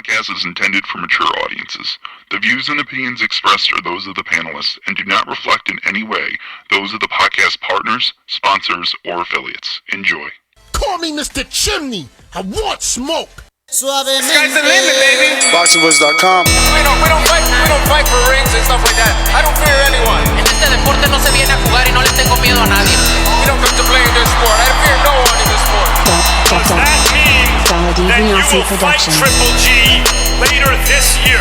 podcast is intended for mature audiences. The views and opinions expressed are those of the panelists and do not reflect in any way those of the podcast partners, sponsors, or affiliates. Enjoy. Call me Mr. Chimney. I want smoke. Sky's the limit, baby. BoxingVoice.com. We don't fight for rings and stuff like that. I don't fear anyone. En este deporte no se viene a jugar y no le tengo miedo a nadie. We don't come to play in this sport. I fear no one in this sport. Does that mean that you will fight Triple G later this year?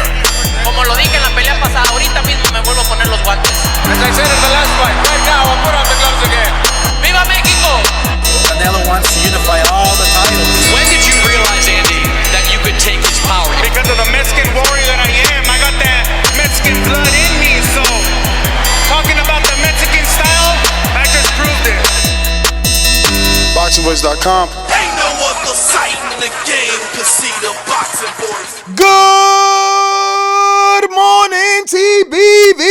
Como lo dije en la pelea pasada, ahorita mismo me vuelvo a poner los guantes. As I said in the last fight, right now I'll put on the gloves again. ¡Viva México! Canelo wants to unify all the titles. When did you realize, Andy, that you could take his power? Because of the Mexican warrior that I am, I got that Mexican blood in me. So, talking about the Mexican style, I just proved it. BoxingVoice.com. Ain't no other sight in the game to see the Boxing Voice. Good morning, TBV,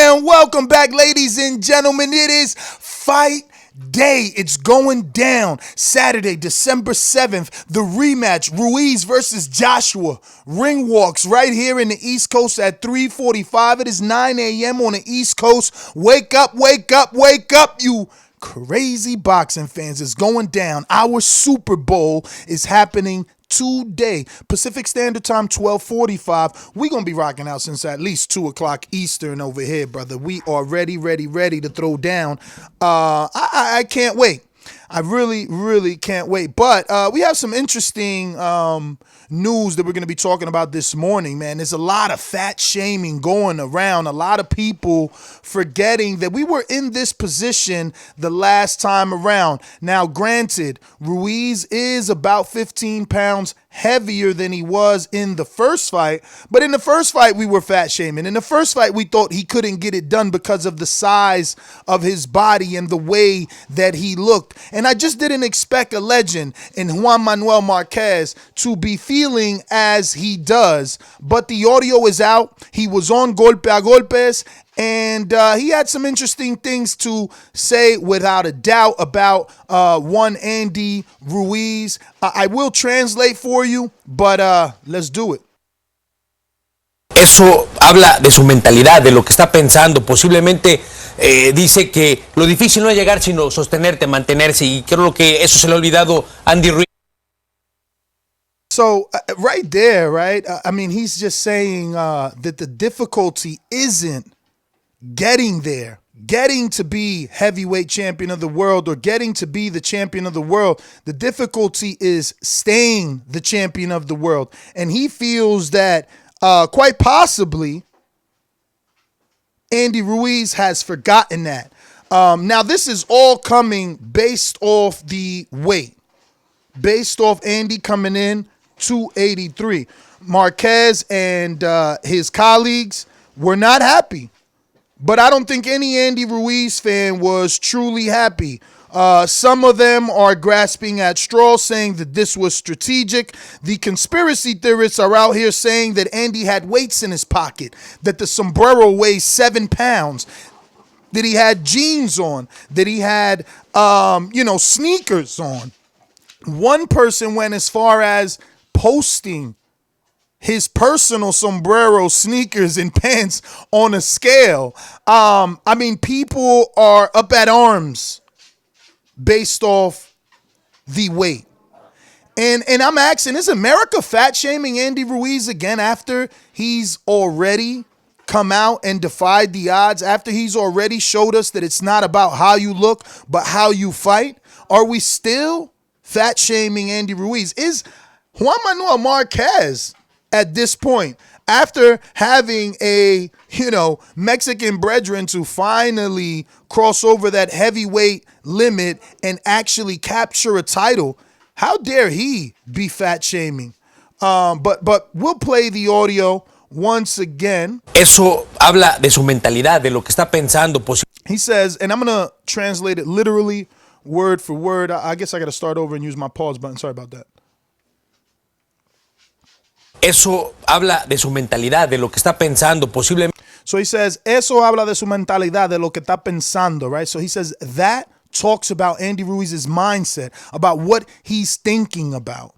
and welcome back, ladies and gentlemen. It is Fight Day. It's going down Saturday, December 7th. The rematch, Ruiz versus Joshua. Ring walks right here in the East Coast at 3:45. It is 9 a.m. on the East Coast. Wake up, wake up, wake up, you crazy boxing fans. It's going down. Our Super Bowl is happening today. Pacific Standard Time, 12:45. We're going to be rocking out since at least 2 o'clock Eastern over here, brother. We are ready to throw down. I can't wait. I really can't wait. But we have some interesting news that we're going to be talking about this morning, man. There's a lot of fat shaming going around. A lot of people forgetting that we were in this position the last time around. Now, granted, Ruiz is about 15 pounds heavier than he was in the first fight. But in the first fight, we were fat shaming. In the first fight, we thought he couldn't get it done because of the size of his body and the way that he looked. And I just didn't expect a legend in Juan Manuel Marquez to be feeling as he does. But the audio is out. He was on Golpe a Golpes. And he had some interesting things to say, without a doubt, about one Andy Ruiz. I will translate for you, but let's do it. Eso habla de su mentalidad, de lo que está pensando. Posiblemente dice que lo difícil no es llegar, sino sostenerte, mantenerse. Y creo que eso se le ha olvidado a Andy Ruiz. So right there, right? I mean, he's just saying that the difficulty isn't getting there, getting to be heavyweight champion of the world or getting to be the champion of the world. The difficulty is staying the champion of the world. And he feels that quite possibly Andy Ruiz has forgotten that. Now, this is all coming based off the weight, based off Andy coming in 283. Marquez and his colleagues were not happy. But I don't think any Andy Ruiz fan was truly happy. Some of them are grasping at straws, saying that this was strategic. The conspiracy theorists are out here saying that Andy had weights in his pocket, that the sombrero weighs 7 pounds, that he had jeans on, that he had, sneakers on. One person went as far as posting his personal sombrero, sneakers, and pants on a scale. I mean, people are up at arms based off the weight. And I'm asking, is America fat shaming Andy Ruiz again after he's already come out and defied the odds, after he's already showed us that it's not about how you look, but how you fight? Are we still fat shaming Andy Ruiz? Is Juan Manuel Marquez at this point, after having a, Mexican brethren to finally cross over that heavyweight limit and actually capture a title, how dare he be fat shaming? But we'll play the audio once again. Eso habla de su mentalidad, de lo que está pensando. He says, and I'm going to translate it literally, word for word. I guess I got to start over and use my pause button. Sorry about that. Eso habla de su mentalidad, de lo que está pensando, posiblemente. So he says, eso habla de su mentalidad, de lo que está pensando, right? So he says that talks about Andy Ruiz's mindset, about what he's thinking about.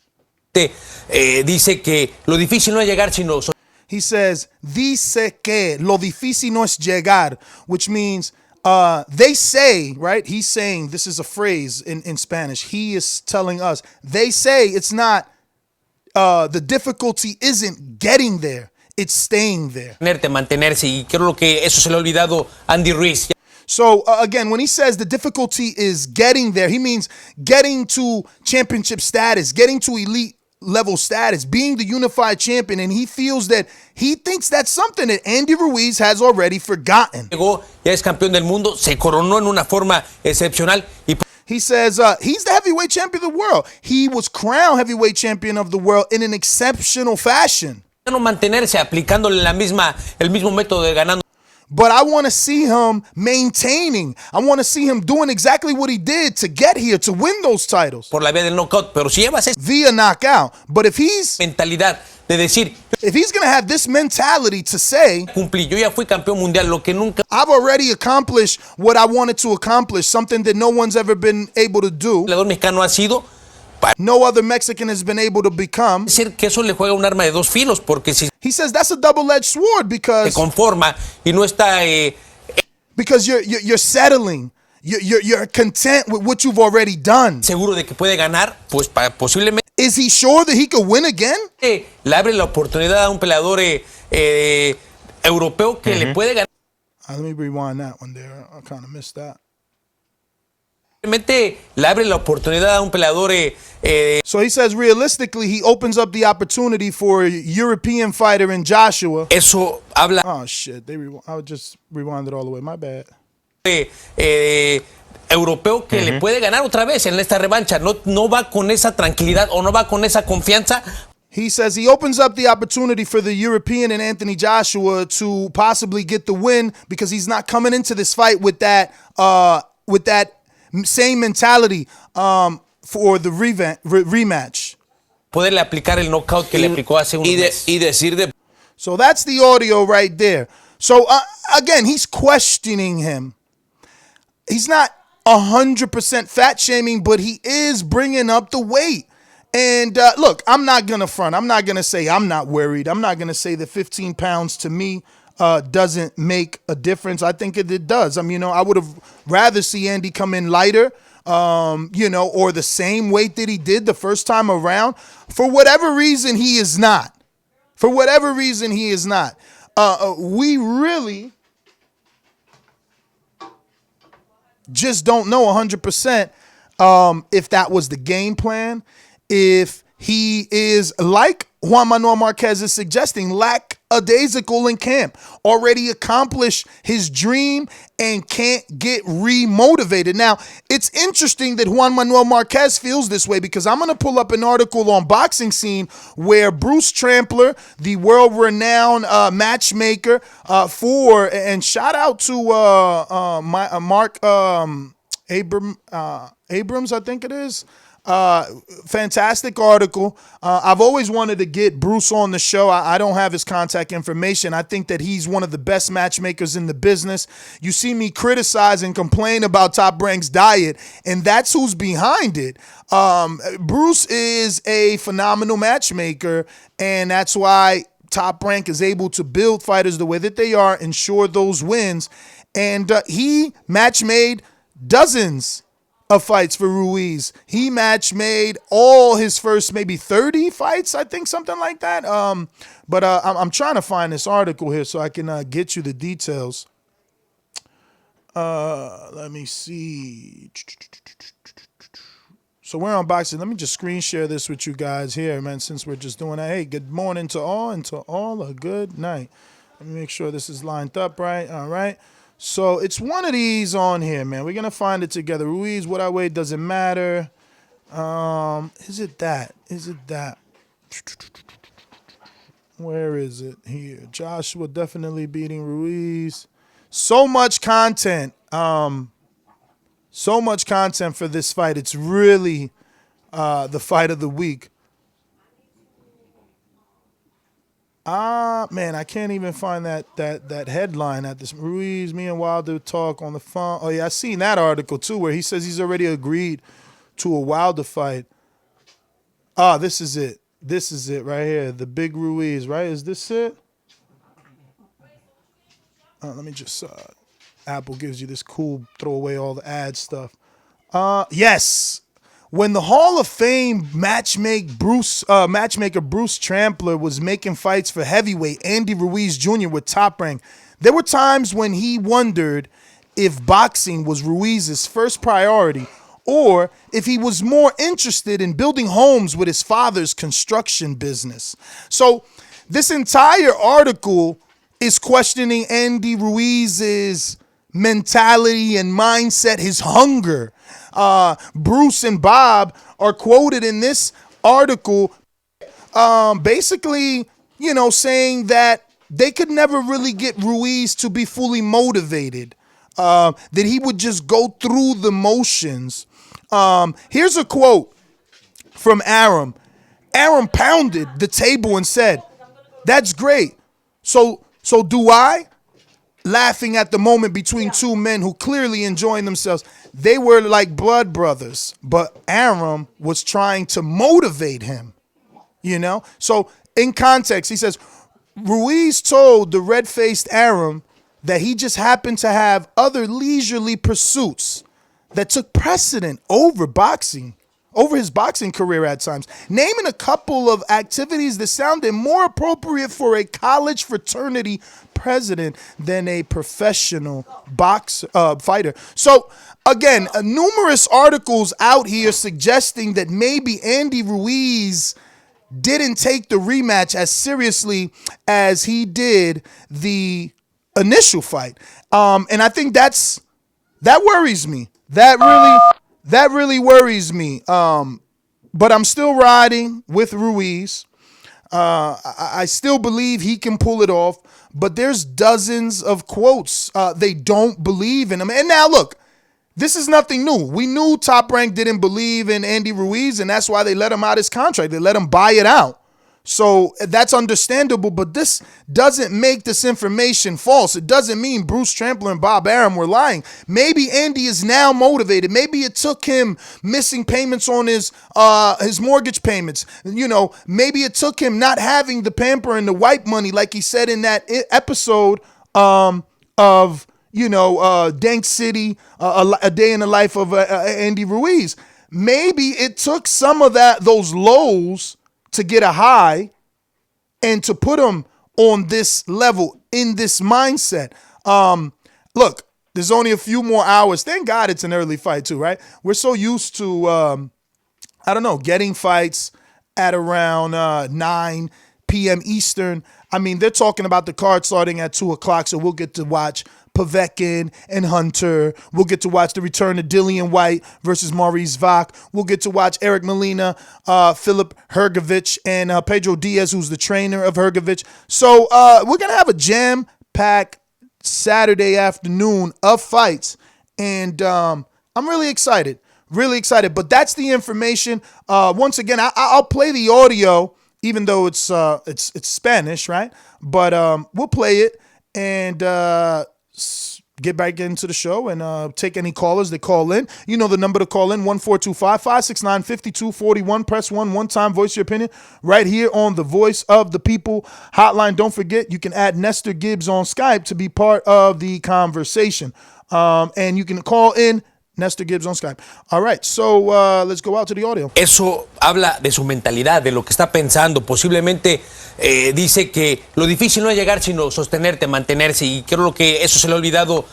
Dice que lo difícil no es llegar, sino He says, dice que lo difícil no es llegar, which means they say, right? He's saying, this is a phrase in Spanish. He is telling us, they say it's not, the difficulty isn't getting there, it's staying there. mantenerse, y creo que eso se le ha olvidado a Andy Ruiz. So again, when he says the difficulty is getting there, he means getting to championship status, getting to elite level status, being the unified champion, and he feels that he thinks that's something that Andy Ruiz has already forgotten. Llegó, ya es campeón del mundo, se coronó en una forma excepcional y He says he's the heavyweight champion of the world. He was crowned heavyweight champion of the world in an exceptional fashion. no mantenerse aplicándole el mismo método de ganando. But I want to see him maintaining. I want to see him doing exactly what he did to get here, to win those titles. Por la vía del knockout, pero si llevas esa Via knockout. But if he's mentalidad de decir, going to have this mentality to say, cumplí, yo ya fui campeón mundial, lo que nunca I've already accomplished what I wanted to accomplish, something that no one's ever been able to do, el peleador mexicano ha sido, no other Mexican has been able to become. decir que eso le juega un arma de dos filos, porque si He says that's a double-edged sword se because conforma y no está you're settling. You're content with what you've already done. seguro de que puede ganar, pues posiblemente Is he sure that he could win again? le abre la oportunidad a un peleador europeo que le puede ganar. Let me rewind that one there. I kind of missed that. Simplemente le abre la oportunidad a un peleador So he says realistically, he opens up the opportunity for a European fighter in Joshua. eso habla Oh shit! I would just rewind it all the way. My bad. europeo que le puede ganar otra vez en esta revancha. No va con esa tranquilidad o no va con esa confianza. He says he opens up the opportunity for the European and Anthony Joshua to possibly get the win because he's not coming into this fight with that same mentality for the rematch. Poderle aplicar el knockout que le aplicó hace unos meses. Y decir de So that's the audio right there. So again, he's questioning him. He's not 100% fat shaming, but he is bringing up the weight. And look, I'm not going to front. I'm not going to say I'm not worried. I'm not going to say that 15 pounds to me doesn't make a difference. I think it does. I mean, I would have rather see Andy come in lighter, or the same weight that he did the first time around. For whatever reason, he is not. For whatever reason, he is not. We really just don't know 100% if that was the game plan. If he is, like Juan Manuel Marquez is suggesting, lackadaisical in camp, already accomplished his dream and can't get re-motivated. Now, it's interesting that Juan Manuel Marquez feels this way because I'm going to pull up an article on Boxing Scene where Bruce Trampler, the world-renowned matchmaker and shout out to Mark Abrams, I think it is. Fantastic article. I've always wanted to get Bruce on the show. I don't have his contact information. I think that he's one of the best matchmakers in the business. You see me criticize and complain about Top Rank's diet, and that's who's behind it. Bruce is a phenomenal matchmaker, and that's why Top Rank is able to build fighters the way that they are, ensure those wins, and he match-made dozens of fights for Ruiz. He match-made all his first maybe 30 fights, I think, something like that. But I'm trying to find this article here so I can get you the details. Let me see. So we're on Boxing. Let me just screen share this with you guys here, man, since we're just doing that. Hey, good morning to all, and to all a good night. Let me make sure this is lined up right. All right. So it's one of these on here, man. We're going to find it together. Ruiz, what I weigh doesn't matter. Is it that? Is it that? Where is it? Here. Joshua definitely beating Ruiz. So much content. So much content for this fight. It's really the fight of the week. Man, I can't even find that headline at this. Ruiz, me and Wilder talk on the phone. Oh, yeah, I seen that article, too, where he says he's already agreed to a Wilder fight. This is it. This is it right here. The big Ruiz, right? Is this it? Let me just, Apple gives you this cool, throw away all the ad stuff. Yes. When the Hall of Fame matchmaker Bruce Trampler was making fights for heavyweight Andy Ruiz Jr. with Top Rank, there were times when he wondered if boxing was Ruiz's first priority or if he was more interested in building homes with his father's construction business. So this entire article is questioning Andy Ruiz's mentality and mindset, his hunger. Bruce and Bob are quoted in this article basically, saying that they could never really get Ruiz to be fully motivated, that he would just go through the motions. Here's a quote from Aram. Aram pounded the table and said, "That's great. So do I?" Laughing at the moment between two men who clearly enjoying themselves. They were like blood brothers, but Aram was trying to motivate him, So in context, he says, Ruiz told the red-faced Aram that he just happened to have other leisurely pursuits that took precedent over his boxing career at times, naming a couple of activities that sounded more appropriate for a college fraternity president than a professional fighter. So again, numerous articles out here suggesting that maybe Andy Ruiz didn't take the rematch as seriously as he did the initial fight. And I think that worries me. That really worries me. But I'm still riding with Ruiz. I still believe he can pull it off. But there's dozens of quotes. They don't believe in him. And now look, this is nothing new. We knew Top Rank didn't believe in Andy Ruiz, and that's why they let him out his contract. They let him buy it out. So that's understandable, but this doesn't make this information false. It doesn't mean Bruce Trampler and Bob Arum were lying. Maybe Andy is now motivated. Maybe it took him missing payments on his mortgage payments. Maybe it took him not having the pamper and the wipe money, like he said in that episode of Dank City, a day in the life of Andy Ruiz. Maybe it took some of those lows to get a high and to put him on this level in this mindset. Look, there's only a few more hours. Thank God it's an early fight too, right? We're so used to, getting fights at around 9 p.m. Eastern. I mean, they're talking about the card starting at 2 o'clock, so we'll get to watch Povetkin and Hunter. We'll get to watch the return of Dillian White versus Maurice Vac. We'll get to watch Eric Molina, Philip Hrgovic, and Pedro Diaz, who's the trainer of Hrgovic. So we're going to have a jam-packed Saturday afternoon of fights, and I'm really excited. Really excited. But that's the information. Once again, I'll play the audio, even though it's Spanish, right? But we'll play it and get back into the show and take any callers that call in. You know the number to call in, 1-425-569-5241. Press 1 one time, voice your opinion right here on the Voice of the People hotline. Don't forget, you can add Nestor Gibbs on Skype to be part of the conversation. And you can call in Nestor Gibbs on Skype. All right, so let's go out to the audio. Eso habla de su mentalidad, de lo que está pensando. Posiblemente dice que lo difícil no es llegar, sino sostenerte, mantenerse. Y creo que eso se le ha olvidado.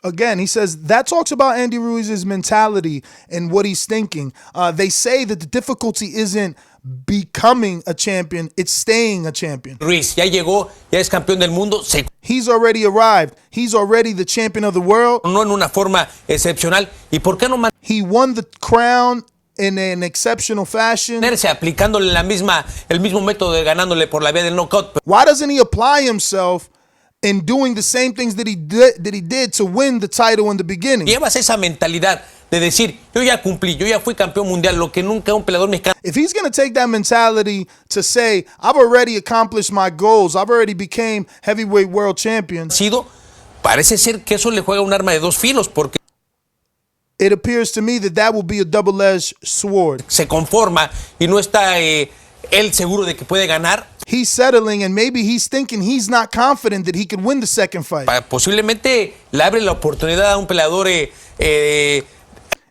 Again, he says that talks about Andy Ruiz's mentality and what he's thinking. They say that the difficulty isn't becoming a champion, it's staying a champion. Ruiz ya llegó, ya es campeón del mundo. He's already arrived. He's already the champion of the world. No en una forma excepcional. ¿Y por qué no He won the crown in an exceptional fashion. Aplicándole el mismo método de ganándole por la vía del knockout? Why doesn't he apply himself in doing the same things that he did to win the title in the beginning? Llevas esa mentalidad de decir, yo ya cumplí, yo ya fui campeón mundial, lo que nunca un peleador mexicano. If he's going to take that mentality to say, I've already accomplished my goals, I've already became heavyweight world champion. Parece ser que eso le juega un arma de dos filos porque it appears to me that will be a double-edged sword. Se conforma y no está él seguro de que puede ganar. He's settling, and maybe he's thinking he's not confident that he could win the second fight. Posiblemente le abre la oportunidad a un peleador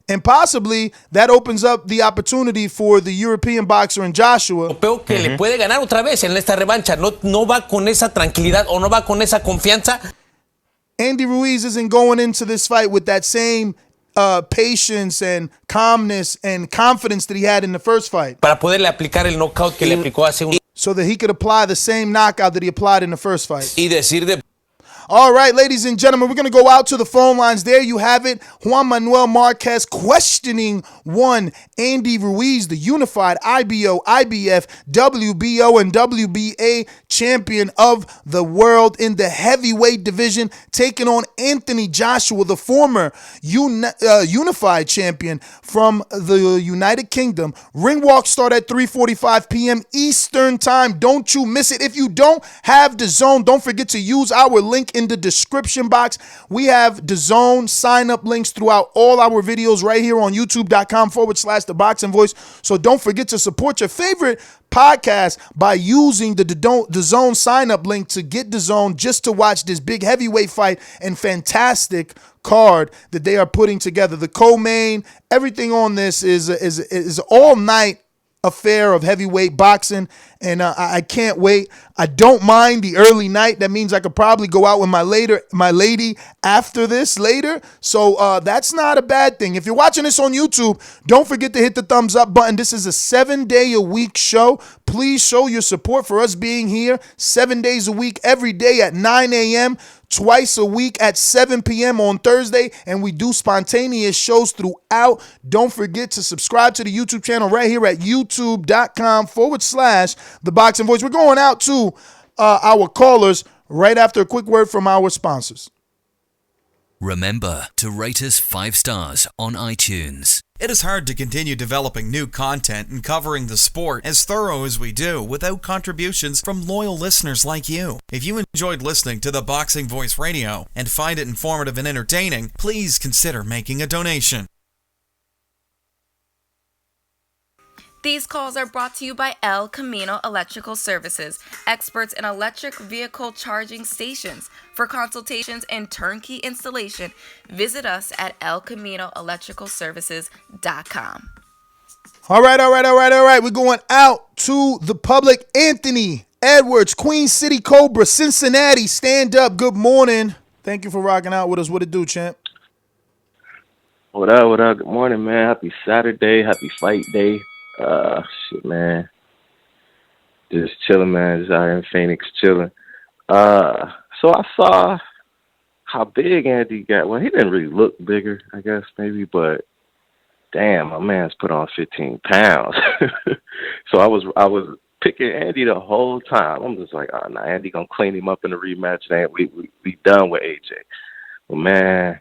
and possibly that opens up the opportunity for the European boxer in Joshua. Europeo que le puede ganar otra vez en esta revancha. No va con esa tranquilidad o no va con esa confianza. Andy Ruiz isn't going into this fight with that same patience and calmness and confidence that he had in the first fight. Para poderle aplicar el knockout que le aplicó hace un... So that he could apply the same knockout that he applied in the first fight. Y decir de... All right, ladies and gentlemen, we're going to go out to the phone lines. There you have it. Juan Manuel Marquez questioning one Andy Ruiz, the unified IBO, IBF, WBO, and WBA champion of the world in the heavyweight division, taking on Anthony Joshua, the former unified champion from the United Kingdom. Ring walks start at 3:45 p.m. Eastern time. Don't you miss it. If you don't have DAZN, don't forget to use our link in the description box. We have DAZN sign-up links throughout all our videos right here on youtube.com/The Boxing Voice. So don't forget to support your favorite podcast by using the DAZN sign-up link to get DAZN just to watch this big heavyweight fight and fantastic card that they are putting together. The co-main, everything on this is all-night affair of heavyweight boxing, and I can't wait. I don't mind the early night. That means I could probably go out with my lady after this later. So that's not a bad thing. If you're watching this on YouTube, don't forget to hit the thumbs up button. This is a 7-day-a-week show. Please show your support for us being here 7 days a week, every day at 9 a.m., twice a week at 7 p.m. on Thursday, and we do spontaneous shows throughout. Don't forget to subscribe to the YouTube channel right here at youtube.com/The Boxing Voice. We're going out to our callers right after a quick word from our sponsors. Remember to rate us 5 stars on iTunes. It is hard to continue developing new content and covering the sport as thorough as we do without contributions from loyal listeners like you. If you enjoyed listening to the Boxing Voice Radio and find it informative and entertaining, please consider making a donation. These calls are brought to you by El Camino Electrical Services, experts in electric vehicle charging stations. For consultations and turnkey installation, visit us at elcaminoelectricalservices.com. All right. We're going out to the public. Anthony Edwards, Queen City Cobra, Cincinnati, stand up. Good morning. Thank you for rocking out with us. What it do, champ? What up? Good morning, man. Happy Saturday. Happy fight day. Shit, man. Just chilling, man. Just out here in Phoenix chilling. So I saw how big Andy got. Well, he didn't really look bigger, I guess, maybe, but damn, my man's put on 15 pounds. So I was picking Andy the whole time. I'm just like, oh, nah, Andy gonna clean him up in the rematch, and we done with AJ. Well, man,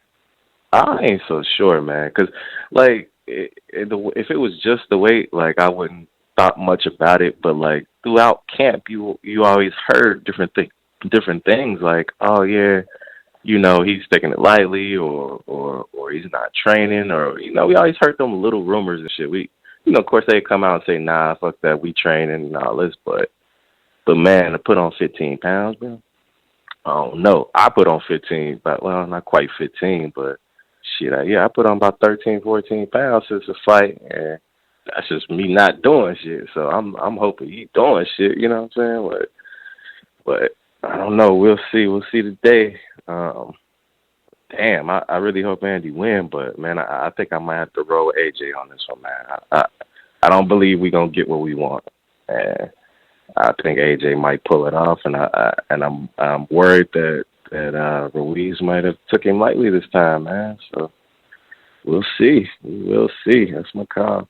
I ain't so sure, man, because, like, if it was just the weight, like, I wouldn't thought much about it, but, like, throughout camp, you always heard different things, like, oh yeah, you know, he's taking it lightly, or he's not training, or, you know, we always heard them little rumors and shit. We, you know, of course they come out and say, nah, fuck that, we training and all this, but man, to put on 15 pounds, bro, I don't know. I put on 15, but, well, not quite 15, but shit, I put on about 13, 14 pounds since the fight, and that's just me not doing shit. So I'm hoping he doing shit, you know what I'm saying? But I don't know. We'll see. We'll see today. Damn, I really hope Andy win, but man, I think I might have to roll with AJ on this one, man. I don't believe we're gonna get what we want, and I think AJ might pull it off, and I'm worried that Ruiz might have took him lightly this time, man. So we'll see. We'll see. That's my call.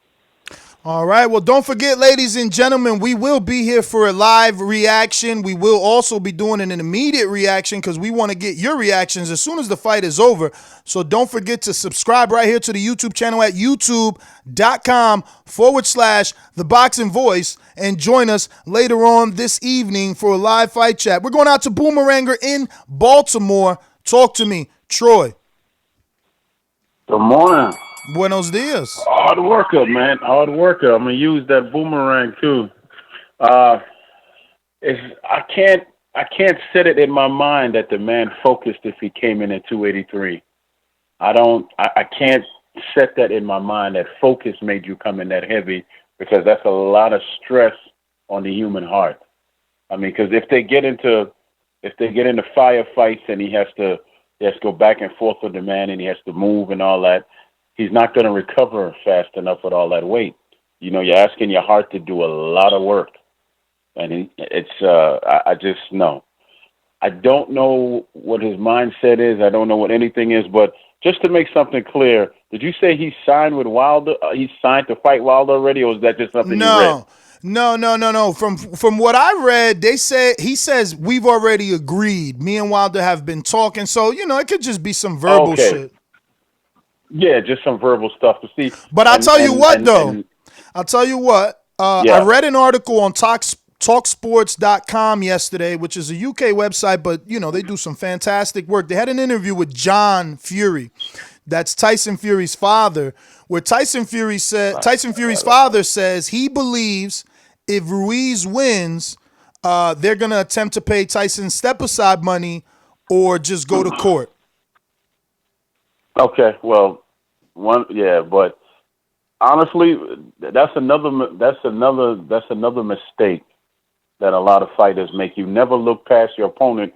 All right. Well, don't forget, ladies and gentlemen, we will be here for a live reaction. We will also be doing an immediate reaction because we want to get your reactions as soon as the fight is over. So don't forget to subscribe right here to the YouTube channel at youtube.com/The Boxing Voice and join us later on this evening for a live fight chat. We're going out to Boomeranger in Baltimore. Talk to me, Troy. Good morning. Buenos dias. Hard worker, man. Hard worker. I'm going to use that boomerang, too. Uh, I can't set it in my mind that the man focused if he came in at 283. I can't set that in my mind that focus made you come in that heavy, because that's a lot of stress on the human heart. I mean, because if they get into firefights and he has to go back and forth with the man and he has to move and all that, he's not going to recover fast enough with all that weight. You know, you're asking your heart to do a lot of work, and I just know. I don't know what his mindset is. I don't know what anything is, but just to make something clear, did you say he signed with Wilder? He signed to fight Wilder already, or is that just something you read? No. From what I read, he says we've already agreed. Me and Wilder have been talking, so it could just be some verbal shit. Yeah, just some verbal stuff to see. But I'll tell you what, though. I read an article on Talksports.com yesterday, which is a UK website, but they do some fantastic work. They had an interview with John Fury. That's Tyson Fury's father, where Tyson Fury's father says he believes if Ruiz wins, they're going to attempt to pay Tyson step-aside money or just go to court. Okay, well, but honestly, that's another mistake that a lot of fighters make. You never look past your opponent,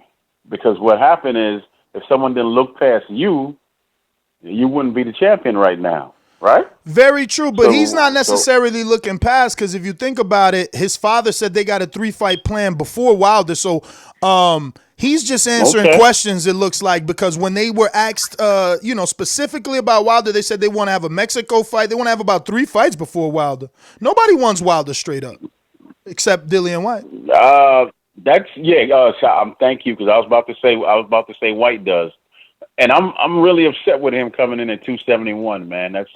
because what happened is if someone didn't look past you, you wouldn't be the champion right now, right? Very true, but he's not necessarily looking past, because if you think about it, his father said they got a 3-fight plan before Wilder, so he's just answering questions, it looks like, because when they were asked, specifically about Wilder, they said they want to have a Mexico fight. They want to have about 3 fights before Wilder. Nobody wants Wilder straight up, except Dillian White. Thank you, because I was about to say White does. And I'm really upset with him coming in at 271, man. That's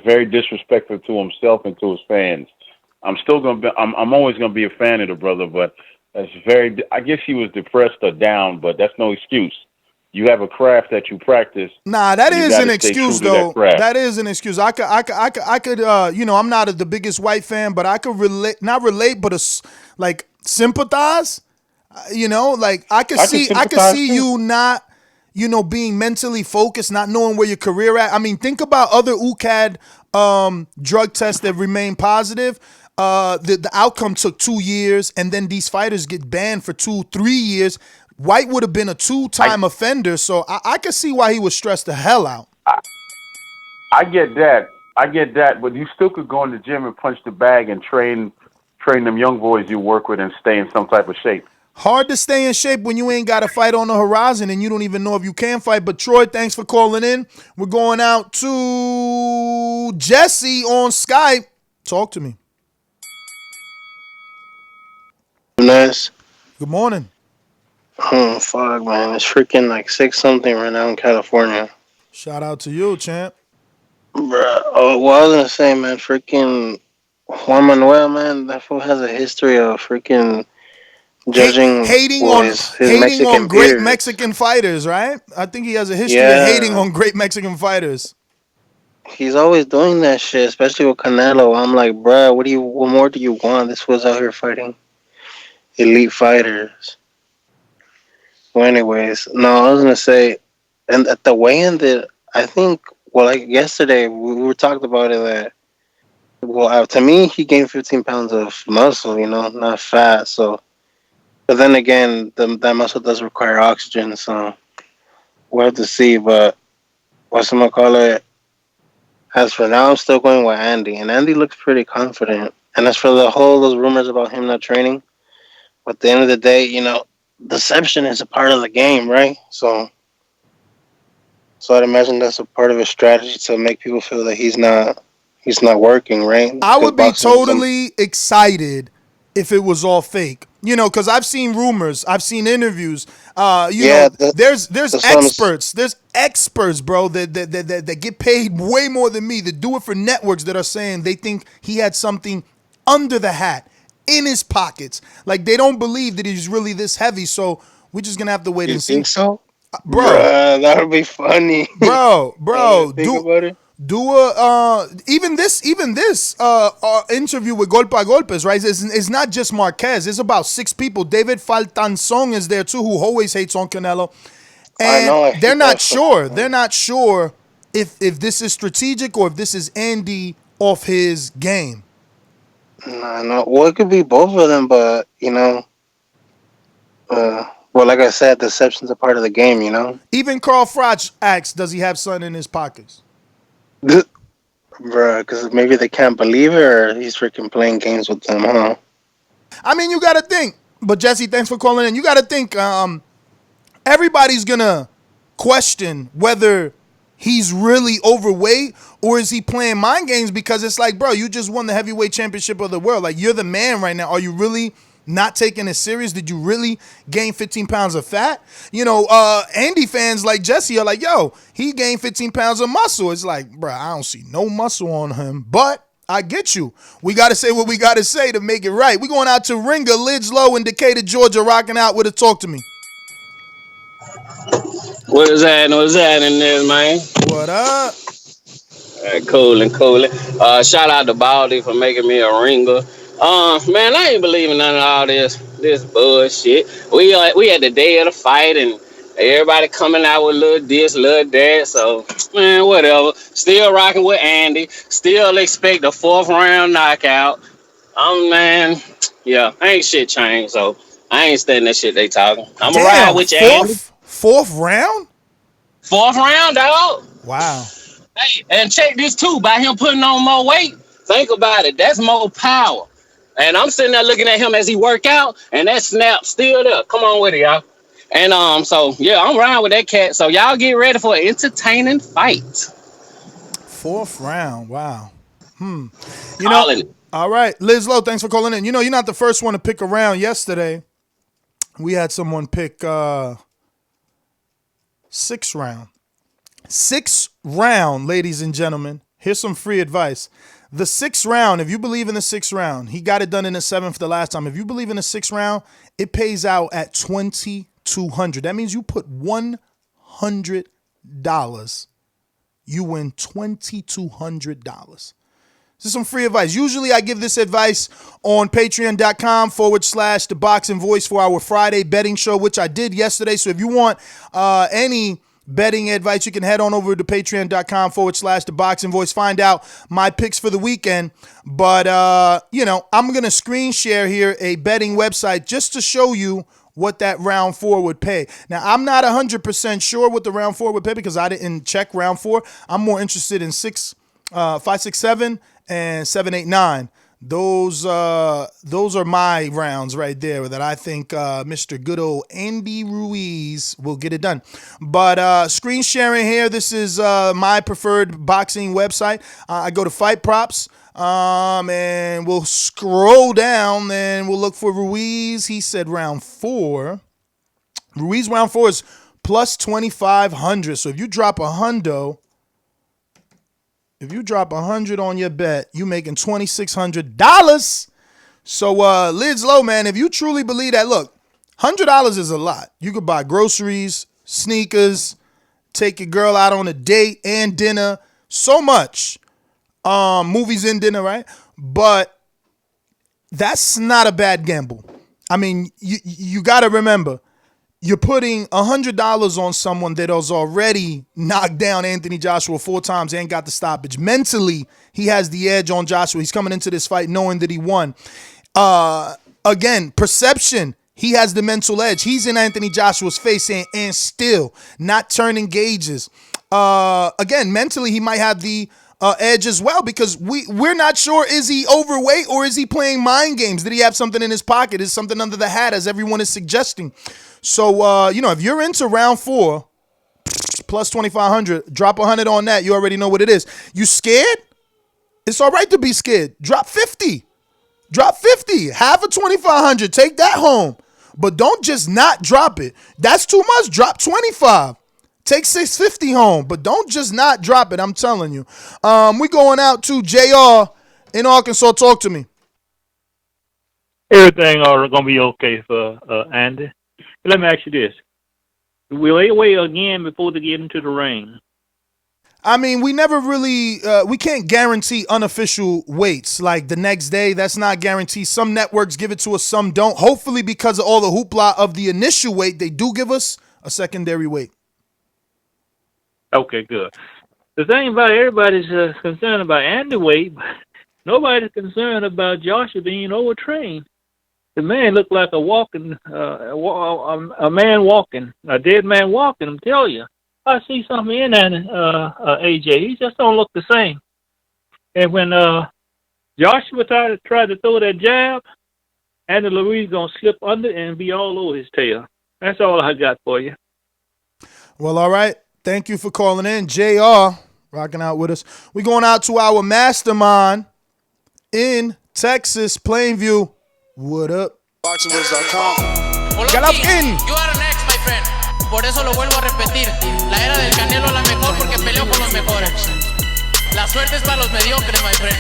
very disrespectful to himself and to his fans. I'm always gonna be a fan of the brother, but that's I guess he was depressed or down, but that's no excuse. You have a craft that you practice. Nah, that is an excuse, though. That is an excuse. I could, I'm not the biggest White fan, but I could not relate, but sympathize. I could see you not, being mentally focused, not knowing where your career at. I mean, think about other UCAD drug tests that remain positive. The outcome took 2 years, and then these fighters get banned for 2-3 years. White would have been a 2-time offender, so I could see why he was stressed the hell out. I get that, but you still could go in the gym and punch the bag and train them young boys you work with and stay in some type of shape. Hard to stay in shape when you ain't got a fight on the horizon and you don't even know if you can fight. But Troy, thanks for calling in. We're going out to Jesse on Skype. Talk to me. Nice. Good morning. Oh, fuck, man. It's freaking 6-something right now in California. Shout out to you, champ. Bruh. Oh, well, I was going to say, man, freaking Juan Manuel, man, that fool has a history of freaking judging hating on great Mexican fighters, right? I think he has a history of hating on great Mexican fighters. He's always doing that shit, especially with Canelo. I'm like, bruh, what more do you want? This was out here fighting elite fighters. Well, anyways, no, I was gonna say, and at the weigh-in that I think, yesterday we were talking about it that, to me he gained 15 pounds of muscle, not fat. So, but then again, that muscle does require oxygen, so we'll have to see. But whatchamacallit, as for now, I'm still going with Andy, and Andy looks pretty confident. And as for those rumors about him not training, at the end of the day, deception is a part of the game, right? So I'd imagine that's a part of his strategy to make people feel that he's not working, right? I would be totally excited if it was all fake. Because I've seen rumors, I've seen interviews. There's experts. There's experts, bro, that get paid way more than me, that do it for networks, that are saying they think he had something under the hat, in his pockets. Like, they don't believe that he's really this heavy, so we're just gonna have to wait and see. You think so? Bro, that would be funny. Bro, Even this interview with Golpe a Golpes, right? It's not just Marquez. It's about 6 people. David Faltanzon is there too, who always hates on Canelo. And they're not sure. They're not sure if this is strategic or if this is Andy off his game. No. Well, it could be both of them, but well, like I said, deception's a part of the game, Even Carl Froch asks, does he have something in his pockets? Bruh, because maybe they can't believe it, or he's freaking playing games with them, huh? I mean, you got to think. But Jesse, thanks for calling in. You got to think. Everybody's gonna question whether he's really overweight or is he playing mind games, because it's like, bro, you just won the heavyweight championship of the world. Like, you're the man right now. Are you really not taking it serious? Did you really gain 15 pounds of fat? Andy fans like Jesse are like, yo, he gained 15 pounds of muscle. It's like, bro, I don't see no muscle on him, but I get you. We got to say what we got to say to make it right. We going out to Ringer, Lids Low in Decatur, Georgia, rocking out with a Talk to Me. What is that? What's that in there, man? What up? Coolin'. Shout out to Baldy for making me a ringer. Man, I ain't believing none of all this bullshit. We had the day of the fight and everybody coming out with little this, little that. So, man, whatever. Still rocking with Andy. Still expect a 4th round knockout. Man, yeah, ain't shit changed. So I ain't studying that shit they talking. I'm gonna ride with you, Andy. 4th round? 4th round, dog. Wow. Hey, and check this too. By him putting on more weight, think about it. That's more power. And I'm sitting there looking at him as he work out, and that snap still there. Come on with it, y'all. And so yeah, I'm riding with that cat. So y'all get ready for an entertaining fight. 4th round. Wow. All right, Liz Lowe, thanks for calling in. You're not the first one to pick a round. Yesterday, we had someone pick 6th round. 6th round, ladies and gentlemen. Here's some free advice. The 6th round, if you believe in the 6th round, he got it done in the 7th the last time. If you believe in the 6th round, it pays out at $2,200. That means you put $100. You win $2,200. This is some free advice. Usually I give this advice on patreon.com/The Boxing Voice for our Friday betting show, which I did yesterday. So if you want any betting advice, you can head on over to patreon.com/The Boxing Voice. Find out my picks for the weekend. But, I'm going to screen share here a betting website just to show you what that round 4 would pay. Now, I'm not 100% sure what the round 4 would pay because I didn't check round 4. I'm more interested in 5, 6, 7, and 7, 8, 9. Those are my rounds right there that I think Mr. Good old Andy Ruiz will get it done. But screen sharing here, this is my preferred boxing website. I go to Fight Props, and we'll scroll down and we'll look for Ruiz. He said round 4. Ruiz round 4 is plus 2,500. So if you drop $100. If you drop $100 on your bet, you making $2,600. So, Lids Low, man, if you truly believe that, look, $100 is a lot. You could buy groceries, sneakers, take your girl out on a date and dinner, so much. Movies and dinner, right? But that's not a bad gamble. I mean, you got to remember, you're putting $100 on someone that has already knocked down Anthony Joshua 4 times and got the stoppage. Mentally, he has the edge on Joshua. He's coming into this fight knowing that he won. Again, perception, he has the mental edge. He's in Anthony Joshua's face and still not turning gauges. Again, mentally, he might have the edge as well because we're not sure, is he overweight or is he playing mind games? Did he have something in his pocket? Is something under the hat, as everyone is suggesting? So, if you're into round 4, plus 2,500, drop 100 on that. You already know what it is. You scared? It's all right to be scared. Drop 50. Drop 50. Half of 2,500. Take that home. But don't just not drop it. That's too much. Drop 25. Take 650 home. But don't just not drop it. I'm telling you. We going out to JR in Arkansas. Talk to me. Everything going to be okay for Andy. Let me ask you this. Will they weigh again before they get into the ring? I mean, we never really, we can't guarantee unofficial weights. Like the next day, that's not guaranteed. Some networks give it to us, some don't. Hopefully, because of all the hoopla of the initial weight, they do give us a secondary weight. Okay, good. The thing about everybody's concerned about Andy weight, but nobody's concerned about Joshua being overtrained. The man looked like a walking, a man walking, a dead man walking. I'm telling you. I see something in that AJ. He just don't look the same. And when Joshua tried to throw that jab, Andy Ruiz gonna slip under and be all over his tail. That's all I got for you. Well, all right. Thank you for calling in, JR, rocking out with us. We're going out to our mastermind in Texas, Plainview. What up? BoxingWords.com. Golovkin. You are next, my friend. Por eso lo vuelvo a repetir. La era del Canelo es la mejor porque peleó con los mejores. La suerte es para los mediocres, my friend.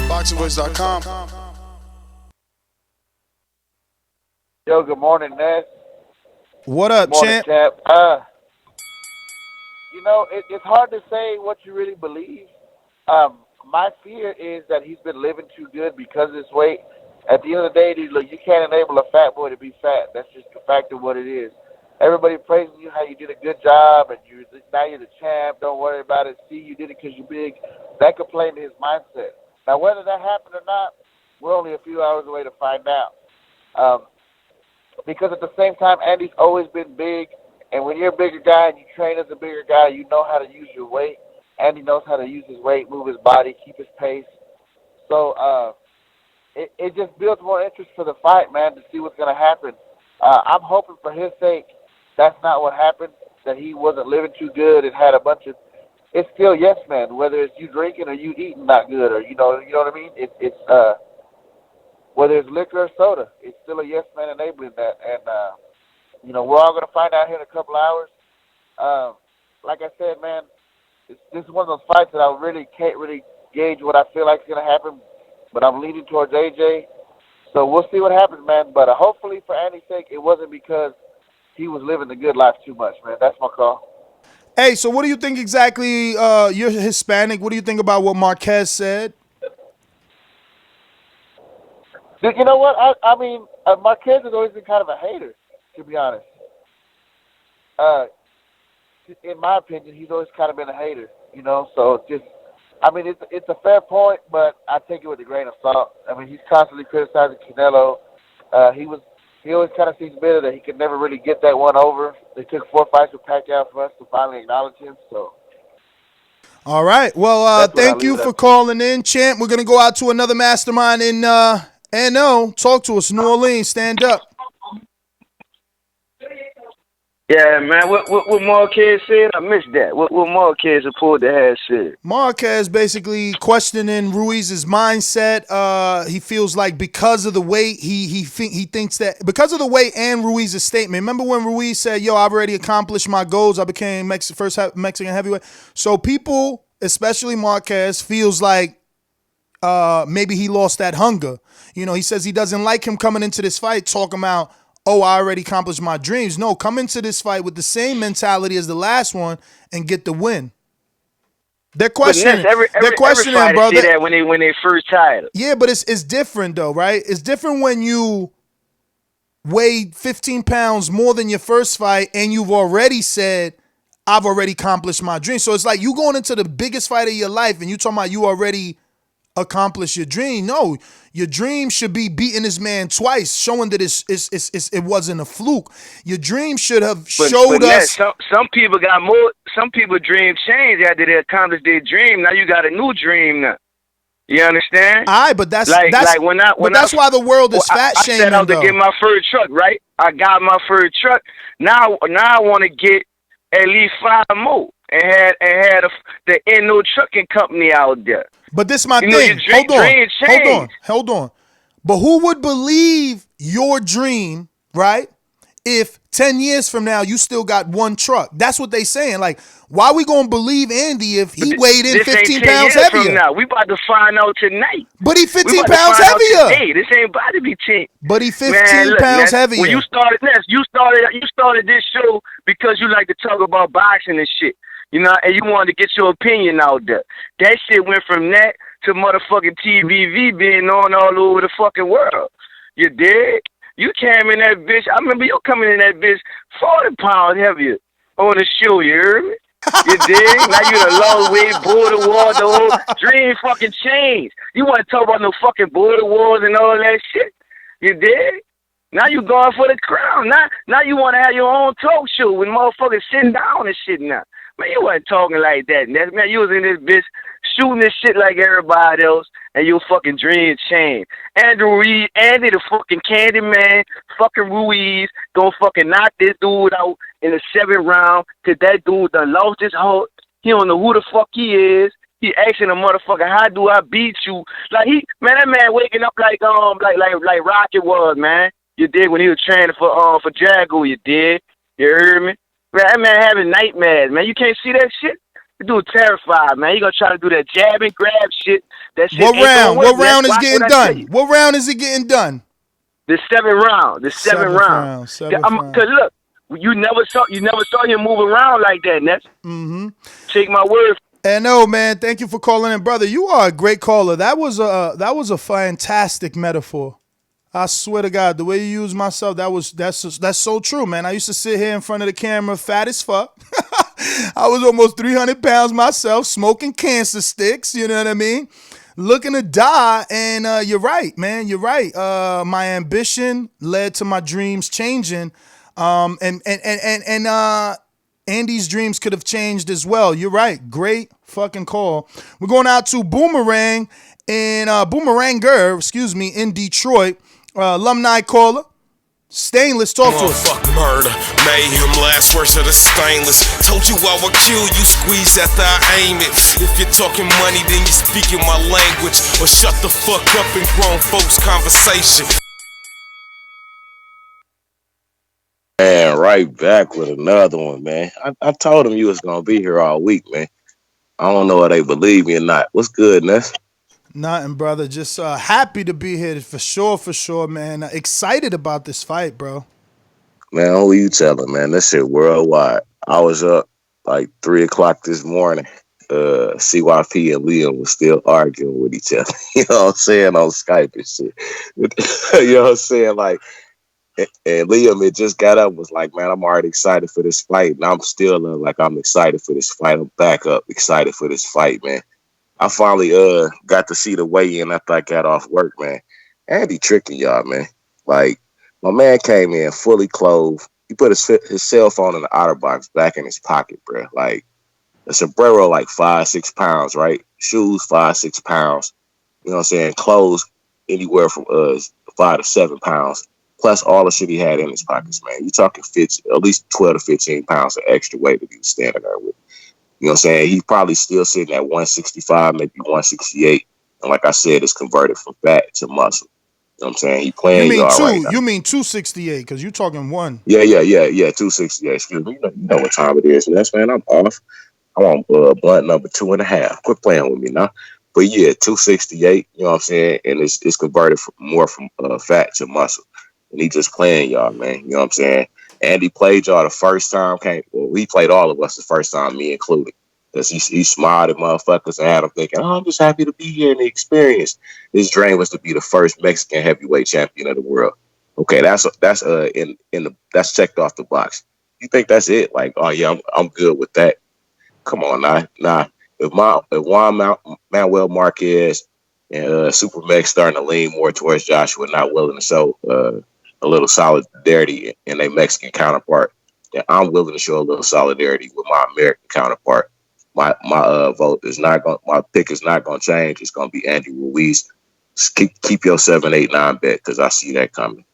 BoxingWords.com. Yo, good morning, Ness. What up, morning, champ? You know, it's hard to say what you really believe. My fear is that he's been living too good because of his weight. At the end of the day, look, you can't enable a fat boy to be fat. That's just the fact of what it is. Everybody praising you how you did a good job and now you're the champ. Don't worry about it. See, you did it because you're big. That could play into his mindset. Now, whether that happened or not, we're only a few hours away to find out. Because at the same time, Andy's always been big. And when you're a bigger guy and you train as a bigger guy, you know how to use your weight. Andy knows how to use his weight, move his body, keep his pace. So it just builds more interest for the fight, man, to see what's going to happen. I'm hoping for his sake that's not what happened, that he wasn't living too good and had a bunch of – it's still yes, man, whether it's you drinking or you eating not good or, you know what I mean? It's whether it's liquor or soda, it's still a yes man enabling that. And, you know, we're all going to find out here in a couple hours. Like I said, man, this is one of those fights that I really can't really gauge what I feel like is going to happen, but I'm leaning towards AJ. So we'll see what happens, man. But hopefully for Andy's sake, it wasn't because he was living the good life too much, man. That's my call. Hey, so what do you think exactly? You're Hispanic. What do you think about what Marquez said? You know what? I mean, Marquez has always been kind of a hater, to be honest. In my opinion, he's always kind of been a hater, you know. So just, I mean, it's a fair point, but I take it with a grain of salt. I mean, he's constantly criticizing Canelo. He always kind of seems bitter that he could never really get that one over. They took 4 fights with Pacquiao for us to finally acknowledge him. So. All right. Well, thank you for calling in, champ. We're gonna go out to another mastermind in NO. Talk to us, New Orleans. Stand up. Yeah, man. What Marquez said? I missed that. What Marquez reported to have said? Marquez basically questioning Ruiz's mindset. He feels like because of the weight, he thinks that because of the weight and Ruiz's statement. Remember when Ruiz said, "Yo, I've already accomplished my goals. I became first Mexican heavyweight." So people, especially Marquez, feels like maybe he lost that hunger. You know, he says he doesn't like him coming into this fight talking about, "Oh, I already accomplished my dreams." No, come into this fight with the same mentality as the last one and get the win. They're questioning. They're questioning, every bro. Say that when they first title. Yeah, but it's different though, right? It's different when you weigh 15 pounds more than your first fight and you've already said, "I've already accomplished my dream." So it's like you going into the biggest fight of your life and you talking about you already accomplish your dream. No, your dream should be beating this man twice, showing that it wasn't a fluke. Your dream should have showed us. Some people got more. Some people dream change after they accomplish their dream. Now you got a new dream now. You understand? All right, but that's like when that's why the world is fat shaming. I set out to get my first truck, right? I got my first truck. Now I want to get at least 5 more and had the NO trucking company out there. But this is my thing. Hold on. But who would believe your dream, right? If 10 years from now you still got 1 truck. That's what they saying. Like, why we gonna believe Andy if he weighed in 15 pounds heavier? From now. We about to find out tonight. But he 15 pounds heavier. Hey, this ain't about to be 10. But he 15 pounds heavier. When you started this show because you like to talk about boxing and shit. You know, and you wanted to get your opinion out there. That shit went from that to motherfucking TVV being on all over the fucking world. You dig? You came in that bitch. I remember you coming in that bitch 40 pounds heavier on the show, you heard me? You dig? Now you the low weight, border wars, the whole dream fucking changed. You want to talk about no fucking border wars and all that shit. You dig? Now you going for the crown. Now you want to have your own talk show with motherfuckers sitting down and shit now. Man, you wasn't talking like that, man. You was in this bitch shooting this shit like everybody else, and your fucking dream changed. Andy the fucking candy man, fucking Ruiz, gonna fucking knock this dude out in the 7th round, cause that dude done lost his heart. He don't know who the fuck he is. He asking a motherfucker, how do I beat you? Like that man waking up like Rocket was, man. You did when he was training for Jaguar, you did. You heard me? Man, that man having nightmares, man. You can't see that shit? The dude terrified, man. You gonna try to do that jab and grab shit. That shit What round? What round is Watch getting what I tell done? you. What round is it getting done? The 7th round. The 7th round. Seventh round. Cause look, you never saw him move around like that, Ness. Mm-hmm. Take my word. And no, man, thank you for calling in, brother. You are a great caller. That was a fantastic metaphor. I swear to God, the way you use myself, that's so true, man. I used to sit here in front of the camera, fat as fuck. I was almost 300 pounds myself, smoking cancer sticks. You know what I mean? Looking to die, and you're right, man. You're right. My ambition led to my dreams changing, and Andy's dreams could have changed as well. You're right. Great fucking call. We're going out to Boomeranger, in Detroit. Alumni caller. Stainless, talk to us. Fuck murder, mayhem, last words of the stainless. Told you I would kill you, squeeze after I aim it. If you're talking money, then you're speaking my language. Or shut the fuck up in grown folks' conversation. Man, right back with another one, man. I told them you was gonna be here all week, man. I don't know if they believe me or not. What's good, Ness? Nothing, brother. Just happy to be here for sure, man. Excited about this fight, bro. Man, who you telling, man? This shit worldwide. I was up like 3 o'clock this morning. CYP and Liam was still arguing with each other. You know what I'm saying? On Skype and shit. You know what I'm saying? Like, and Liam had just got up and was like, man, I'm already excited for this fight. And I'm still I'm excited for this fight. I'm back up excited for this fight, man. I finally got to see the weigh-in after I got off work, man. Andy tricking y'all, man. Like, my man came in fully clothed. He put his cell phone in the OtterBox back in his pocket, bro. Like, a sombrero, like 5-6 pounds, right? Shoes, 5-6 pounds. You know what I'm saying? Clothes, anywhere from 5 to 7 pounds. Plus all the shit he had in his pockets, man. You talking at least 12 to 15 pounds of extra weight that he was standing there with. You know what I'm saying? He's probably still sitting at 165, maybe 168. And like I said, it's converted from fat to muscle. You know what I'm saying? He playing y'all right now. You mean 268, because you're talking one. Yeah, 268. Excuse me. You know what time it is. Yes, man, I'm off. I'm on blunt number 2.5. Quit playing with me now. But yeah, 268, you know what I'm saying? And it's converted more from fat to muscle. And he just playing y'all, man. You know what I'm saying? Andy played y'all the first time. He played all of us the first time, me included. Because he smiled at motherfuckers and had them thinking, I'm just happy to be here in the experience. His dream was to be the first Mexican heavyweight champion of the world. Okay, that's checked off the box. You think that's it? Like, oh yeah, I'm good with that. Come on, nah. If Juan Manuel Marquez and Super Mex starting to lean more towards Joshua, not willing to show a little solidarity in a Mexican counterpart, then I'm willing to show a little solidarity with my American counterpart. My pick is not gonna change. It's gonna be Andy Ruiz. Keep your 7, 8, 9 bet, because I see that coming.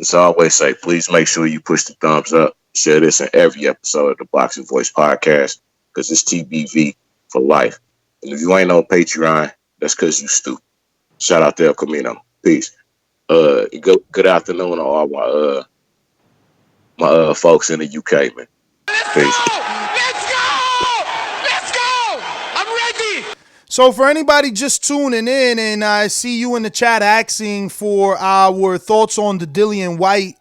As I always say, please make sure you push the thumbs up. Share this in every episode of the Boxing Voice podcast, because it's TBV for life. And if you ain't on Patreon, that's because you stupid. Shout out to El Camino. Peace. Good afternoon to all my folks in the UK, man. Peace. Let's go! I'm ready! So for anybody just tuning in, and I see you in the chat asking for our thoughts on the Dillian White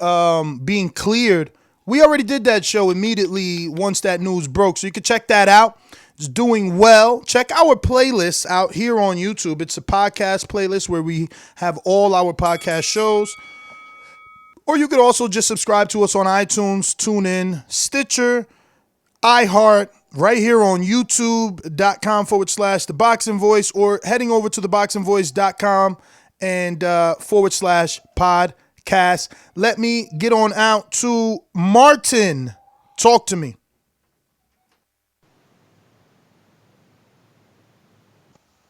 being cleared, We already did that show immediately once that news broke, so you can check that out. It's doing well. Check our playlist out here on YouTube. It's a podcast playlist where we have all our podcast shows. Or you could also just subscribe to us on iTunes, TuneIn, Stitcher, iHeart, right here on youtube.com/The Boxing Voice, or heading over to theboxingvoice.com and /podcast. Let me get on out to Martin. Talk to me.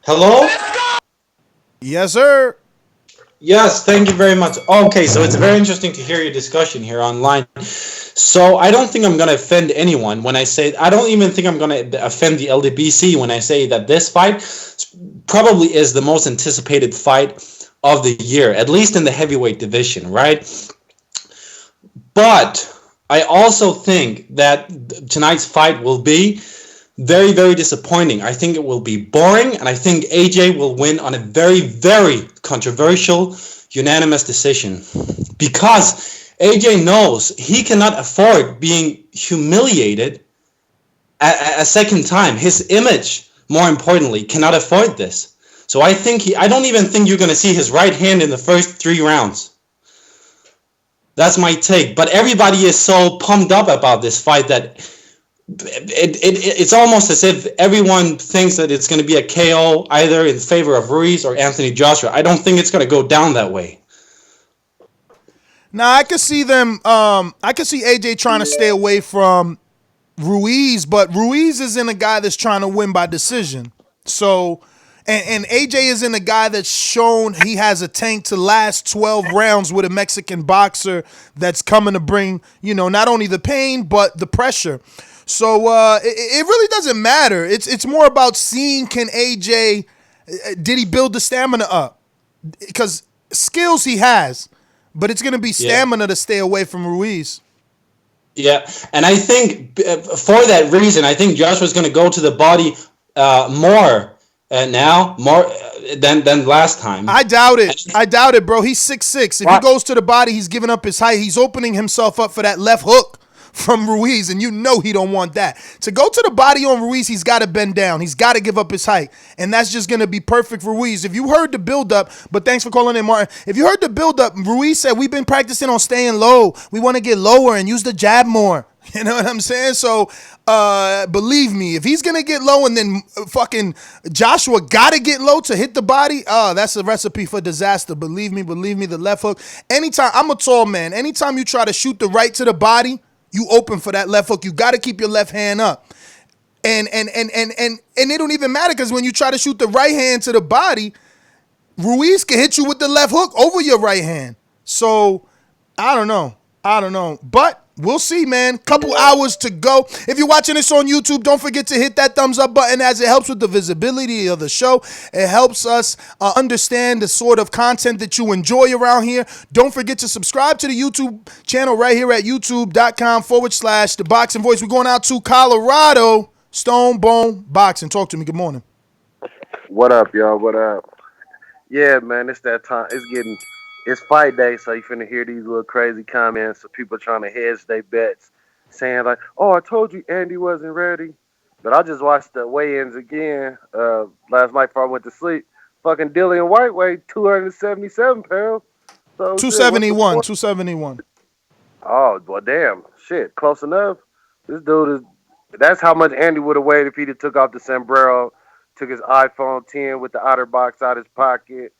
Hello? Yes, sir. Yes, thank you very much. Okay, so it's very interesting to hear your discussion here online. So I don't think I'm going to offend anyone when I say, I don't even think I'm going to offend the LDBC when I say that this fight probably is the most anticipated fight of the year, at least in the heavyweight division, right? But I also think that tonight's fight will be very, very disappointing. I think it will be boring, and I think AJ will win on a very, very controversial, unanimous decision. Because AJ knows he cannot afford being humiliated a second time. His image, more importantly, cannot afford this. So I don't even think you're going to see his right hand in the first 3 rounds. That's my take. But everybody is so pumped up about this fight that it's almost as if everyone thinks that it's going to be a KO either in favor of Ruiz or Anthony Joshua. I don't think it's going to go down that way. Now, I could see them, I could see AJ trying to stay away from Ruiz, but Ruiz isn't a guy that's trying to win by decision. So, and AJ isn't a guy that's shown he has a tank to last 12 rounds with a Mexican boxer that's coming to bring, not only the pain, but the pressure. So it really doesn't matter. It's more about seeing can AJ, did he build the stamina up? Because skills he has, but it's going to be stamina to stay away from Ruiz. Yeah, and I think for that reason, I think Joshua's going to go to the body more now, more than last time. I doubt it, bro. He's 6'6". If he goes to the body, he's giving up his height. He's opening himself up for that left hook from Ruiz, and he don't want that. To go to the body on Ruiz, he's got to bend down. He's got to give up his height, and that's just going to be perfect for Ruiz. If you heard the build-up, but thanks for calling in, Martin. If you heard the build-up, Ruiz said, we've been practicing on staying low. We want to get lower and use the jab more. You know what I'm saying? So, believe me, if he's going to get low and then fucking Joshua got to get low to hit the body, that's a recipe for disaster. Believe me, the left hook. Anytime, I'm a tall man. Anytime you try to shoot the right to the body, you open for that left hook. You got to keep your left hand up. And it don't even matter because when you try to shoot the right hand to the body, Ruiz can hit you with the left hook over your right hand. So, I don't know. But we'll see, man. Couple hours to go. If you're watching this on YouTube, don't forget to hit that thumbs up button as it helps with the visibility of the show. It helps us understand the sort of content that you enjoy around here. Don't forget to subscribe to the YouTube channel right here at youtube.com/The Boxing Voice. We're going out to Colorado. Stone Bone Boxing. Talk to me. Good morning. What up, y'all? What up? Yeah, man, it's that time. It's fight day, so you finna hear these little crazy comments of people trying to hedge their bets, saying like, "Oh, I told you Andy wasn't ready." But I just watched the weigh-ins again last night before I went to sleep. Fucking Dillian White weighed 277 pounds. So 271. Oh, well, damn. Shit, close enough. This dude is... That's how much Andy would have weighed if he'd have took off the sombrero, took his iPhone 10 with the OtterBox out his pocket,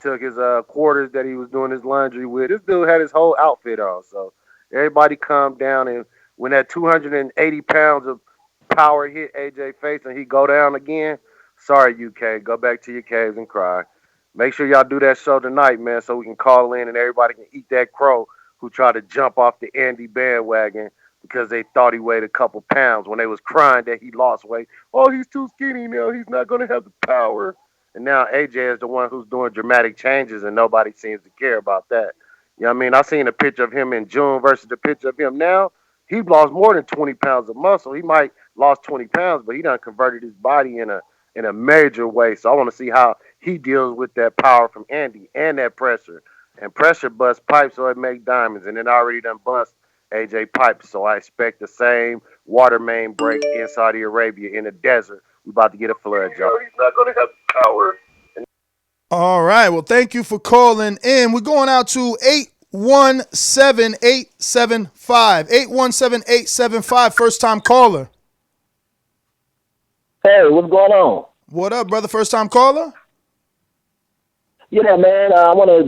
took his quarters that he was doing his laundry with. This dude had his whole outfit on. So everybody calm down. And when that 280 pounds of power hit AJ face and he go down again, sorry, UK. Go back to your caves and cry. Make sure y'all do that show tonight, man, so we can call in and everybody can eat that crow who tried to jump off the Andy bandwagon because they thought he weighed a couple pounds when they was crying that he lost weight. Oh, he's too skinny now. He's not going to have the power. And now AJ is the one who's doing dramatic changes, and nobody seems to care about that. You know what I mean? I seen a picture of him in June versus the picture of him now. He lost more than 20 pounds of muscle. He might lost 20 pounds, but he done converted his body in a major way. So I want to see how he deals with that power from Andy and that pressure. And pressure busts pipes, so it make diamonds. And it already done bust AJ pipes. So I expect the same water main break in Saudi Arabia in the desert. We about to get a flood, Joe. He's not going to have power. All right. Well, thank you for calling in. We're going out to 817-875. 817-875. First time caller. Hey, what's going on? What up, brother? First time caller? Yeah, man. I wanna,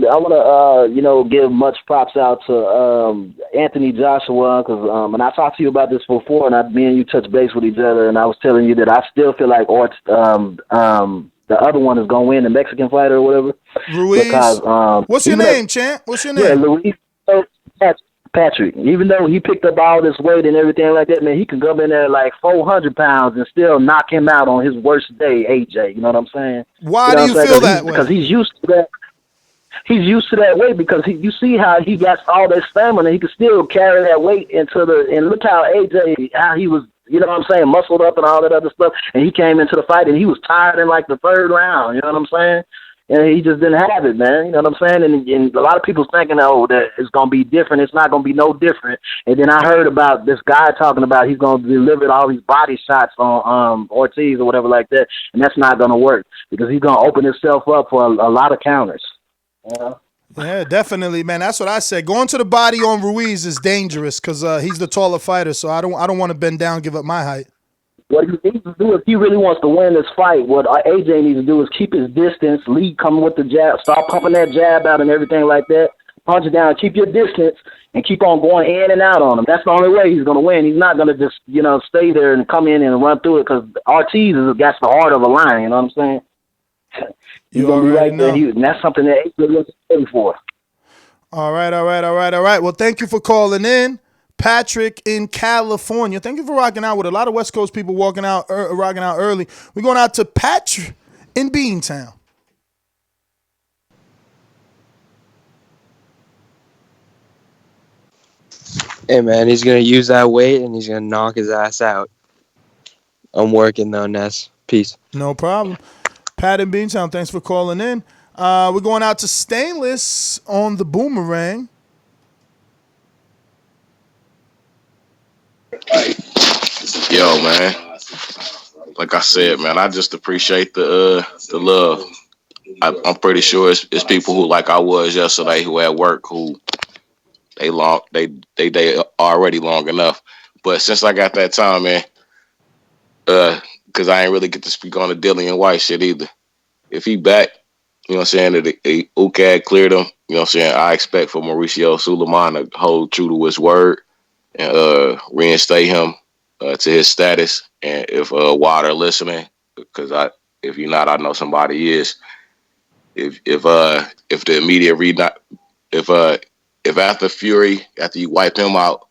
give much props out to Anthony Joshua because, and I talked to you about this before, and me and you touched base with each other, and I was telling you that I still feel like the other one is gonna win, the Mexican fighter or whatever. Ruiz. Because, what's your name, champ? What's your name? Yeah, Ruiz. Patrick. Even though he picked up all this weight and everything like that, man, he can come in there like 400 pounds and still knock him out on his worst day, AJ. You know what I'm saying? Why do you feel that way? Because he's used to that. He's used to that weight because you see how he got all that stamina. He can still carry that weight and look how AJ, how he was, you know what I'm saying, muscled up and all that other stuff. And he came into the fight and he was tired in like the third round. You know what I'm saying? And he just didn't have it, man. You know what I'm saying? And a lot of people's thinking, that it's going to be different. It's not going to be no different. And then I heard about this guy talking about he's going to deliver all these body shots on Ortiz or whatever like that. And that's not going to work because he's going to open himself up for a lot of counters. Yeah, definitely, man. That's what I said. Going to the body on Ruiz is dangerous because he's the taller fighter. So I don't want to bend down, give up my height. What he needs to do if he really wants to win this fight, what AJ needs to do is keep his distance, lead coming with the jab, stop pumping that jab out and everything like that. Punch it down, keep your distance, and keep on going in and out on him. That's the only way he's going to win. He's not going to just, stay there and come in and run through it because Ortiz has got the heart of a lion, you know what I'm saying? He's going to be right there, and that's something that AJ was ready for. All right. Well, thank you for calling in. Patrick in California. Thank you for rocking out with a lot of West Coast people rocking out early. We're going out to Patrick in Beantown. Hey, man, he's going to use that weight and he's going to knock his ass out. I'm working though, Ness. Peace. No problem. Pat in Beantown, thanks for calling in. We're going out to Stainless on the Boomerang. Yo, man. Like I said, man, I just appreciate the love. I'm pretty sure it's people who, like I was yesterday, who at work, who they already long enough. But since I got that time, man, because I ain't really get to speak on the Dillian White shit either. If he back, you know what I'm saying, that UCAD cleared him, you know what I'm saying, I expect for Mauricio Suleiman to hold true to his word and reinstate him to his status. And if Water listening, because if you're not, I know somebody is. If the immediate if after Fury, after you wipe him out,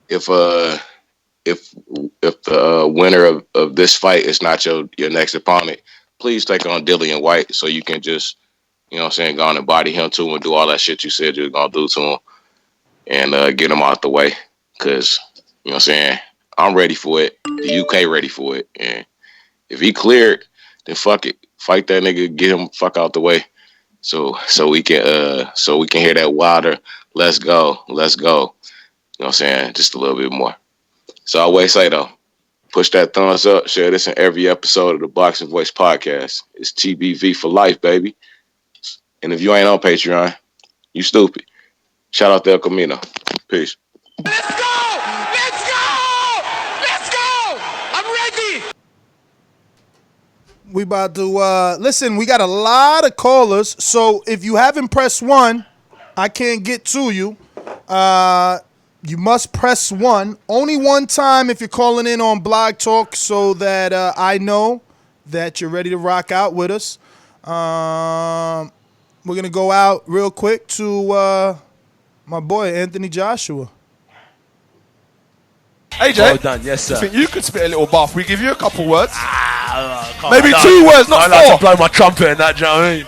if the winner of this fight is not your next opponent, please take on Dillian White so you can just, you know what I'm saying, go on and body him too and do all that shit you said you were gonna do to him and get him out the way. Cause, you know what I'm saying, I'm ready for it. The UK ready for it. And if he cleared, then fuck it. Fight that nigga, get him fuck out the way. So we can hear that Wilder, let's go. You know what I'm saying? Just a little bit more. So I always say though, push that thumbs up, share this in every episode of the Boxing Voice podcast. It's TBV for life, baby. And if you ain't on Patreon, you stupid. Shout out to El Camino. Peace. We about to listen. We got a lot of callers, so if you haven't pressed 1, I can't get to you. You must press 1. Only one time if you're calling in on Blog Talk, so that I know that you're ready to rock out with us. We're gonna go out real quick to my boy Anthony Joshua. AJ, well done, yes sir. I think you could spit a little bar. We give you a couple words. Maybe 2 words, not 4. I like to blow my trumpet and that, do you know what I mean?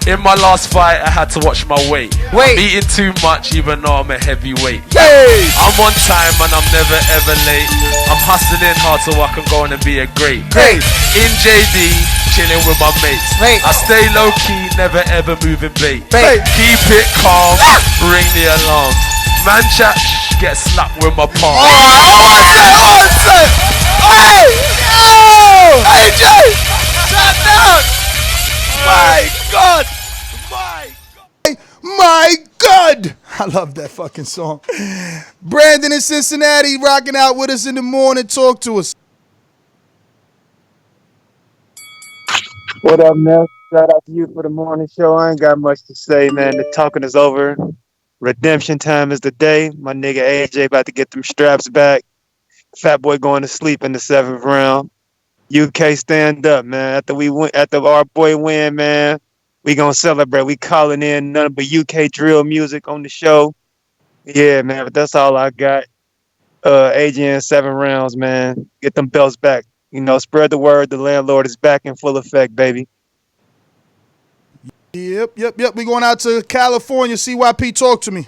In my last fight, I had to watch my weight. I'm eating too much, even though I'm a heavyweight. Yay! I'm on time and I'm never ever late. I'm hustling hard so I can go on and be a great. In JD, chilling with my mates. I stay low key, never ever moving bait. Keep it calm, ring the alarm. Man chat. get slapped with my palm. Hey! Oh! AJ! Shut down! My God! My God! I love that fucking song. Brandon in Cincinnati rocking out with us in the morning. Talk to us. What up, man? Shout out to you for the morning show. I ain't got much to say, man. The talking is over. Redemption time is the day. My nigga AJ about to get them straps back. Fat boy going to sleep in the 7th round. UK stand up, man. After our boy win, man, we gonna celebrate. We calling in nothing but UK drill music on the show. Yeah, man, but that's all I got. AJ in 7 rounds, man. Get them belts back. You know, spread the word. The landlord is back in full effect, baby. Yep. We going out to California. CYP, talk to me.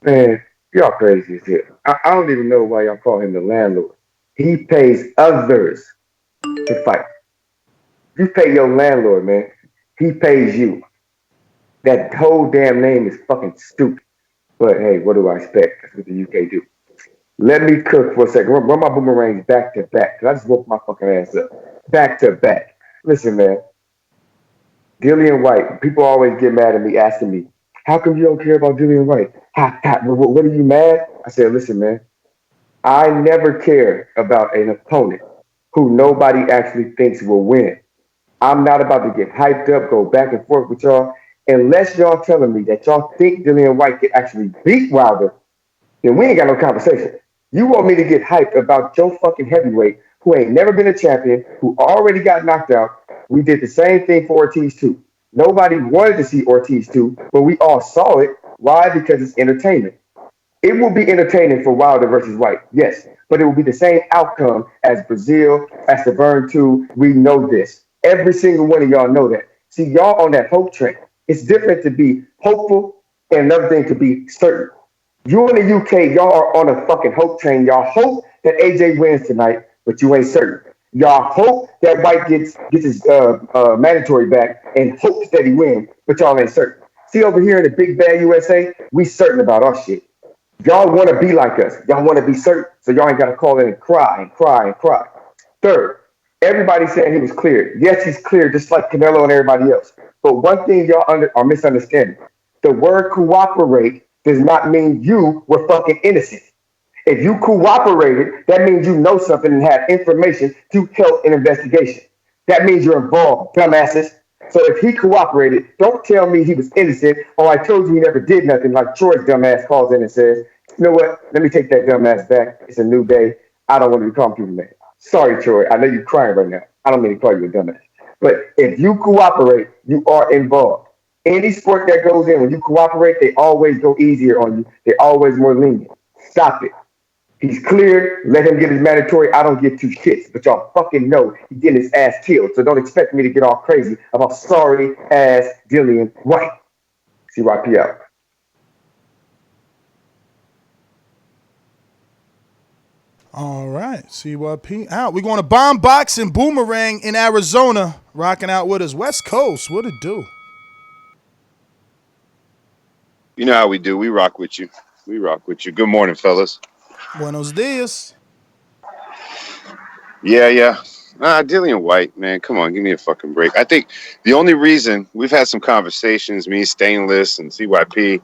Man, y'all crazy as hell. I don't even know why y'all call him the landlord. He pays others to fight. You pay your landlord, man. He pays you. That whole damn name is fucking stupid. But hey, what do I expect? That's what the UK do. Let me cook for a second. Run my boomerangs back to back. Cause I just woke my fucking ass up. Back to back. Listen, man. Dillian White. People always get mad at me asking me, how come you don't care about Dillian White? What are you mad? I said, listen, man. I never care about an opponent who nobody actually thinks will win. I'm not about to get hyped up, go back and forth with y'all. Unless y'all telling me that y'all think Dillian White can actually beat Wilder, then we ain't got no conversation. You want me to get hyped about your fucking heavyweight who ain't never been a champion, who already got knocked out. We did the same thing for Ortiz too. Nobody wanted to see Ortiz too, but we all saw it. Why? Because it's entertainment. It will be entertaining for Wilder versus White, yes, but it will be the same outcome as Brazil, as the Burn 2. We know this. Every single one of y'all know that. See, y'all on that hope train. It's different to be hopeful and another thing to be certain. You in the UK, y'all are on a fucking hope train. Y'all hope that AJ wins tonight, but you ain't certain. Y'all hope that White gets his mandatory back and hopes that he wins, but y'all ain't certain. See, over here in the big bad USA, we certain about our shit. Y'all want to be like us. Y'all want to be certain, so y'all ain't got to call in and cry and cry and cry. Third, everybody saying he was cleared. Yes, he's cleared, just like Canelo and everybody else. But one thing y'all are misunderstanding. The word cooperate does not mean you were fucking innocent. If you cooperated, that means you know something and have information to help an investigation. That means you're involved, dumbasses. So if he cooperated, don't tell me he was innocent or I told you he never did nothing like Troy's dumbass calls in and says, you know what? Let me take that dumbass back. It's a new day. I don't want to be calling people man. Sorry, Troy. I know you're crying right now. I don't mean to call you a dumbass. But if you cooperate, you are involved. Any sport that goes in, when you cooperate, they always go easier on you. They're always more lenient. Stop it. He's cleared. Let him get his mandatory. I don't give two shits. But y'all fucking know he's getting his ass killed. So don't expect me to get all crazy about sorry ass Dillian White. CYP out. All right, CYP out. We're going to Bomb Box and Boomerang in Arizona, rocking out with us. West Coast, what it do? You know how we do. We rock with you. We rock with you. Good morning, fellas. Buenos dias. Yeah. Dillian White, man, come on, give me a fucking break. I think the only reason we've had some conversations, me, Stainless, and CYP,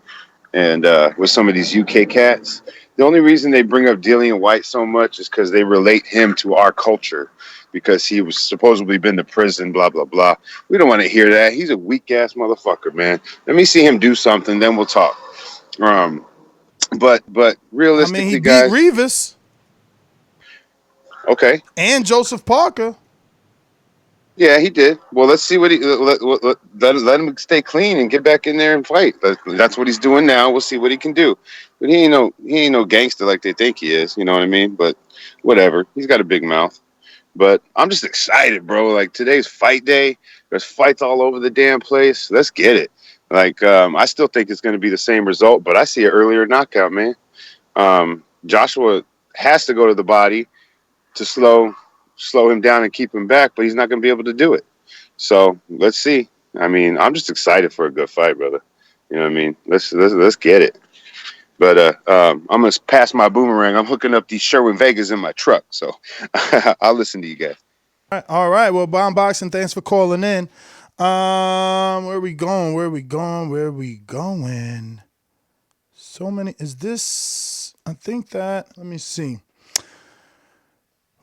and with some of these UK cats, the only reason they bring up Dillian White so much is because they relate him to our culture because he was supposedly been to prison, blah, blah, blah. We don't want to hear that. He's a weak-ass motherfucker, man. Let me see him do something, then we'll talk. But realistically, I mean, he beat guys, Rivas. Okay. And Joseph Parker. Yeah, he did. Well, let's see what he let him stay clean and get back in there and fight. That's what he's doing now. We'll see what he can do. But he ain't no gangster like they think he is. You know what I mean? But whatever. He's got a big mouth. But I'm just excited, bro. Like today's fight day. There's fights all over the damn place. Let's get it. Like I still think it's going to be the same result, but I see an earlier knockout, man. Joshua has to go to the body to slow him down and keep him back, but he's not going to be able to do it. So let's see. I mean, I'm just excited for a good fight, brother. You know what I mean? Let's get it. But I'm gonna pass my boomerang. I'm hooking up these Sherwin Vegas in my truck, so I'll listen to you guys. All right. Well, Bomb Boxing, thanks for calling in. Where we going? Where we going? Where we going? So many. Is this? I think that. Let me see.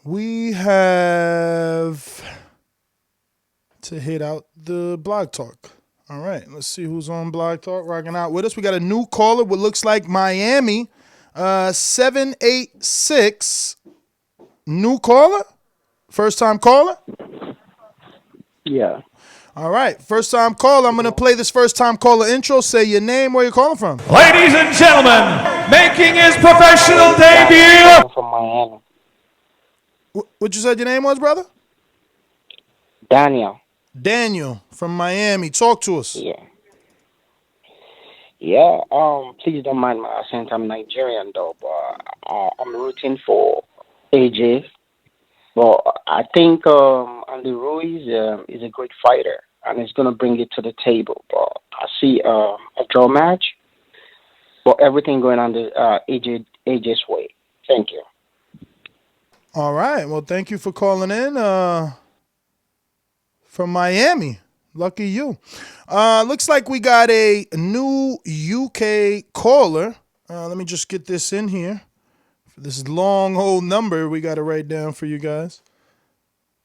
We have to hit out the Blog Talk. All right. Let's see who's on Blog Talk rocking out with us. We got a new caller. What looks like Miami. 786. New caller. First time caller. Yeah. All right, first time caller. I'm going to play this first time caller intro. Say your name, where you're calling from. Ladies and gentlemen, making his professional debut. From Miami. What you said your name was, brother? Daniel. Daniel from Miami. Talk to us. Yeah. Yeah. Please don't mind my accent. I'm Nigerian though, but I'm rooting for AJ. But I think Andy Ruiz is a great fighter, and he's gonna bring it to the table. But I see a draw match, but everything going on the AJ's way. Thank you. All right. Well, thank you for calling in from Miami. Lucky you. Looks like we got a new UK caller. Let me just get this in here. This long old number we got to write down for you guys.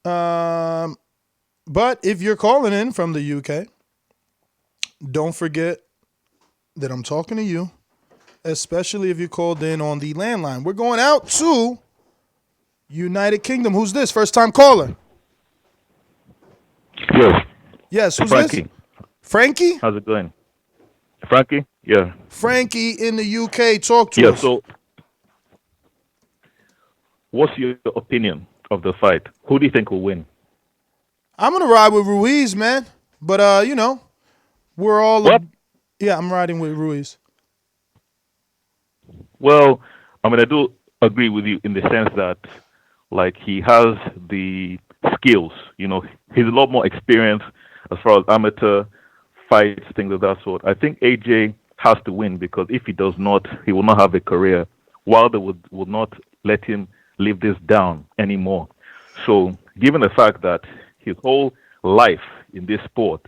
But if you're calling in from the UK, don't forget that I'm talking to you, especially if you called in on the landline. We're going out to United Kingdom. Who's this? First time caller. Yo. Yes, who's Frankie. this? Frankie? How's it going? Frankie? Yeah. Frankie in the UK. Talk to Yeah, us. so what's your opinion of the fight? Who do you think will win? I'm going to ride with Ruiz, man. But, we're all... What? Yeah, I'm riding with Ruiz. Well, I mean, I do agree with you in the sense that, like, he has the skills. You know, he's a lot more experienced as far as amateur fights, things of that sort. I think AJ has to win because if he does not, he will not have a career. Wilder will not let him live this down anymore. So, given the fact that his whole life in this sport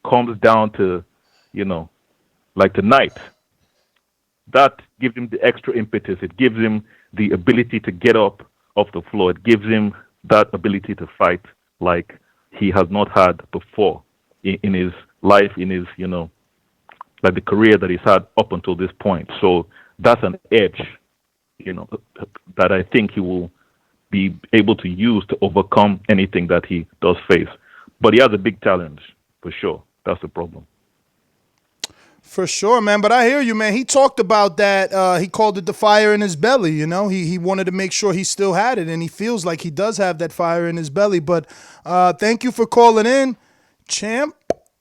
comes down to, like tonight, that gives him the extra impetus. It gives him the ability to get up off the floor. It gives him that ability to fight like he has not had before in his life, in his, like the career that he's had up until this point. So that's an edge, that I think he will be able to use to overcome anything that he does face. But he has a big challenge, for sure. That's the problem. For sure, man. But I hear you, man. He talked about that. He called it the fire in his belly, He wanted to make sure he still had it, and he feels like he does have that fire in his belly. But thank you for calling in, champ.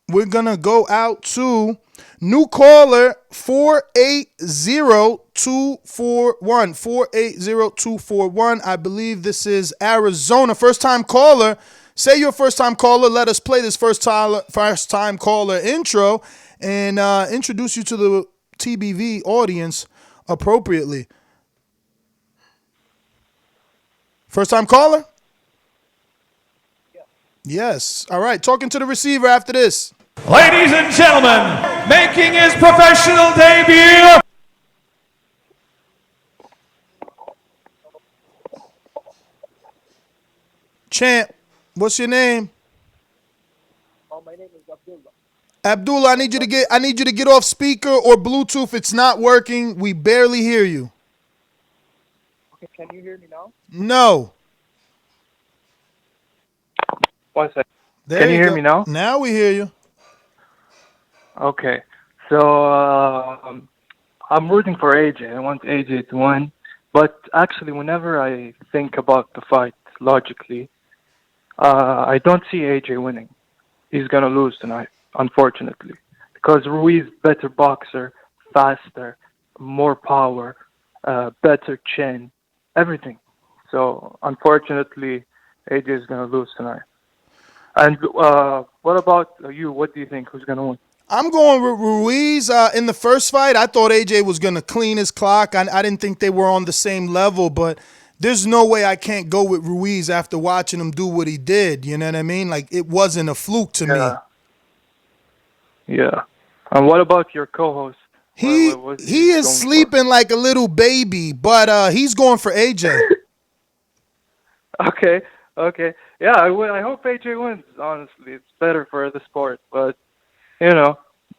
We're going to go out to new caller 480241. 480241. I believe this is Arizona. First time caller. Say you're a first time caller. Let us play this first time caller intro and introduce you to the TBV audience appropriately. First time caller? Yes. All right. Talking to the receiver after this. Ladies and gentlemen, making his professional debut. Champ, what's your name? Oh, my name is Abdullah. Abdullah, I need you to get off speaker or Bluetooth. It's not working. We barely hear you. Okay, can you hear me now? No. One second. There Can you hear go. me now? Now we hear you. Okay. So I'm rooting for AJ. I want AJ to win. But actually, whenever I think about the fight logically, I don't see AJ winning. He's going to lose tonight, unfortunately. Because Ruiz, better boxer, faster, more power, better chin, everything. So, unfortunately, AJ is going to lose tonight. And what about you? What do you think? Who's going to win? I'm going with Ruiz. In the first fight, I thought AJ was going to clean his clock. I didn't think they were on the same level, but there's no way I can't go with Ruiz after watching him do what he did. You know what I mean? Like, it wasn't a fluke to me. Yeah. And what about your co-host? He is going sleeping like a little baby, but he's going for AJ. Okay. Yeah, I hope AJ wins, honestly. It's better for the sport. But,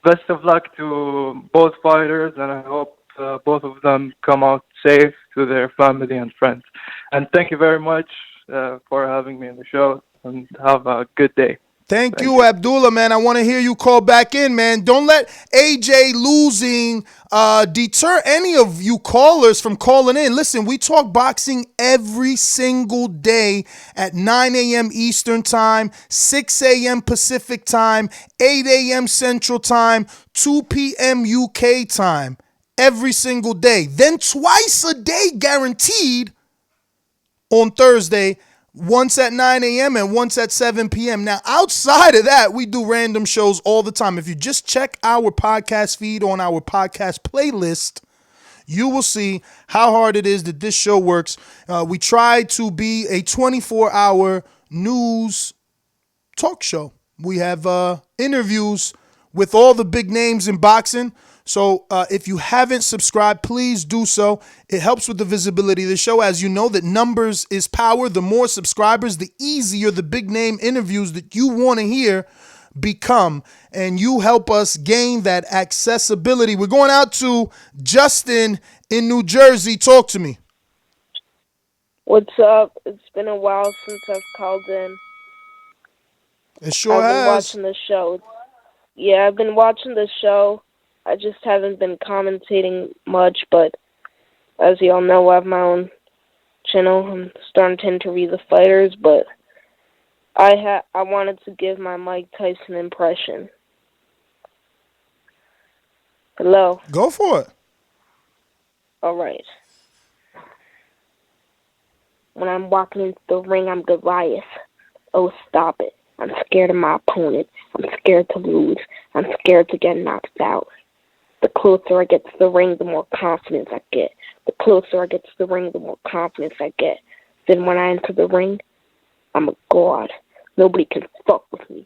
best of luck to both fighters, and I hope both of them come out safe to their family and friends. And thank you very much for having me on the show, and have a good day. Thank you, Abdullah, man. I want to hear you call back in, man. Don't let AJ losing deter any of you callers from calling in. Listen, we talk boxing every single day at 9 a.m. Eastern Time, 6 a.m. Pacific Time, 8 a.m. Central Time, 2 p.m. UK Time. Every single day. Then twice a day guaranteed on Thursday, once at 9 a.m. and once at 7 p.m. Now, outside of that, we do random shows all the time. If you just check our podcast feed on our podcast playlist, you will see how hard it is that this show works. We try to be a 24-hour news talk show. We have interviews with all the big names in boxing. So if you haven't subscribed, please do so. It helps with the visibility of the show. As you know, that numbers is power. The more subscribers, the easier the big name interviews that you want to hear become. And you help us gain that accessibility. We're going out to Justin in New Jersey. Talk to me. What's up? It's been a while since I've called in. It sure I've been has. watching the show. Yeah, I've been watching the show. I just haven't been commentating much, but as y'all know, I have my own channel. I'm starting to interview the fighters, but I wanted to give my Mike Tyson impression. Hello? Go for it. All right. When I'm walking into the ring, I'm Goliath. Oh, stop it. I'm scared of my opponent. I'm scared to lose. I'm scared to get knocked out. The closer I get to the ring, the more confidence I get. The closer I get to the ring, the more confidence I get. Then when I enter the ring, I'm a god. Nobody can fuck with me.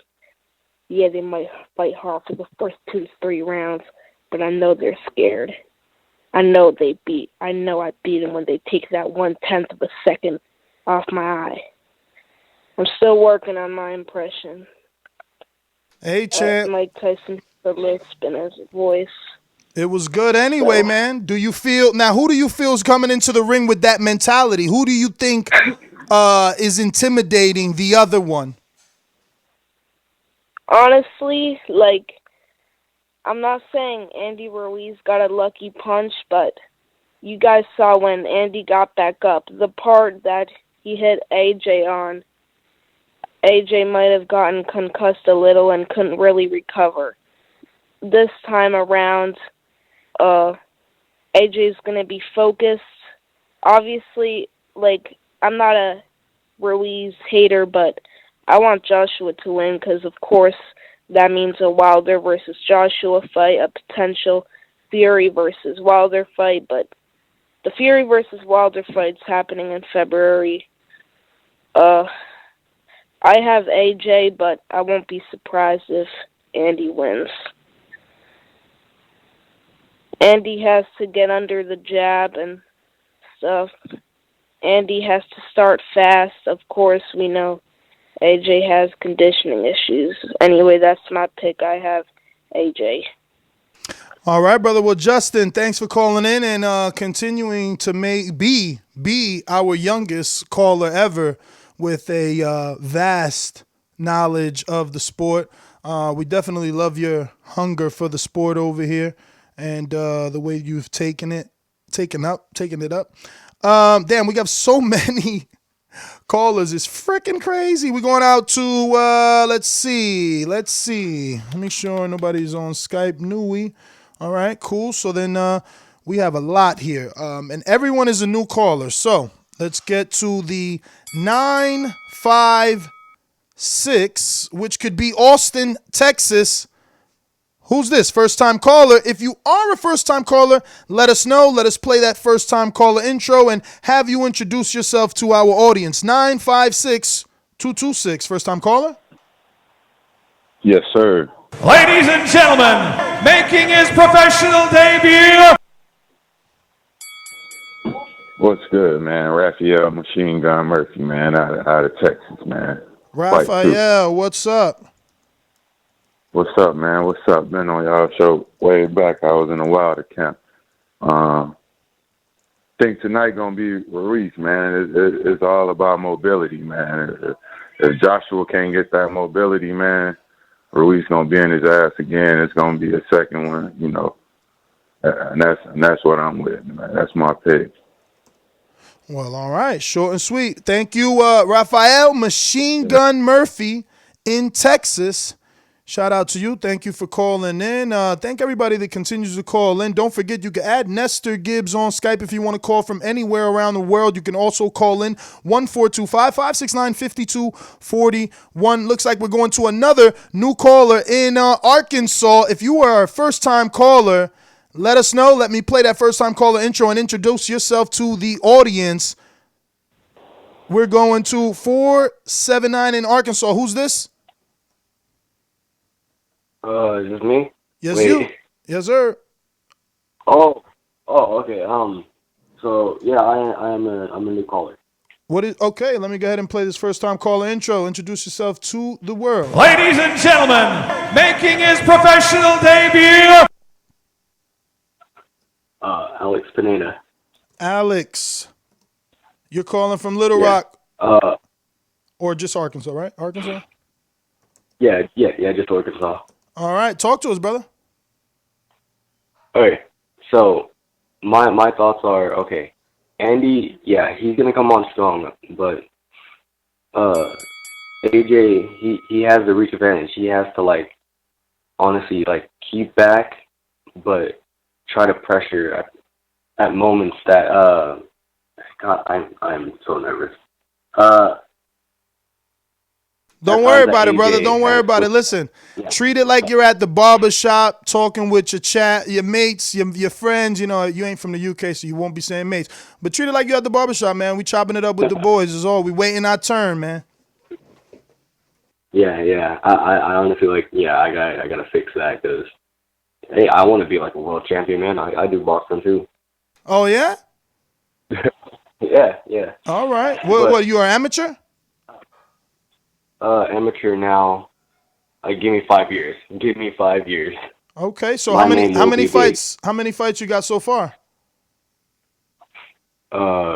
Yeah, they might fight hard for the first 2 to 3 rounds, but I know they're scared. I know I beat them when they take that 1/10 of a second off my eye. I'm still working on my impression. Hey, champ. Mike Tyson, the lisp in his voice. It was good anyway, man. Do you feel now? Who do you feel is coming into the ring with that mentality? Who do you think is intimidating the other one? Honestly, I'm not saying Andy Ruiz got a lucky punch, but you guys saw when Andy got back up, the part that he hit AJ on, AJ might have gotten concussed a little and couldn't really recover. This time around, AJ's going to be focused. Obviously, I'm not a Ruiz hater, but I want Joshua to win because, of course, that means a Wilder versus Joshua fight, a potential Fury versus Wilder fight, but the Fury versus Wilder fight's happening in February. I have AJ, but I won't be surprised if Andy wins. Andy has to get under the jab and stuff. Andy has to start fast. Of course, we know AJ has conditioning issues. Anyway, that's my pick. I have AJ. All right, brother. Well, Justin, thanks for calling in and continuing to be our youngest caller ever with a vast knowledge of the sport. We definitely love your hunger for the sport over here and the way you've taken it up. Damn, we got so many callers. It's freaking crazy. We're going out to, let's see. Let me sure nobody's on Skype. Nui. All right, cool. So then we have a lot here. And everyone is a new caller. So let's get to the 956, which could be Austin, Texas. Who's this? First time caller. If you are a first time caller, let us know. Let us play that first time caller intro and have you introduce yourself to our audience. 956-226. First time caller. Yes, sir. Ladies and gentlemen, making his professional debut. What's good, man? Raphael Machine Gun Murphy, man, out of Texas, man. Raphael, what's up? What's up, man? What's up? Been on y'all show way back. I was in the Wilder camp. Think tonight gonna be Ruiz, man. It's all about mobility, man. If Joshua can't get that mobility, man, Ruiz gonna be in his ass again. It's gonna be a second one, you know. And that's what I'm with, man. That's my pick. Well, all right. Short and sweet. Thank you, Raphael Machine Gun Murphy in Texas. Shout out to you. Thank you for calling in. Thank everybody that continues to call in. Don't forget, you can add Nestor Gibbs on Skype if you want to call from anywhere around the world. You can also call in 1-425-569-5241. Looks like we're going to another new caller in Arkansas. If you are a first-time caller, let us know. Let me play that first-time caller intro and introduce yourself to the audience. We're going to 479 in Arkansas. Who's this? Is this me? Yes, you. Yes, sir. Oh, okay. So yeah, I'm a new caller. Okay, let me go ahead and play this first-time caller intro. Introduce yourself to the world. Ladies and gentlemen, making his professional debut. Alex Pineda. Alex, you're calling from Little Rock. Or just Arkansas, right? Arkansas? Yeah, just Arkansas. All right, talk to us, brother. Okay, so my thoughts are, okay, Andy, yeah, he's gonna come on strong, but AJ, he has the reach advantage. He has to honestly keep back, but try to pressure at moments that God, I'm so nervous. Don't worry about it, brother. Don't worry about it. Listen, treat it like you're at the barber shop talking with your mates, your friends. You know, you ain't from the UK, so you won't be saying mates. But treat it like you're at the barber shop, man. We chopping it up with the boys is all. We waiting our turn, man. Yeah. I honestly I gotta fix that because hey, I want to be like a world champion, man. I do boxing too. Oh yeah. Yeah. All right. What? You are amateur? Amateur now. Give me 5 years. Give me 5 years. Okay. So how many fights? How many fights you got so far?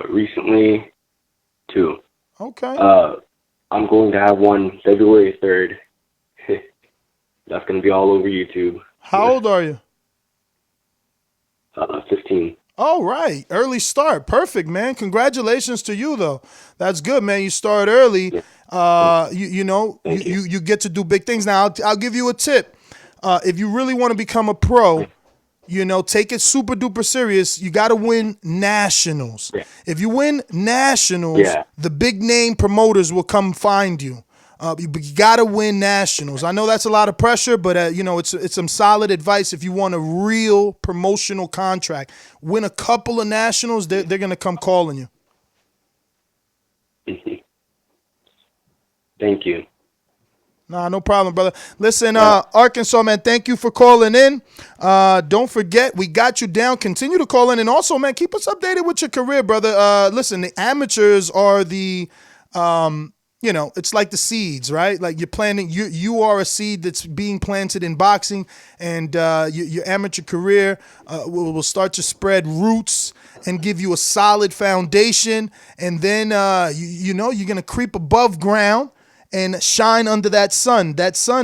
Recently, 2. Okay. I'm going to have one February 3rd. That's gonna be all over YouTube. How old are you? 15. All right. Early start. Perfect, man. Congratulations to you, though. That's good, man. You start early. You get to do big things. Now, I'll give you a tip. If you really want to become a pro, take it super duper serious. You got to win nationals. Yeah. If you win nationals, the big name promoters will come find you. You got to win nationals. I know that's a lot of pressure, but it's some solid advice. If you want a real promotional contract, win a couple of nationals, they're going to come calling you. Thank you. Nah, no problem, brother. Listen, Arkansas, man, thank you for calling in. Don't forget, we got you down. Continue to call in. And also, man, keep us updated with your career, brother. Listen, the amateurs are the it's like the seeds, right? Like you're planting, you are a seed that's being planted in boxing, and your amateur career will start to spread roots and give you a solid foundation, and then you're gonna creep above ground and shine under that sun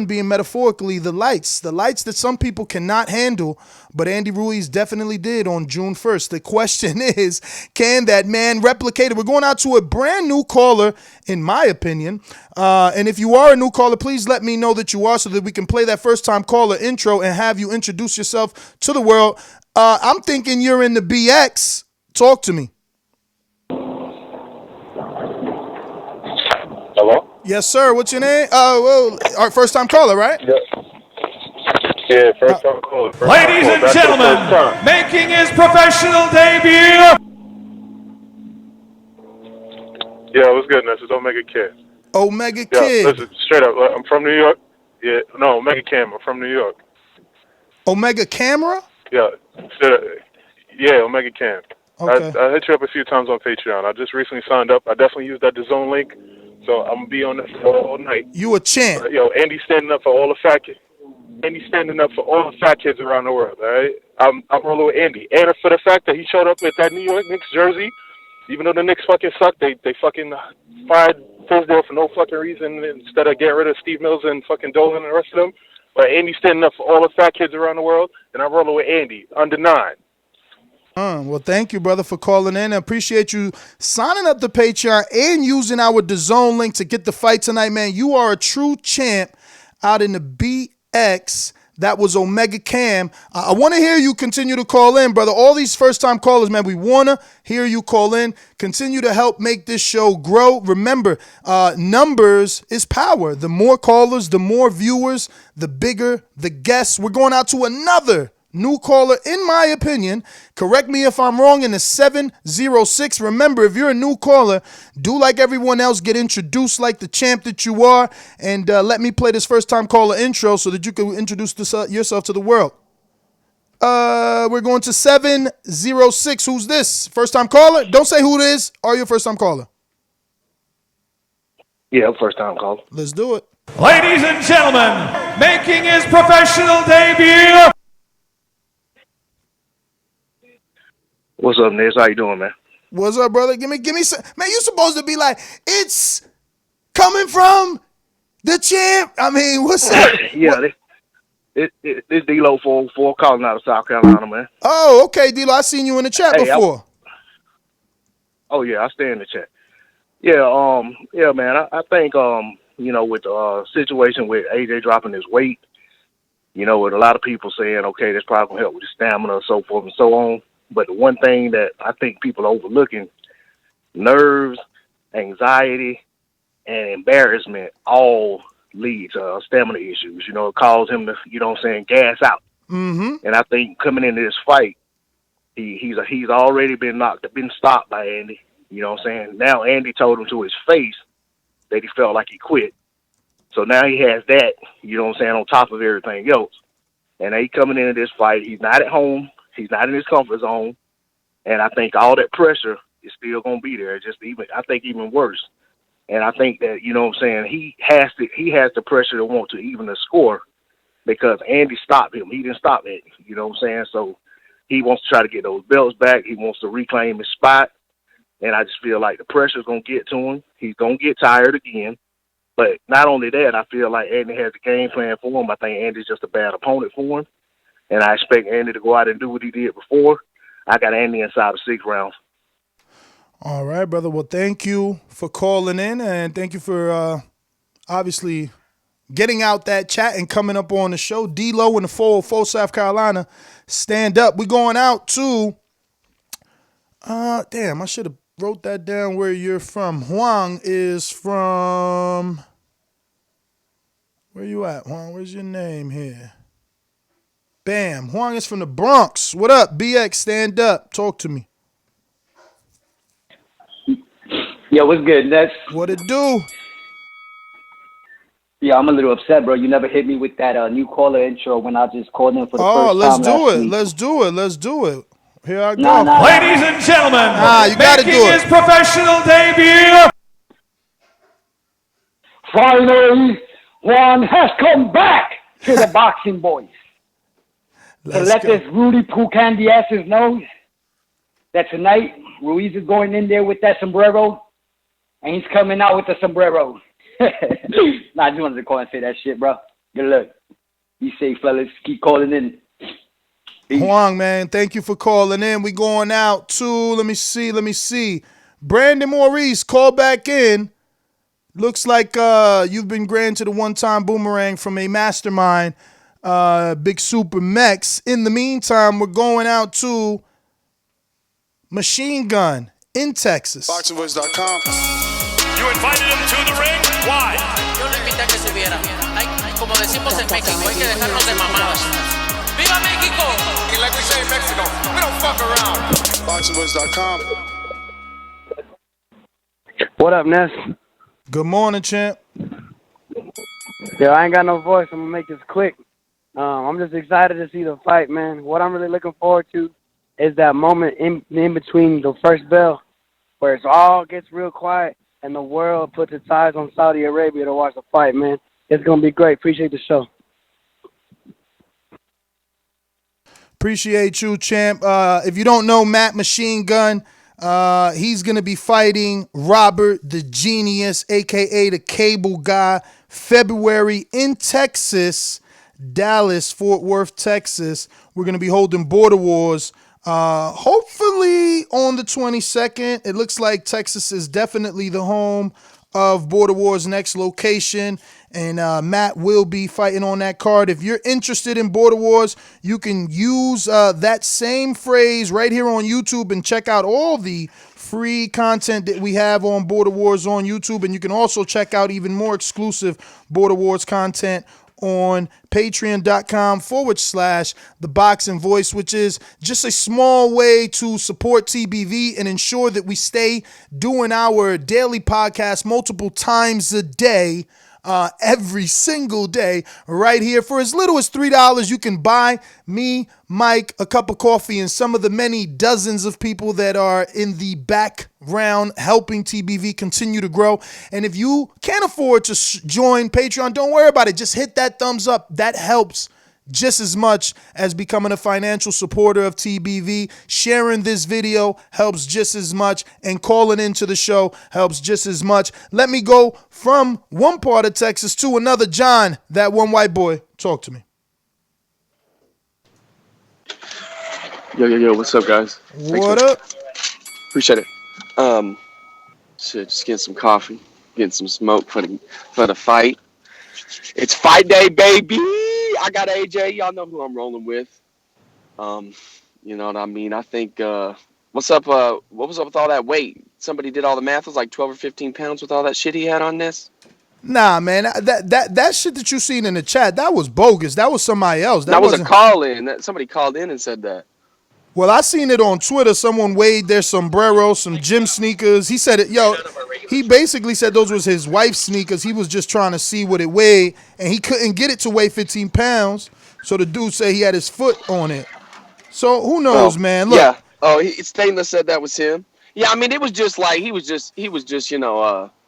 being metaphorically the lights that some people cannot handle, but Andy Ruiz definitely did on June 1st. The question is, can that man replicate it? We're going out to a brand new caller, in my opinion, and if you are a new caller, please let me know that you are so that we can play that first time caller intro and have you introduce yourself to the world. I'm thinking you're in the BX. Talk to me. Hello? Yes, sir. What's your name? Our first time caller, right? Yeah, first time call. Ladies and gentlemen, making his professional debut. Yeah, what's good, Ness? It's Omega Kid. Omega Yeah, Kid. listen, straight up, I'm from New York. Yeah, no, Omega Cam. I'm from New York. Omega Camera? Yeah, yeah, Omega Cam. Okay. I hit you up a few times on Patreon. I just recently signed up. I definitely used that Dazn link, so I'm gonna be on this all night. You a champ. Yo, Andy's standing up for all the fat kids. Andy's standing up for all the fat kids around the world. All right, I'm rolling with Andy, and for the fact that he showed up with that New York Knicks jersey, even though the Knicks fucking suck, they fucking fired Fizdale for no fucking reason instead of getting rid of Steve Mills and fucking Dolan and the rest of them. But Andy's standing up for all the fat kids around the world, and I'm rolling with Andy under 9. Well, thank you, brother, for calling in. I appreciate you signing up to Patreon and using our DAZN link to get the fight tonight, man. You are a true champ out in the BX. That was Omega Cam. I want to hear you continue to call in, brother. All these first-time callers, man, we want to hear you call in. Continue to help make this show grow. Remember, numbers is power. The more callers, the more viewers, the bigger the guests. We're going out to another new caller, in my opinion. Correct me if I'm wrong, in the 706. Remember, if you're a new caller, do like everyone else, get introduced like the champ that you are, and let me play this first-time caller intro so that you can introduce yourself to the world. We're going to 706. Who's this? First-time caller? Don't say who it is. Are you a first-time caller? Yeah, first-time caller. Let's do it. Ladies and gentlemen, making his professional debut. What's up, Ness? How you doing, man? What's up, brother? Give me some. Man, you supposed to be like, it's coming from the champ. I mean, what's up? Yeah, this D-Lo 404 calling out of South Carolina, man. Oh, okay, D-Lo. I seen you in the chat before. Oh, yeah, I stay in the chat. Yeah, man, I think, with the situation with AJ dropping his weight, with a lot of people saying, okay, that's probably going to help with his stamina, so forth and so on. But the one thing that I think people are overlooking, nerves, anxiety, and embarrassment all lead to stamina issues. It calls him to, gas out. Mm-hmm. And I think coming into this fight, he's already been stopped by Andy. Now Andy told him to his face that he felt like he quit. So now he has that, on top of everything else. And he coming into this fight, he's not at home. He's not in his comfort zone, and I think all that pressure is still going to be there. I think even worse. And I think that he has the pressure to want to even the score because Andy stopped him. He didn't stop it. So he wants to try to get those belts back. He wants to reclaim his spot, and I just feel like the pressure's going to get to him. He's going to get tired again. But not only that, I feel like Andy has a game plan for him. I think Andy's just a bad opponent for him. And I expect Andy to go out and do what he did before. I got Andy inside of 6 rounds. All right, brother. Well, thank you for calling in, and thank you for obviously getting out that chat and coming up on the show. D-Lo in the 404 South Carolina. Stand up. We're going out to, damn, I should have wrote that down where you're from. Huang is from, where you at, Huang? Where's your name here? Bam. Huang is from the Bronx. What up, BX? Stand up. Talk to me. Yo, what's good, Ness? What it do? Yeah, I'm a little upset, bro. You never hit me with that new caller intro when I just called in for the first time. Oh, let's do it. Week. Let's do it. Here I go. Ladies and gentlemen, you gotta do making it. his professional debut. Finally, one has come back to the boxing boys. Let this Rudy Poo Candy asses know that tonight Ruiz is going in there with that sombrero, and he's coming out with the sombrero. I just wanted to call and say that shit, bro. Good luck. Be safe, fellas. Keep calling in. Peace. Huang, man, thank you for calling in. We going out to, let me see. Brandon Maurice, call back in. Looks like you've been granted a one-time boomerang from a mastermind, Big Super Mex. In the meantime, we're going out to Machine Gun in Texas. BoxingVoice.com. You invited him to the ring? Why? Yo lo invité a que se viera. como decimos en México, hay que dejarnos de mamadas. ¡Viva México! And like we say in Mexico, we don't fuck around. BoxingVoice.com. What up, Ness? Good morning, champ. Yo, I ain't got no voice. I'm gonna make this quick. I'm just excited to see the fight, man. What I'm really looking forward to is that moment in between the first bell where it all gets real quiet and the world puts its eyes on Saudi Arabia to watch the fight, man. It's going to be great. Appreciate the show. Appreciate you, champ. If you don't know Matt Machine Gun, he's going to be fighting Robert the Genius, a.k.a. the Cable Guy, February in Texas, Dallas, Fort Worth, Texas. We're going to be holding Border Wars hopefully on the 22nd. It looks like Texas is definitely the home of Border Wars' next location, and Matt will be fighting on that card. If you're interested in Border Wars, you can use that same phrase right here on YouTube and check out all the free content that we have on Border Wars on YouTube, and you can also check out even more exclusive Border Wars content on patreon.com/The Boxing Voice, which is just a small way to support TBV and ensure that we stay doing our daily podcast multiple times a day, every single day, right here. For as little as $3, you can buy me, Mike, a cup of coffee, and some of the many dozens of people that are in the background helping TBV continue to grow. And if you can't afford to join Patreon, don't worry about it. Just hit that thumbs up. That helps just as much as becoming a financial supporter of TBV. Sharing this video helps just as much, and calling into the show helps just as much. Let me go from one part of Texas to another. John, that one white boy, talk to me. Yo, what's up, guys? What up? Appreciate it. Shit, just getting some coffee, getting some smoke for the fight. It's fight day, baby. I got AJ. Y'all know who I'm rolling with. You know what I mean? I think, what's up? What was up with all that weight? Somebody did all the math. It was like 12 or 15 pounds with all that shit he had on this. Nah, man, that shit that you seen in the chat, that was bogus. That was somebody else. That was a call in. Somebody called in and said that. Well, I seen it on Twitter. Someone weighed their sombrero, some gym sneakers. He said it, he basically said those was his wife's sneakers. He was just trying to see what it weighed, and he couldn't get it to weigh 15 pounds. So the dude said he had his foot on it. So who knows, man? Look. Yeah. Oh, Stainless said that was him. Yeah, I mean, it was just like he was just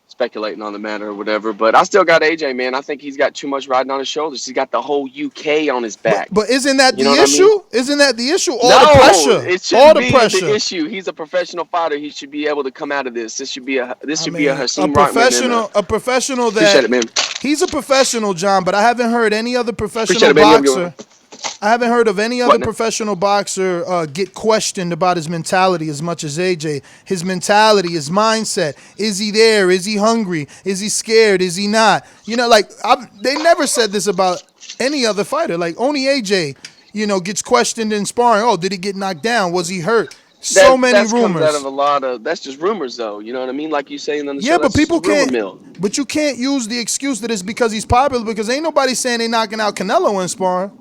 speculating on the matter or whatever. But I still got AJ, man. I think he's got too much riding on his shoulders. He's got the whole UK on his back. But isn't that the issue? I mean? Isn't that the issue? All the pressure. It shouldn't be the issue. He's a professional fighter. He should be able to come out of this. This should be a Hakeem professional. A professional that appreciate it, man. He's a professional, John. But I haven't heard any other professional boxer. I haven't heard of any other professional boxer get questioned about his mentality as much as AJ. His mentality, his mindset. Is he there? Is he hungry? Is he scared? Is he not? You know, like they never said this about any other fighter. Like only AJ, gets questioned in sparring. Oh, did he get knocked down? Was he hurt? So many rumors. Comes out of a lot of, that's just rumors, though. You know what I mean? Like you saying on the show. Yeah, but people can't. But you can't use the excuse that it's because he's popular, because ain't nobody saying they knocking out Canelo in sparring.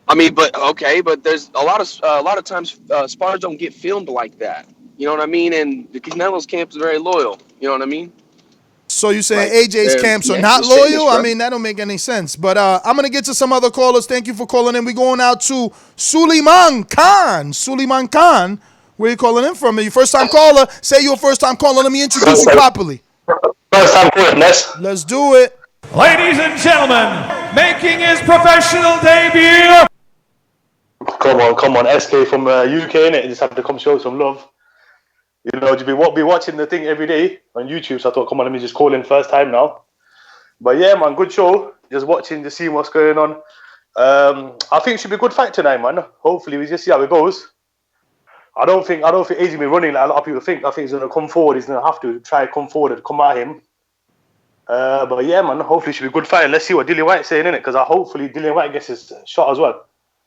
I mean, but there's a lot of times spars don't get filmed like that. You know what I mean? And the Canelo's camp is very loyal. You know what I mean? So you saying AJ's camps are not loyal? I mean, that don't make any sense. But I'm going to get to some other callers. Thank you for calling in. We're going out to Suleiman Khan. Suleiman Khan, where you calling in from? Are you first-time caller? Say you're a first-time caller. Let me introduce you properly. First-time caller, Ness. Let's do it. Ladies and gentlemen, making his professional debut. Come on, SK from UK, innit? Just have to come show some love. You know, to be watching the thing every day on YouTube, so I thought, come on, let me just call in first time now. But yeah, man, good show. Just watching, just seeing what's going on. I think it should be a good fight tonight, man. Hopefully, we just see how it goes. I don't think AJ been running like a lot of people think. I think he's gonna come forward. He's gonna have to try come forward and come at him. But yeah, man, hopefully it should be a good fight. Let's see what Dillian White's saying, innit? Because hopefully Dillian White gets his shot as well.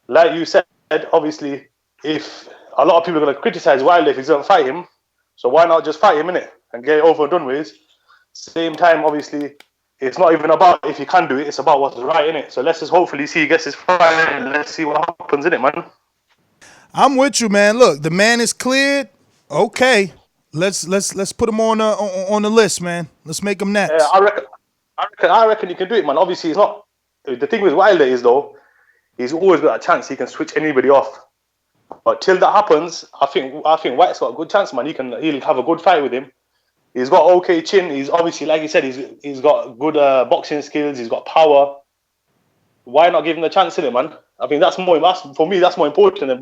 Like you said, obviously, if a lot of people are going to criticize Wilder if he doesn't fight him, so why not just fight him, innit? And get it over and done with. Same time, obviously, it's not even about if you can do it. It's about what's right in it. So let's just hopefully see he gets his fight. And let's see what happens in it, man. I'm with you, man. Look, the man is cleared. Okay, let's put him on the list, man. Let's make him next. Yeah, I reckon he can do it, man. Obviously, it's not. The thing with Wilder is though, he's always got a chance. He can switch anybody off. But till that happens, I think White's got a good chance, man. He'll have a good fight with him. He's got okay chin. He's obviously, like you said, he's got good boxing skills. He's got power. Why not give him the chance in it, man? I mean, that's more important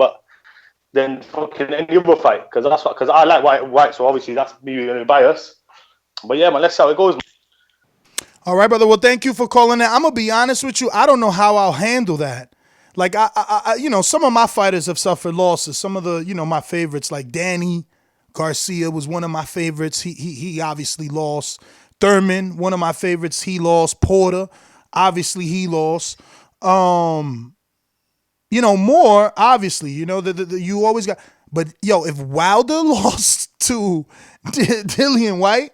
than fucking any other fight. Because I like White, so obviously that's me biased. But yeah, man, let's see how it goes. All right, brother. Well, thank you for calling that. I'm gonna be honest with you. I don't know how I'll handle that. Like I some of my fighters have suffered losses. Some of the, my favorites, like Danny Garcia was one of my favorites. He obviously lost. Thurman, one of my favorites, he lost. Porter, obviously he lost. More obviously, you always got. But if Wilder lost to Dillian White,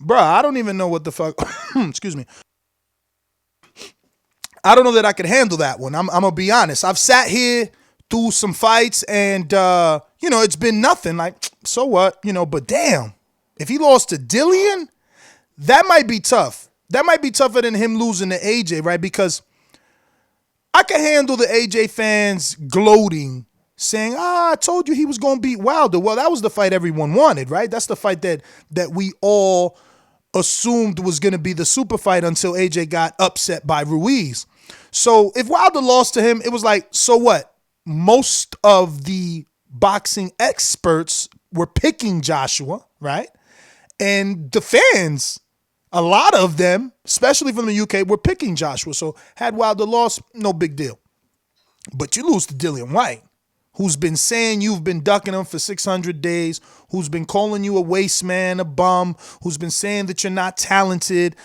bruh, I don't even know what the fuck. Excuse me. I don't know that I could handle that one. I'm gonna be honest. I've sat here through some fights and it's been nothing. Like, so what? But damn, if he lost to Dillian, that might be tough. That might be tougher than him losing to AJ, right? Because I can handle the AJ fans gloating, saying, I told you he was gonna beat Wilder. Well, that was the fight everyone wanted, right? That's the fight that we all assumed was gonna be the super fight until AJ got upset by Ruiz. So if Wilder lost to him, it was like, so what? Most of the boxing experts were picking Joshua, right? And the fans, a lot of them, especially from the UK, were picking Joshua. So had Wilder lost, no big deal. But you lose to Dillian White, who's been saying you've been ducking him for 600 days, who's been calling you a waste man, a bum, who's been saying that you're not talented,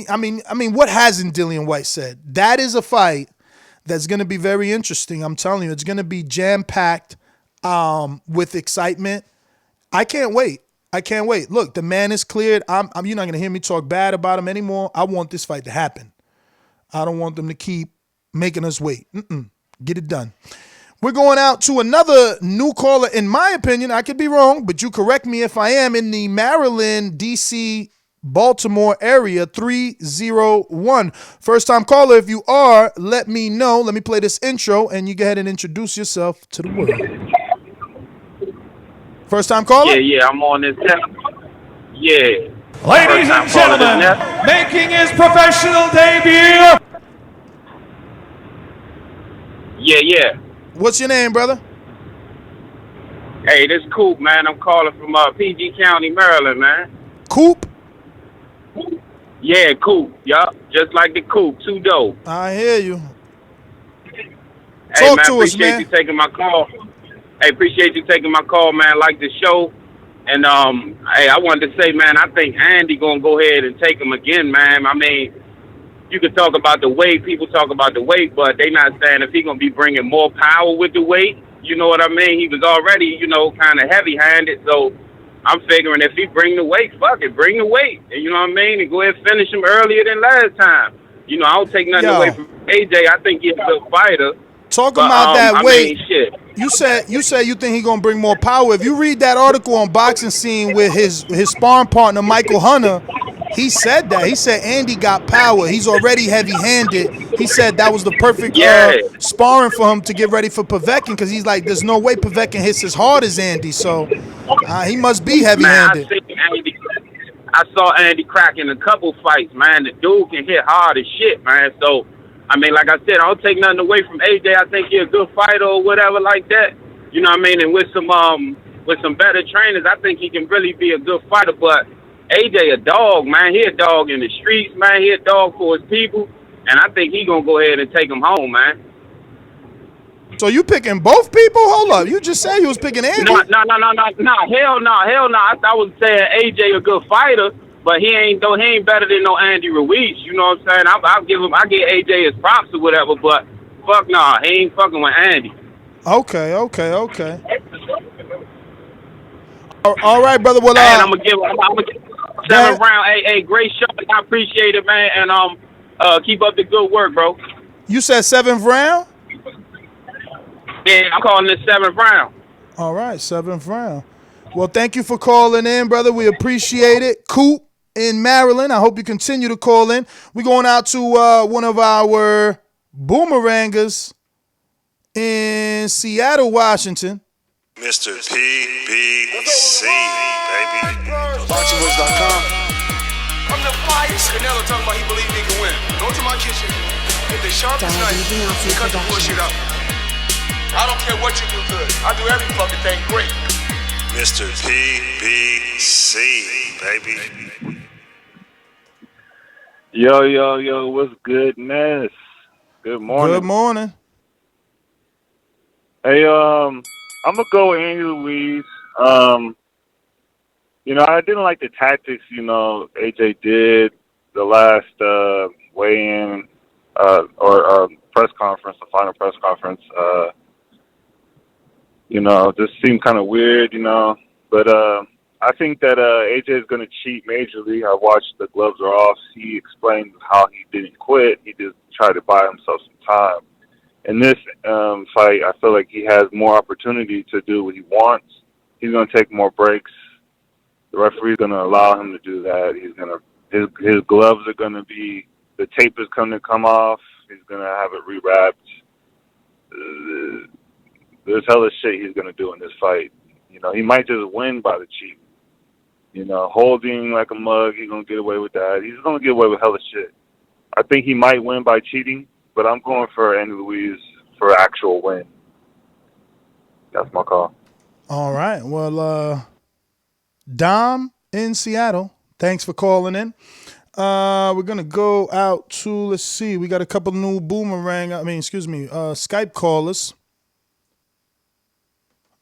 I mean, what hasn't Dillian White said? That is a fight that's going to be very interesting. I'm telling you, it's going to be jam-packed with excitement. I can't wait. Look, the man is cleared. You're not going to hear me talk bad about him anymore. I want this fight to happen. I don't want them to keep making us wait. Get it done. We're going out to another new caller. In my opinion, I could be wrong, but you correct me if I am, in the Maryland, D.C., Baltimore area, 301. First time caller, if you are, let me know. Let me play this intro, and you go ahead and introduce yourself to the world. First time caller? Yeah, I'm on this. Yeah. Ladies and gentlemen, making his professional debut. Yeah. What's your name, brother? Hey, this is Coop, man. I'm calling from PG County, Maryland, man. Coop? Yeah, Coop. Yup. Just like the Coop. Too dope. I hear you. Hey, man, appreciate you taking my call. Hey, appreciate you taking my call, man. Like the show. And, hey, I wanted to say, man, I think Andy going to go ahead and take him again, man. I mean, you could talk about the weight. People talk about the weight, but they not saying if he going to be bringing more power with the weight. You know what I mean? He was already, kind of heavy-handed. So I'm figuring if he bring the weight, fuck it, bring the weight. And you know what I mean? And go ahead and finish him earlier than last time. I don't take nothing away from AJ. I think he's a good fighter. Talking about that weight, you said you think he's gonna bring more power. If you read that article on Boxing Scene with his sparring partner Michael Hunter, he said that. He said Andy got power. He's already heavy-handed. He said that was the perfect sparring for him to get ready for Povetkin, because he's like, there's no way Povetkin hits as hard as Andy, so he must be heavy-handed. I saw Andy crack in a couple fights, man. The dude can hit hard as shit, man. So, I mean, like I said, I don't take nothing away from AJ. I think he's a good fighter or whatever like that. You know what I mean? And with some better trainers, I think he can really be a good fighter. But AJ a dog, man. He a dog in the streets, man. He a dog for his people. And I think he going to go ahead and take him home, man. So you picking both people? Hold up. You just said you was picking Andy. No. Hell no. I was saying AJ a good fighter, but he ain't better than no Andy Ruiz. You know what I'm saying? I give AJ his props or whatever, but fuck nah, he ain't fucking with Andy. Okay. All right, brother. Well, and I'm gonna give Seventh round. Hey, great show. I appreciate it, man. And keep up the good work, bro. You said 7th round? Yeah, I'm calling this 7th round. All right, 7th round. Well, thank you for calling in, brother. We appreciate it. Coop in Maryland. I hope you continue to call in. We're going out to one of our boomerangers in Seattle, Washington. Mr. PBC, baby. BoxingWords.com. I'm the flyest. Canelo talking about he believe he can win. Go to my kitchen. Get the sharpest knife and cut the bullshit out. I don't care what you do good. I do every fucking thing great. Mr. PBC, baby. Yo, what's goodness? Good morning. Good morning. Hey, I'm gonna go with Andy Ruiz. I didn't like the tactics, AJ did the last weigh-in or press conference, the final press conference. Just seemed kind of weird, But I think that AJ is going to cheat majorly. I watched the gloves are off. He explained how he didn't quit. He just tried to buy himself some time. In this fight, I feel like he has more opportunity to do what he wants. He's going to take more breaks. The referee's going to allow him to do that. His gloves are going to be, the tape is going to come off. He's going to have it rewrapped. There's hella shit he's going to do in this fight. He might just win by the cheat. Holding like a mug, he's going to get away with that. He's going to get away with hella shit. I think he might win by cheating, but I'm going for Andy Ruiz for an actual win. That's my call. All right. Well, Dom in Seattle, thanks for calling in. We're going to go out to, let's see, we got a couple new Skype callers.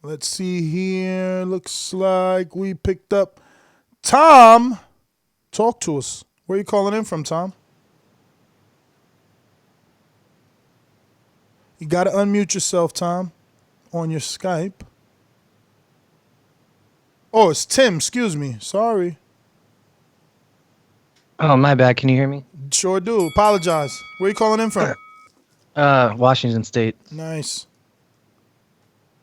Let's see here. Looks like we picked up Tom. Talk to us. Where are you calling in from, Tom? You got to unmute yourself, Tom, on your Skype. Oh, it's Tim. Excuse me. Sorry. Oh, my bad. Can you hear me? Sure do. Apologize. Where are you calling in from? Washington State. Nice.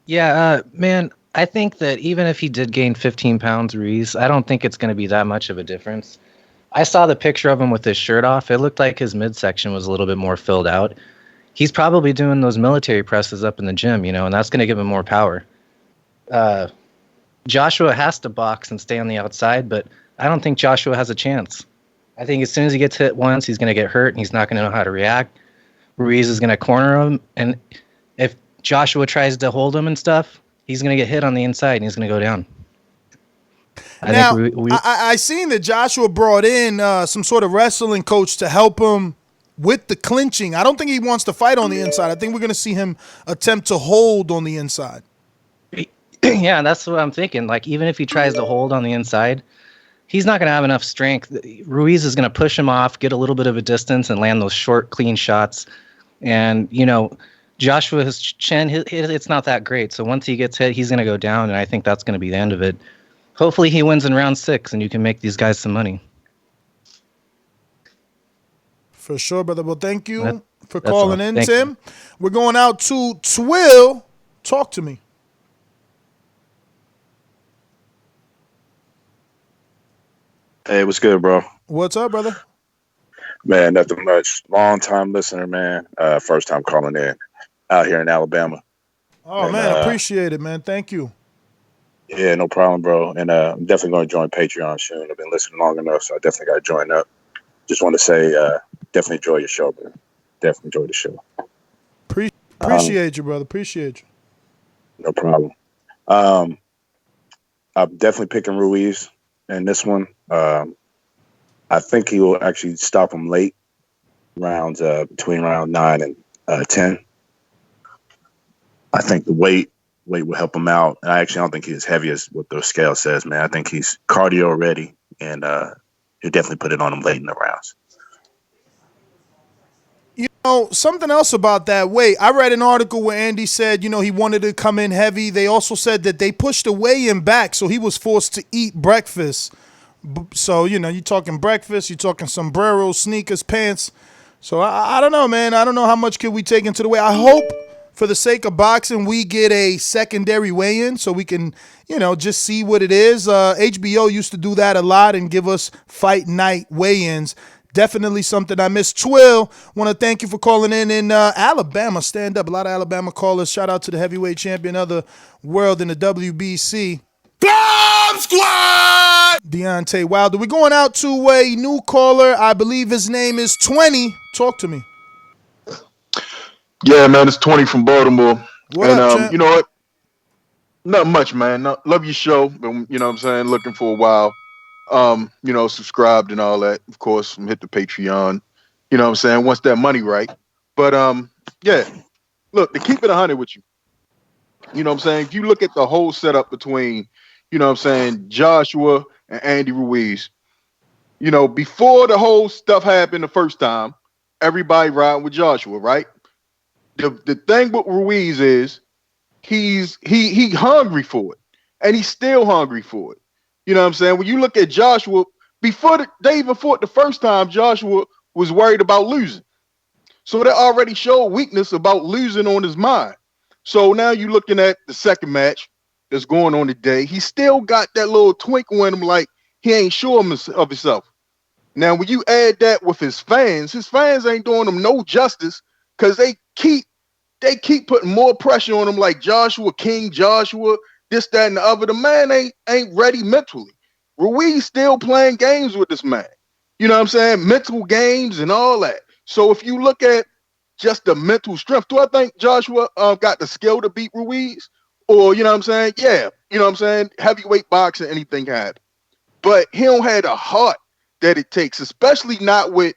Yeah, man, I think that even if he did gain 15 pounds, Ruiz, I don't think it's going to be that much of a difference. I saw the picture of him with his shirt off. It looked like his midsection was a little bit more filled out. He's probably doing those military presses up in the gym, and that's going to give him more power. Joshua has to box and stay on the outside, but I don't think Joshua has a chance. I think as soon as he gets hit once, he's going to get hurt, and he's not going to know how to react. Ruiz is going to corner him, and if Joshua tries to hold him and stuff, he's going to get hit on the inside, and he's going to go down. I seen that Joshua brought in some sort of wrestling coach to help him with the clinching. I don't think he wants to fight on the inside. I think we're going to see him attempt to hold on the inside. Yeah, that's what I'm thinking. Like, even if he tries to hold on the inside, he's not going to have enough strength. Ruiz is going to push him off, get a little bit of a distance, and land those short, clean shots. And, Joshua's chin, it's not that great. So once he gets hit, he's going to go down, and I think that's going to be the end of it. Hopefully he wins in round 6, and you can make these guys some money. For sure, brother. Well, thank you for calling in, Thank Tim. you. We're going out to Twill. Talk to me. Hey, what's good, bro? What's up, brother? Man, nothing much. Long time listener, man. First time calling in out here in Alabama. Oh, man, appreciate it, man. Thank you. Yeah, no problem, bro. And I'm definitely going to join Patreon soon. I've been listening long enough, so I definitely got to join up. Just want to say, definitely enjoy your show, man. Definitely enjoy the show. Appreciate you, brother. Appreciate you. No problem. I'm definitely picking Ruiz in this one. I think he will actually stop him late, rounds between round 9 and 10. I think the weight will help him out. And I actually don't think he's as heavy as what the scale says, man. I think he's cardio ready, and he'll definitely put it on him late in the rounds. Something else about that weight. I read an article where Andy said, he wanted to come in heavy. They also said that they pushed the weigh-in back, so he was forced to eat breakfast So, you're talking breakfast, you're talking sombreros, sneakers, pants. So I don't know, man. I don't know how much could we take into the way. I hope, for the sake of boxing, we get a secondary weigh-in so we can, just see what it is. HBO used to do that a lot and give us fight night weigh-ins. Definitely something I miss. Twill, want to thank you for calling in Alabama. Stand up. A lot of Alabama callers. Shout out to the heavyweight champion of the world in the WBC. Bomb Squad! Deontay Wilder. We're going out to a new caller. I believe his name is 20. Talk to me. Yeah, man, it's 20 from Baltimore. What up, champ? You know what? Not much, man. Love your show. Been, you know what I'm saying, looking for a while. Subscribed and all that. Of course, hit the Patreon. You know what I'm saying? Once that money right. But yeah. Look, to keep it 100 with you. You know what I'm saying? If you look at the whole setup between, Joshua and Andy Ruiz, before the whole stuff happened the first time, everybody riding with Joshua, right? The thing with Ruiz is he hungry for it, and he's still hungry for it. You know what I'm saying? When you look at Joshua, before they even fought the first time, Joshua was worried about losing. So that already showed weakness about losing on his mind. So now you're looking at the second match that's going on today. He still got that little twinkle in him, like he ain't sure of himself. Now, when you add that with his fans ain't doing him no justice because they keep putting more pressure on him, like Joshua, King Joshua, this, that, and the other. The man ain't ready mentally. Ruiz still playing games with this man. You know what I'm saying? Mental games and all that. So if you look at just the mental strength, do I think Joshua got the skill to beat Ruiz? Or, you know what I'm saying? Yeah. You know what I'm saying? Heavyweight boxing, anything can happen. But he don't have the heart that it takes, especially not with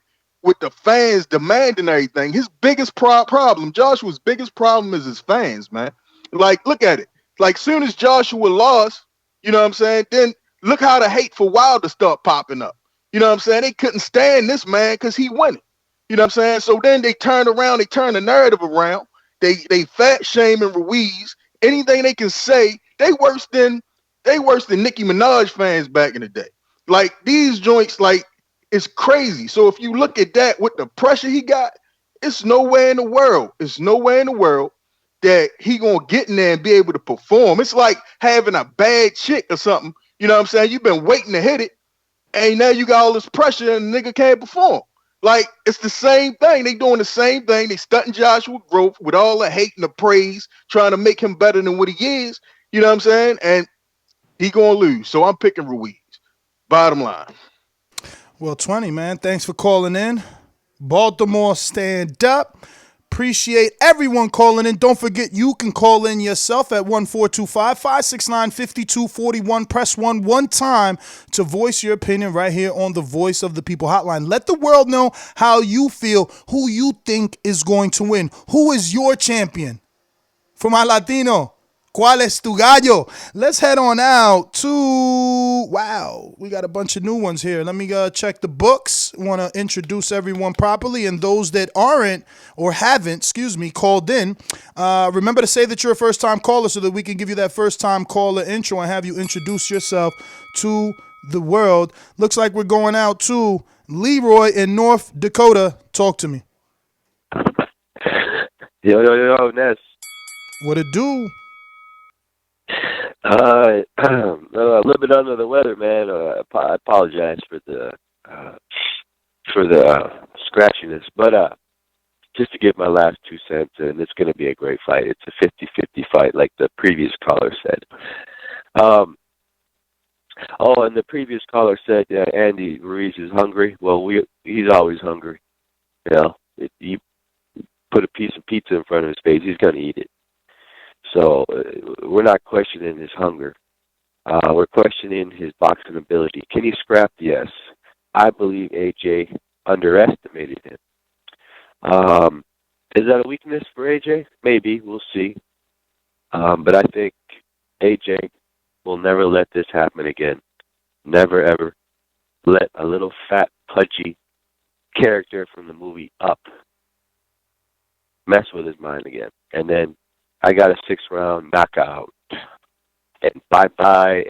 the fans demanding everything. His biggest problem, Joshua's biggest problem is his fans, man. Like, look at it. Like, soon as Joshua lost, you know what I'm saying, then look how the hate for Wilder start popping up. You know what I'm saying? They couldn't stand this man because he winning. You know what I'm saying? So then they turn the narrative around. They fat shaming Ruiz. Anything they can say, they worse than Nicki Minaj fans back in the day. Like, these joints, like, it's crazy. So if you look at that with the pressure he got, it's nowhere in the world that he gonna get in there and be able to perform. It's like having a bad chick or something. You know what I'm saying? You've been waiting to hit it, and now you got all this pressure and the nigga can't perform. Like, it's the same thing. They doing the same thing. They stunting Joshua growth with all the hate and the praise, trying to make him better than what he is. You know what I'm saying? And he gonna lose. So I'm picking Ruiz. Bottom line. Well, 20, man. Thanks for calling in. Baltimore, stand up. Appreciate everyone calling in. Don't forget, you can call in yourself at 1-425-569-5241. Press 1 time to voice your opinion right here on the Voice of the People hotline. Let the world know how you feel, who you think is going to win. Who is your champion? For my Latino, ¿cuál es tu gallo? Let's head on out to, wow, we got a bunch of new ones here. Let me check the books. Want to introduce everyone properly, and those that aren't or haven't, called in, remember to say that you're a first-time caller so that we can give you that first-time caller intro and have you introduce yourself to the world. Looks like we're going out to Leroy in North Dakota. Talk to me. Yo, Ness. What it do? A little bit under the weather, man. I apologize for the scratchiness, but just to give my last 2 cents, and it's going to be a great fight. It's a 50-50 fight, like the previous caller said. And the previous caller said Andy Ruiz is hungry. Well, he's always hungry. You know, you put a piece of pizza in front of his face, he's going to eat it. So we're not questioning his hunger. We're questioning his boxing ability. Can he scrap? Yes. I believe AJ underestimated him. Is that a weakness for AJ? Maybe. We'll see. But I think AJ will never let this happen again. Never, ever let a little fat, pudgy character from the movie Up mess with his mind again. And then I got a 6-round knockout. And bye-bye,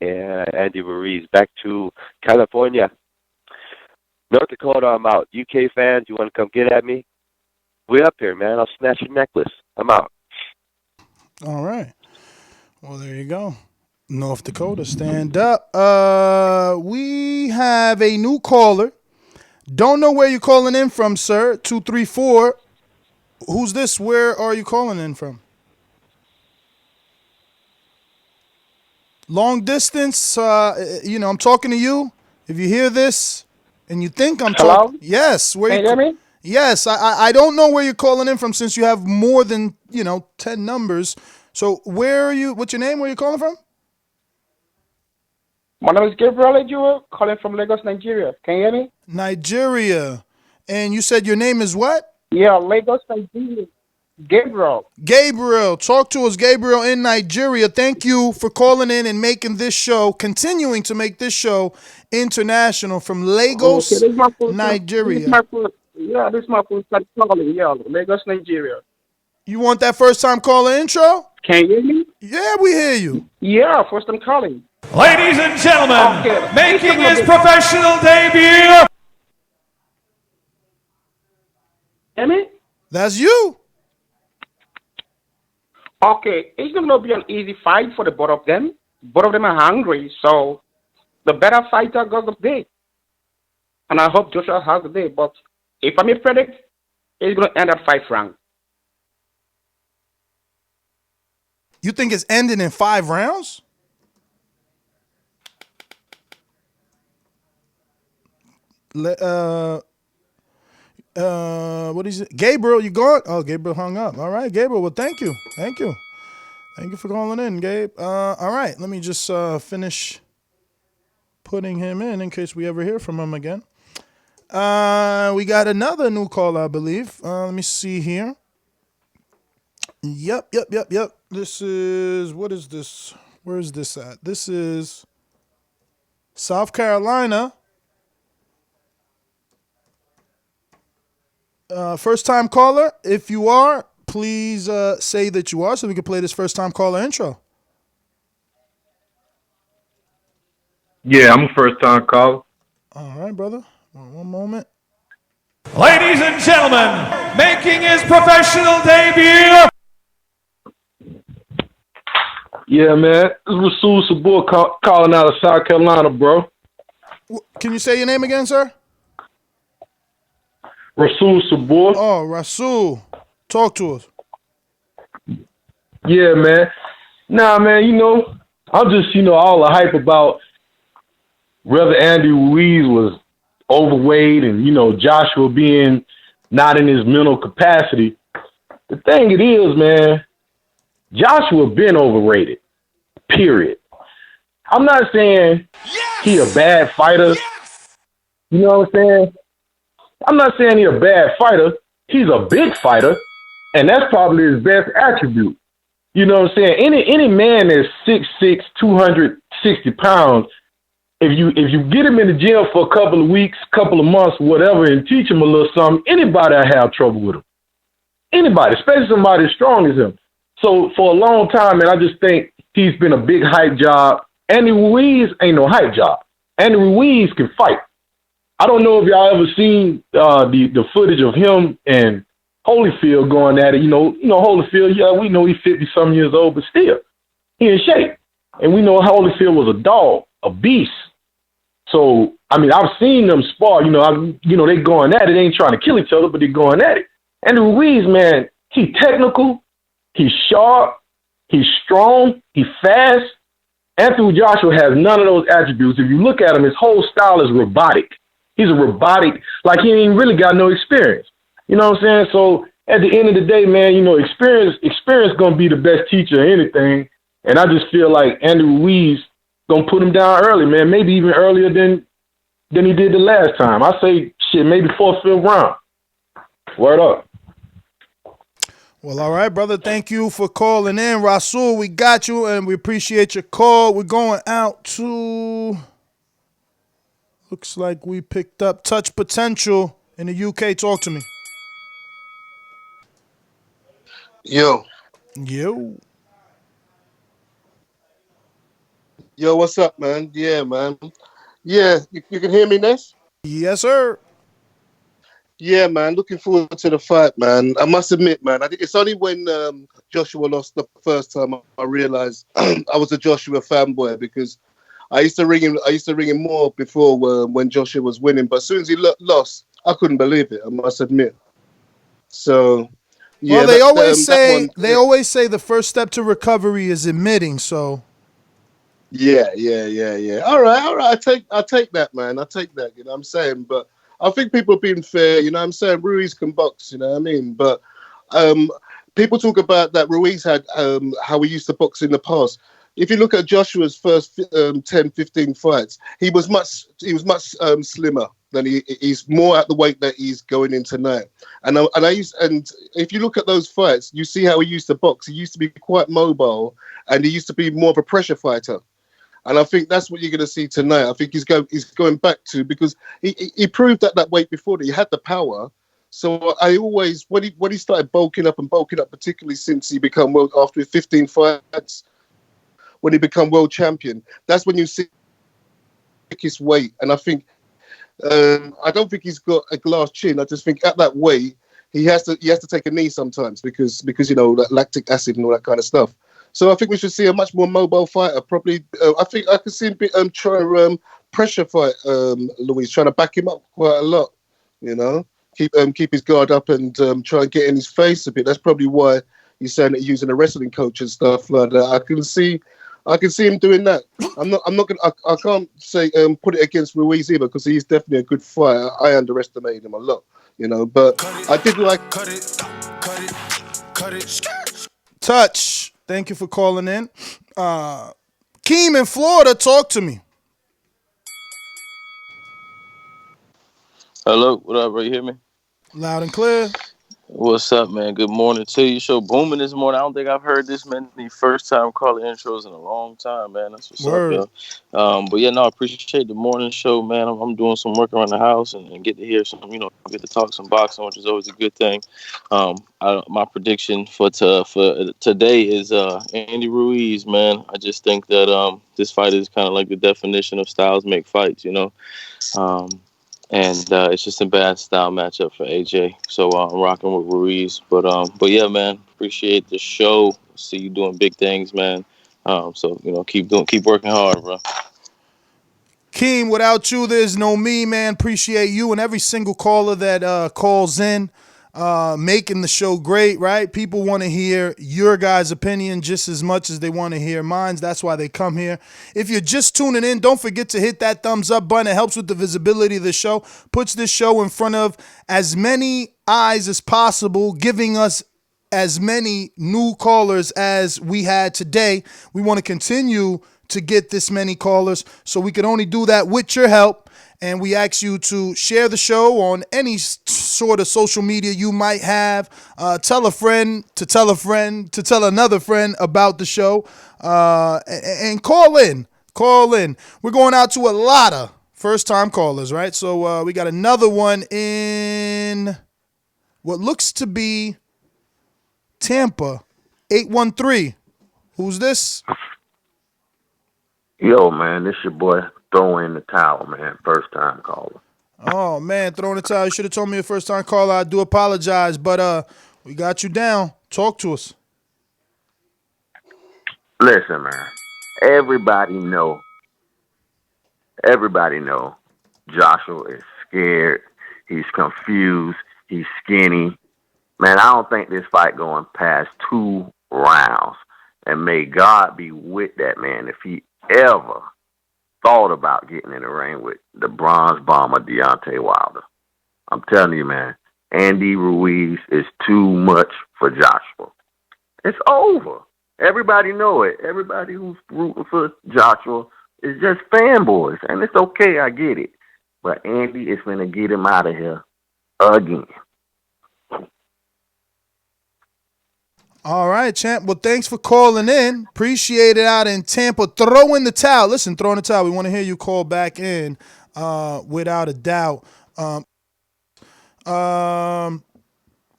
Andy Ruiz. Back to California. North Dakota, I'm out. UK fans, you want to come get at me? We up here, man. I'll snatch your necklace. I'm out. All right. Well, there you go. North Dakota, stand up. We have a new caller. Don't know where you're calling in from, sir. 234. Who's this? Where are you calling in from? Long distance. I'm talking to you. If you hear this and you think I'm talking, yes. Where Can you hear me? Yes. I don't know where you're calling in from since you have more than 10 numbers. So where are you? What's your name? Where are you calling from? My name is Gabriel Ejua, calling from Lagos, Nigeria. Can you hear me? Nigeria. And you said your name is what? Yeah, Lagos, Nigeria. Gabriel. Gabriel. Talk to us, Gabriel, in Nigeria. Thank you for calling in and making this show, continuing to make this show international from Lagos, This is Nigeria. this is my first time calling. Yeah, Lagos, Nigeria. You want that first time caller intro? Can you hear me? Yeah, we hear you. Yeah, first time calling. Ladies and gentlemen, Okay. making his professional debut. Hear me? That's you. Okay, it's not going to be an easy fight for the both of them. Both of them are hungry, so the better fighter got the day. And I hope Joshua has the day. But if I may predict, it's going to end at 5 rounds. You think it's ending in 5 rounds? What is it? Gabriel, you gone? Oh, Gabriel hung up. All right, Gabriel. Well, thank you. Thank you for calling in, Gabe. All right, let me just finish putting him in case we ever hear from him again. We got another new call, I believe. Let me see here. Yep. This is, what is this? Where is this at? This is South Carolina. First time caller, if you are, please say that you are so we can play this first time caller intro. Yeah, I'm a first time caller. All right, brother. One moment. Ladies and gentlemen, making his professional debut. Yeah, man. This is Rasul Sabur calling out of South Carolina, bro. Can you say your name again, sir? Rasul Sabur. Oh, Rasul. Talk to us. Yeah, man. Nah, man, I'm just, all the hype about whether Andy Ruiz was overweight and, Joshua being not in his mental capacity. The thing it is, man, Joshua been overrated, period. I'm not saying he a bad fighter. You know what I'm saying? I'm not saying he's a bad fighter. He's a big fighter, and that's probably his best attribute. You know what I'm saying? Any man that's 6'6", 260 pounds, if you get him in the gym for a couple of weeks, couple of months, whatever, and teach him a little something, anybody will have trouble with him. Anybody, especially somebody as strong as him. So for a long time, man, I just think he's been a big hype job. Andy Ruiz ain't no hype job. Andy Ruiz can fight. I don't know if y'all ever seen the footage of him and Holyfield going at it. Holyfield, yeah, we know he's 50-some years old, but still, he in shape. And we know Holyfield was a dog, a beast. So, I've seen them spar. They going at it. They ain't trying to kill each other, but they going at it. Andy Ruiz, man, he technical, he's sharp, he's strong, he's fast. Anthony Joshua has none of those attributes. If you look at him, his whole style is robotic. He's a robotic, like he ain't really got no experience. You know what I'm saying? So at the end of the day, man, experience gonna be the best teacher of anything. And I just feel like Andy Ruiz gonna put him down early, man. Maybe even earlier than he did the last time. I say maybe 4th, 5th round. Word up. Well, all right, brother. Thank you for calling in. Rasul, we got you, and we appreciate your call. We're going out to... Looks like we picked up Touch Potential in the UK. Talk to me. Yo. Yo, what's up, man? Yeah, man. Yeah, you can hear me, Ness? Yes, sir. Yeah, man. Looking forward to the fight, man. I must admit, man. I think it's only when Joshua lost the first time I realized I was a Joshua fanboy because I used to ring him. I used to ring him more before when Joshua was winning, but as soon as he lost, I couldn't believe it. I must admit. So, Well, yeah, that one. they always say the first step to recovery is admitting. So Yeah. All right. I take that, man. I take that. You know what I'm saying? But I think people are being fair. You know what I'm saying? Ruiz can box. You know what I mean? But people talk about that Ruiz had how he used to box in the past. If you look at Joshua's first 10, 15 fights, he was much slimmer than he's more at the weight that he's going in tonight. And if you look at those fights, you see how he used to box. He used to be quite mobile, and he used to be more of a pressure fighter. And I think that's what you're going to see tonight. I think he's going back to, because he proved at that weight before that he had the power. So I always, when he started bulking up, particularly since he become world, after 15 fights, when he become world champion, that's when you see his weight. And I think I don't think he's got a glass chin. I just think at that weight he has to take a knee sometimes because you know that lactic acid and all that kind of stuff. So I think we should see a much more mobile fighter. Probably, I think I could see him try to pressure fight Luis, trying to back him up quite a lot. You know, keep his guard up and try and get in his face a bit. That's probably why he's saying that he's using a wrestling coach and stuff like that. I can see him doing that. I'm not gonna. I can't say put it against Ruiz either because he's definitely a good fighter. I underestimated him a lot, you know. But I did like. Cut it. Touch. Thank you for calling in. Keem in Florida, talk to me. Hello, what up, bro? You hear me? Loud and clear. What's up, man? Good morning to you. Show booming this morning. I don't think I've heard this many first-time caller intros in a long time, man. That's what's Word. up, yo. But yeah, no, I appreciate the morning show, man. I'm doing some work around the house and get to hear some, get to talk some boxing, which is always a good thing. My prediction for today is Andy Ruiz, man. I just think that this fight is kind of like the definition of styles make fights, you know. And it's just a bad style matchup for AJ. So I'm rocking with Ruiz. But yeah, man, appreciate the show. See you doing big things, man. So keep working hard, bro. Keem, without you, there's no me, man. Appreciate you and every single caller that calls in, making the show great, right? People want to hear your guys' opinion just as much as they want to hear mine. That's why they come here. If you're just tuning in, don't forget to hit that thumbs up button. It helps with the visibility of the show, puts this show in front of as many eyes as possible, giving us as many new callers as we had today. We want to continue to get this many callers, so we can only do that with your help. And we ask you to share the show on any sort of social media you might have. Tell a friend to tell a friend to tell another friend about the show. And call in. We're going out to a lot of first-time callers, right? So we got another one in what looks to be Tampa, 813. Who's this? Yo, man, this your boy Throw in the Towel, man. First time caller. Oh, man, throwing the towel. You should have told me a first time caller. I do apologize, but we got you down. Talk to us. Listen, man. Everybody know Joshua is scared. He's confused. He's skinny. Man, I don't think this fight going past 2 rounds. And may God be with that man if he ever thought about getting in the ring with the bronze bomber Deontay Wilder. I'm telling you, man, Andy Ruiz is too much for Joshua. It's over. Everybody know it. Everybody who's rooting for Joshua is just fanboys, and it's okay. I get it. But Andy is going to get him out of here again. All right, champ. Well, thanks for calling in. Appreciate it out in Tampa. Throw in the towel. Listen, throw in the towel. We want to hear you call back in without a doubt. We're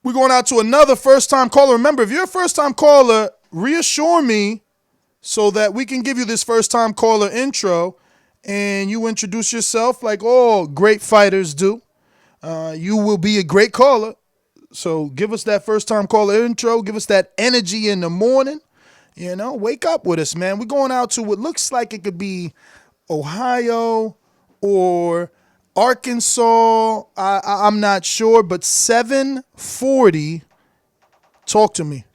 going out to another first-time caller. Remember, if you're a first-time caller, reassure me so that we can give you this first time caller intro and you introduce yourself like all great fighters do. You will be a great caller. So give us that first time caller intro. Give us that energy in the morning. You know, wake up with us, man. We're going out to what looks like it could be Ohio or Arkansas. I'm not sure, but 740. Talk to me.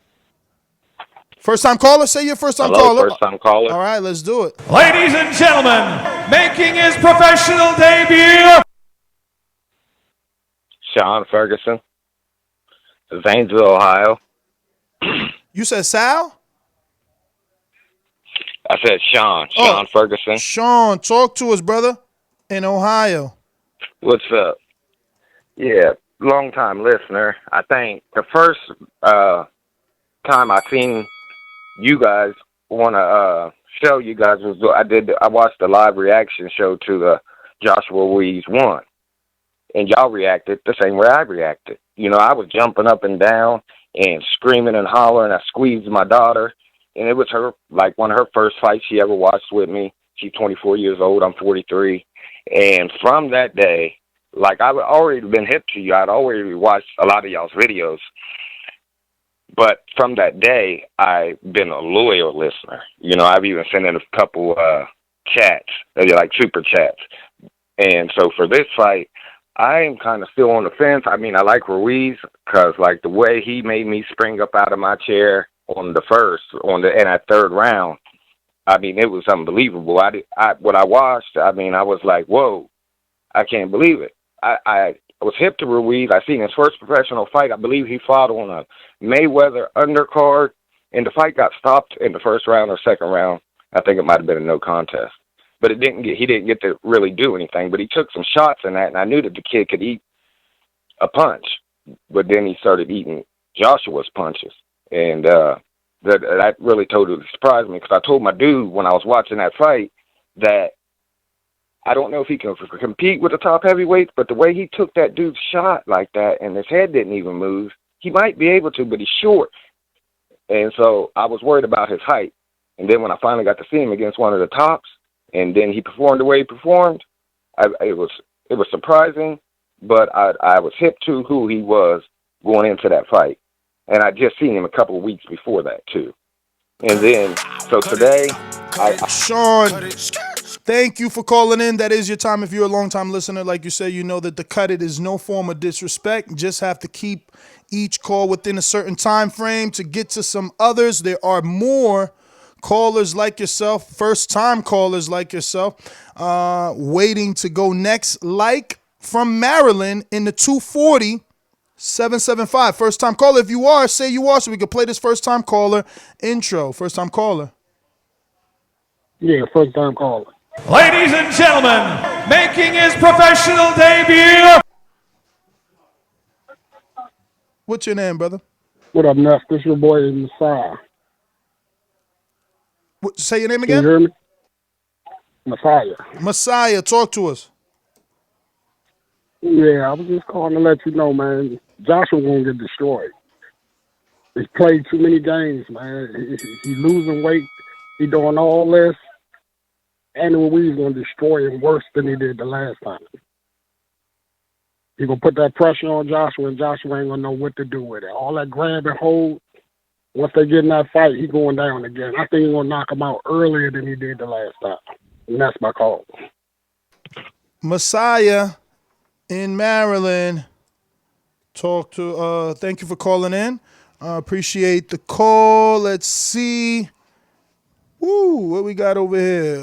First time caller, say your first time caller. First time caller. All right, let's do it. Ladies and gentlemen, making his professional debut, Sean Ferguson, Zanesville, Ohio. You said Sal? I said Sean Ferguson. Sean, talk to us, brother, in Ohio. What's up? Yeah, long time listener. I think the first time I seen you guys want to show you guys was I watched the live reaction show to the Joshua Ruiz 1, and y'all reacted the same way I reacted. You know, I was jumping up and down and screaming and hollering. I squeezed my daughter, and it was her, like, one of her first fights she ever watched with me. She's 24 years old. I'm 43. And from that day, like, I've already been hip to you. I'd already watched a lot of y'all's videos. But from that day, I've been a loyal listener. You know, I've even sent in a couple chats, like super chats. And so for this fight, I am kind of still on the fence. I mean, I like Ruiz because, like, the way he made me spring up out of my chair in that third round, I mean, it was unbelievable. What I watched, I mean, I was like, whoa, I can't believe it. I was hip to Ruiz. I seen his first professional fight. I believe he fought on a Mayweather undercard, and the fight got stopped in the first round or second round. I think it might have been a no contest. But he didn't get to really do anything. But he took some shots in that, and I knew that the kid could eat a punch. But then he started eating Joshua's punches. And that really totally surprised me, because I told my dude when I was watching that fight that I don't know if he can compete with the top heavyweights, but the way he took that dude's shot like that and his head didn't even move, he might be able to, but he's short. And so I was worried about his height. And then when I finally got to see him against one of the tops, and then he performed the way he performed, it was surprising, but I was hip to who he was going into that fight. And I just seen him a couple of weeks before that, too. And then, so today, Sean, thank you for calling in. That is your time. If you're a long-time listener, like you said, you know that the cut it is no form of disrespect. You just have to keep each call within a certain time frame to get to some others. There are more callers like yourself, first-time callers like yourself, waiting to go next, like from Maryland in the 240. 775. First time caller. If you are, say you are, so we can play this first time caller intro. First time caller. Yeah, first time caller. ladies and gentlemen, making his professional debut. What's your name, brother? What up, Neff? This your boy Messiah. Say your name Can again? you hear me? Messiah. Messiah, talk to us. Yeah, I was just calling to let you know, man. Joshua gonna get destroyed. He's played too many games, man. He losing weight. He doing all this, and Ruiz gonna destroy him worse than he did the last time. He gonna put that pressure on Joshua, and Joshua ain't gonna know what to do with it. All that grab and hold. Once they get in that fight, he going down again. I think he's gonna knock him out earlier than he did the last time, and that's my call. Messiah in Maryland. Thank you for calling in. Appreciate the call. Let's see. Woo, what we got over here?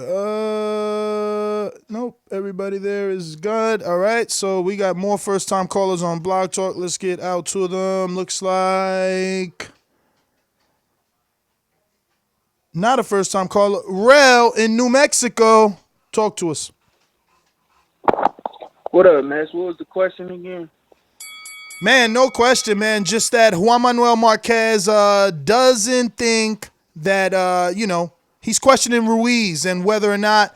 Nope, everybody there is good. All right, so we got more first-time callers on Blog Talk. Let's get out to them. Looks like not a first-time caller. Rel in New Mexico. Talk to us. What up, man? What was the question again? Man, no question, man. Just that Juan Manuel Marquez doesn't think that, he's questioning Ruiz and whether or not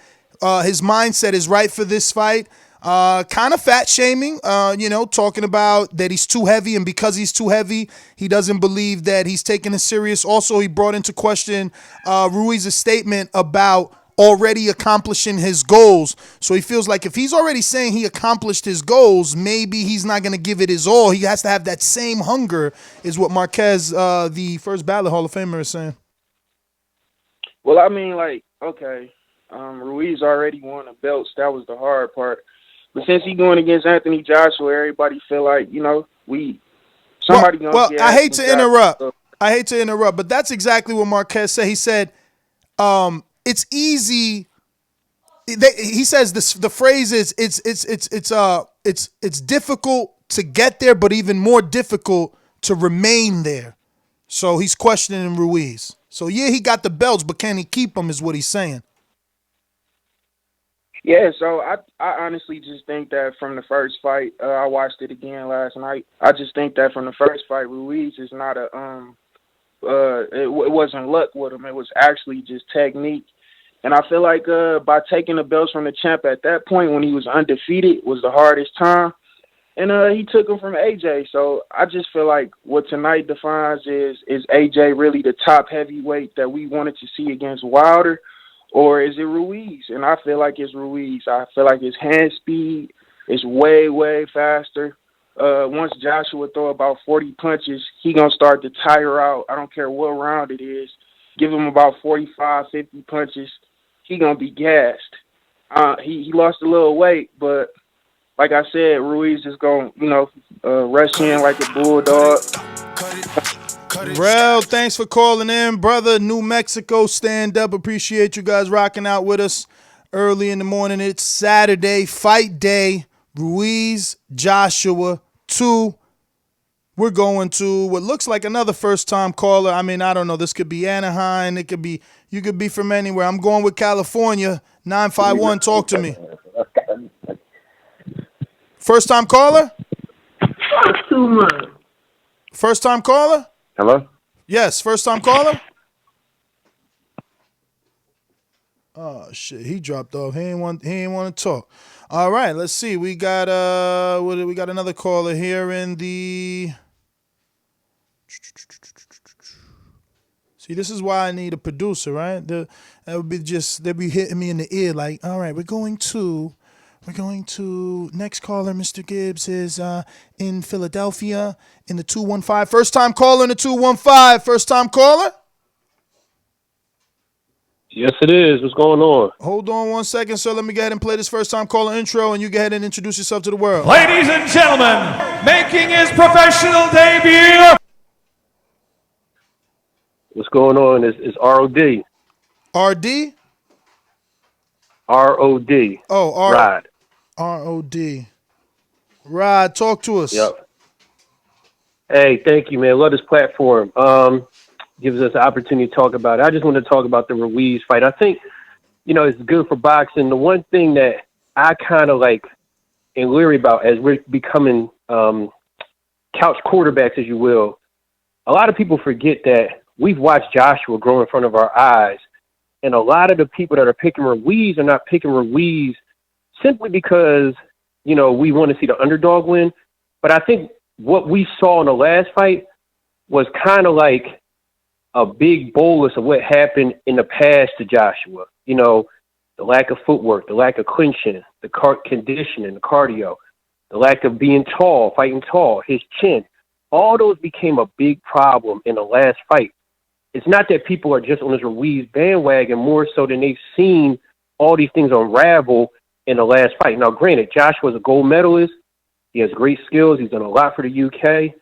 his mindset is right for this fight. kind of fat shaming, talking about that he's too heavy, and because he's too heavy, he doesn't believe that he's taking it serious. Also, he brought into question Ruiz's statement about already accomplishing his goals. So he feels like if he's already saying he accomplished his goals, maybe he's not going to give it his all. He has to have that same hunger, is what Marquez, the first ballot Hall of Famer, is saying. Well, I mean, like, okay, Ruiz already won the belts. That was the hard part. But since he's going against Anthony Joshua, everybody feel like, somebody gonna get. I hate to interrupt, but that's exactly what Marquez said. He said, "It's easy." He says this. The phrase is, "It's difficult to get there, but even more difficult to remain there." So he's questioning Ruiz. So yeah, he got the belts, but can he keep them? Is what he's saying. Yeah, so I honestly just think that from the first fight, I watched it again last night. I just think that from the first fight, Ruiz is not it wasn't luck with him. It was actually just technique. And I feel like by taking the belts from the champ at that point when he was undefeated was the hardest time. And he took him from AJ. So I just feel like what tonight defines is AJ really the top heavyweight that we wanted to see against Wilder? Or is it Ruiz? And I feel like it's Ruiz. I feel like his hand speed is way, way faster. Once Joshua throw about 40 punches, he going to start to tire out. I don't care what round it is. Give him about 45, 50 punches. He going to be gassed. He lost a little weight, but like I said, Ruiz is going to, rush in like a bulldog. Rel, thanks for calling in, brother. New Mexico, stand up. Appreciate you guys rocking out with us early in the morning. It's Saturday, fight day. Ruiz, Joshua, 2. We're going to what looks like another first-time caller. I mean, I don't know. This could be Anaheim. You could be from anywhere. I'm going with California. 951, talk to me. First-time caller? First-time caller? Hello? Yes, first-time caller? Oh, shit, he dropped off. He ain't want to talk. All right, let's see. We got we got another caller here in the... See, this is why I need a producer, right? That would be they'd be hitting me in the ear like, all right, we're going to next caller, Mr. Gibbs is in Philadelphia in the 215. First time caller in the 215. First time caller? Yes, it is. What's going on? Hold on 1 second, sir. Let me go ahead and play this first time caller intro, and you go ahead and introduce yourself to the world. Ladies and gentlemen, making his professional debut. What's going on? It's ROD. RD? ROD. Oh, Rod. ROD. Rod, talk to us. Yep. Hey, thank you, man. Love this platform. Gives us the opportunity to talk about it. I just want to talk about the Ruiz fight. I think, it's good for boxing. The one thing that I kind of like and leery about as we're becoming couch quarterbacks, as you will, a lot of people forget that we've watched Joshua grow in front of our eyes. And a lot of the people that are picking Ruiz are not picking Ruiz simply because, we want to see the underdog win. But I think what we saw in the last fight was kind of like a big bolus of what happened in the past to Joshua. The lack of footwork, the lack of clinching, the conditioning, the cardio, the lack of being tall, fighting tall, his chin. All those became a big problem in the last fight. It's not that people are just on this Ruiz bandwagon, more so than they've seen all these things unravel in the last fight. Now, granted, Joshua's a gold medalist. He has great skills. He's done a lot for the UK.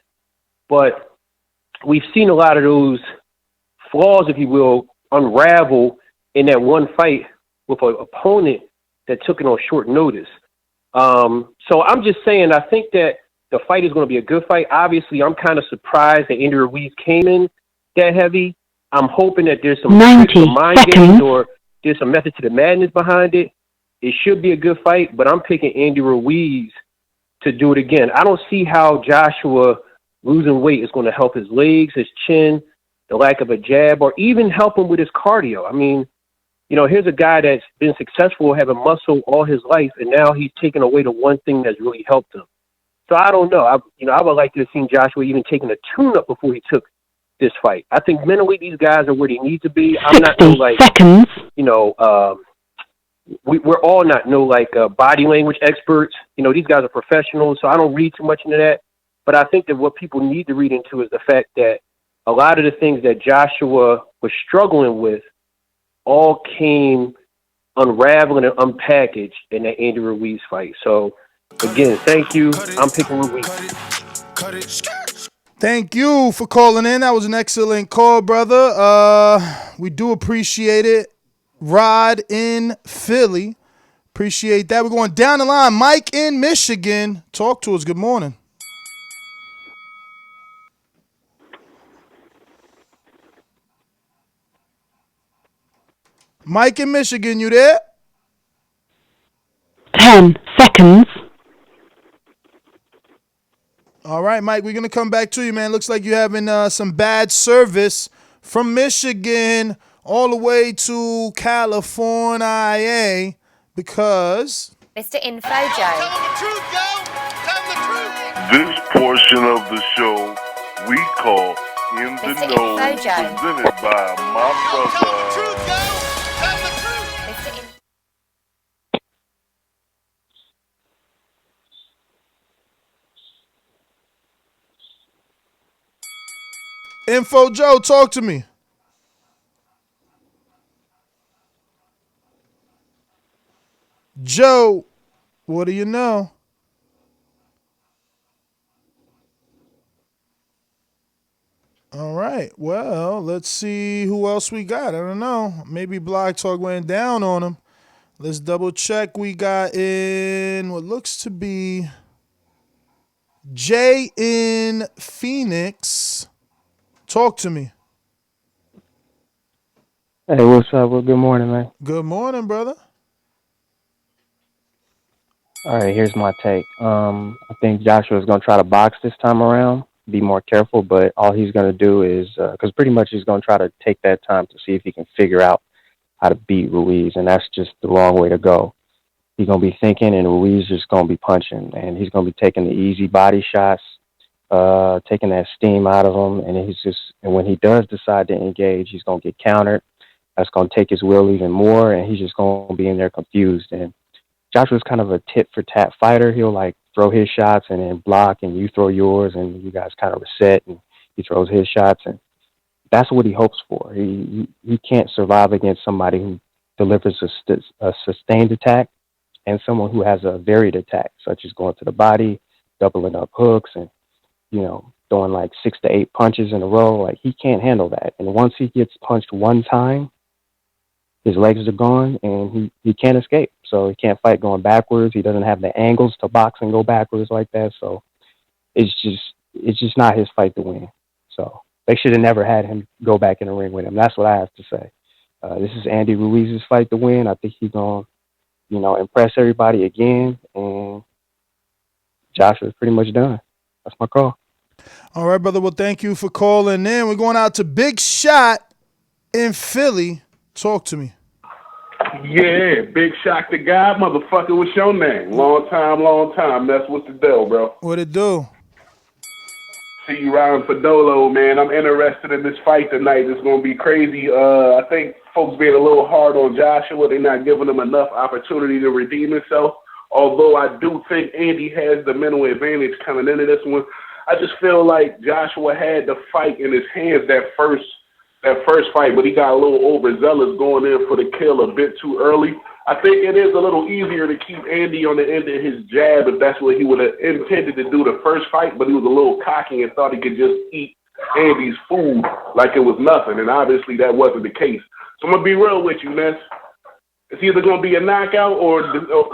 But we've seen a lot of those flaws, if you will, unravel in that one fight with an opponent that took it on short notice. So I'm just saying, I think that the fight is going to be a good fight. Obviously, I'm kind of surprised that Andy Ruiz came in that heavy. I'm hoping that there's some mind games or there's some method to the madness behind it. It should be a good fight, but I'm picking Andy Ruiz to do it again. I don't see how Joshua losing weight is going to help his legs, his chin, the lack of a jab, or even help him with his cardio. I mean, here's a guy that's been successful, having muscle all his life, and now he's taken away the one thing that's really helped him. So I don't know. I would like to have seen Joshua even taking a tune-up before he took this fight. I think mentally these guys are where they need to be. I'm not no like seconds. We're all not no like body language experts. These guys are professionals, so I don't read too much into that. But I think that what people need to read into is the fact that a lot of the things that Joshua was struggling with all came unraveling and unpackaged in that Andy Ruiz fight. So, again, thank you. I'm picking Ruiz. Thank you for calling in. That was an excellent call, brother. We do appreciate it. Rod in Philly. Appreciate that. We're going down the line. Mike in Michigan. Talk to us. Good morning. Mike in Michigan, you there? 10 seconds. All right, Mike, we're going to come back to you, man. Looks like you're having some bad service from Michigan all the way to California because... Mr. Infojo. This portion of the show we call In the Mr. Know, Infojo. presented by my brother. Info Joe, talk to me. Joe, what do you know? All right. Well, let's see who else we got. I don't know. Maybe Block Talk went down on him. Let's double check. We got in what looks to be Jay in Phoenix. Talk to me. Hey, what's up? Well, good morning, man. Good morning, brother. All right, here's my take. I think Joshua's going to try to box this time around, be more careful, but all he's going to do is, because pretty much he's going to try to take that time to see if he can figure out how to beat Ruiz, and that's just the wrong way to go. He's going to be thinking, and Ruiz is going to be punching, and he's going to be taking the easy body shots, taking that steam out of him, and when he does decide to engage, he's going to get countered. That's going to take his will even more, and he's just going to be in there confused. And Joshua's kind of a tit-for-tat fighter. He'll, like, throw his shots and then block, and you throw yours, and you guys kind of reset, and he throws his shots, and that's what he hopes for. He can't survive against somebody who delivers a sustained attack and someone who has a varied attack, such as going to the body, doubling up hooks, and, throwing like 6 to 8 punches in a row. Like, he can't handle that. And once he gets punched one time, his legs are gone, and he can't escape. So he can't fight going backwards. He doesn't have the angles to box and go backwards like that. So it's just not his fight to win. So they should have never had him go back in the ring with him. That's what I have to say. This is Andy Ruiz's fight to win. I think he's going to, impress everybody again. And Joshua's pretty much done. That's my call. All right, brother. Well, thank you for calling in. We're going out to Big Shot in Philly. Talk to me. Yeah, Big Shot the guy, motherfucker. What's your name? Long time. That's what's the deal, bro. What it do? See you riding for Dolo, man. I'm interested in this fight tonight. It's gonna be crazy. I think folks being a little hard on Joshua. They're not giving him enough opportunity to redeem himself. Although I do think Andy has the mental advantage coming into this one. I just feel like Joshua had the fight in his hands that first fight, but he got a little overzealous going in for the kill a bit too early. I think it is a little easier to keep Andy on the end of his jab if that's what he would have intended to do the first fight, but he was a little cocky and thought he could just eat Andy's food like it was nothing, and obviously that wasn't the case. So I'm going to be real with you, Ness. It's either going to be a knockout or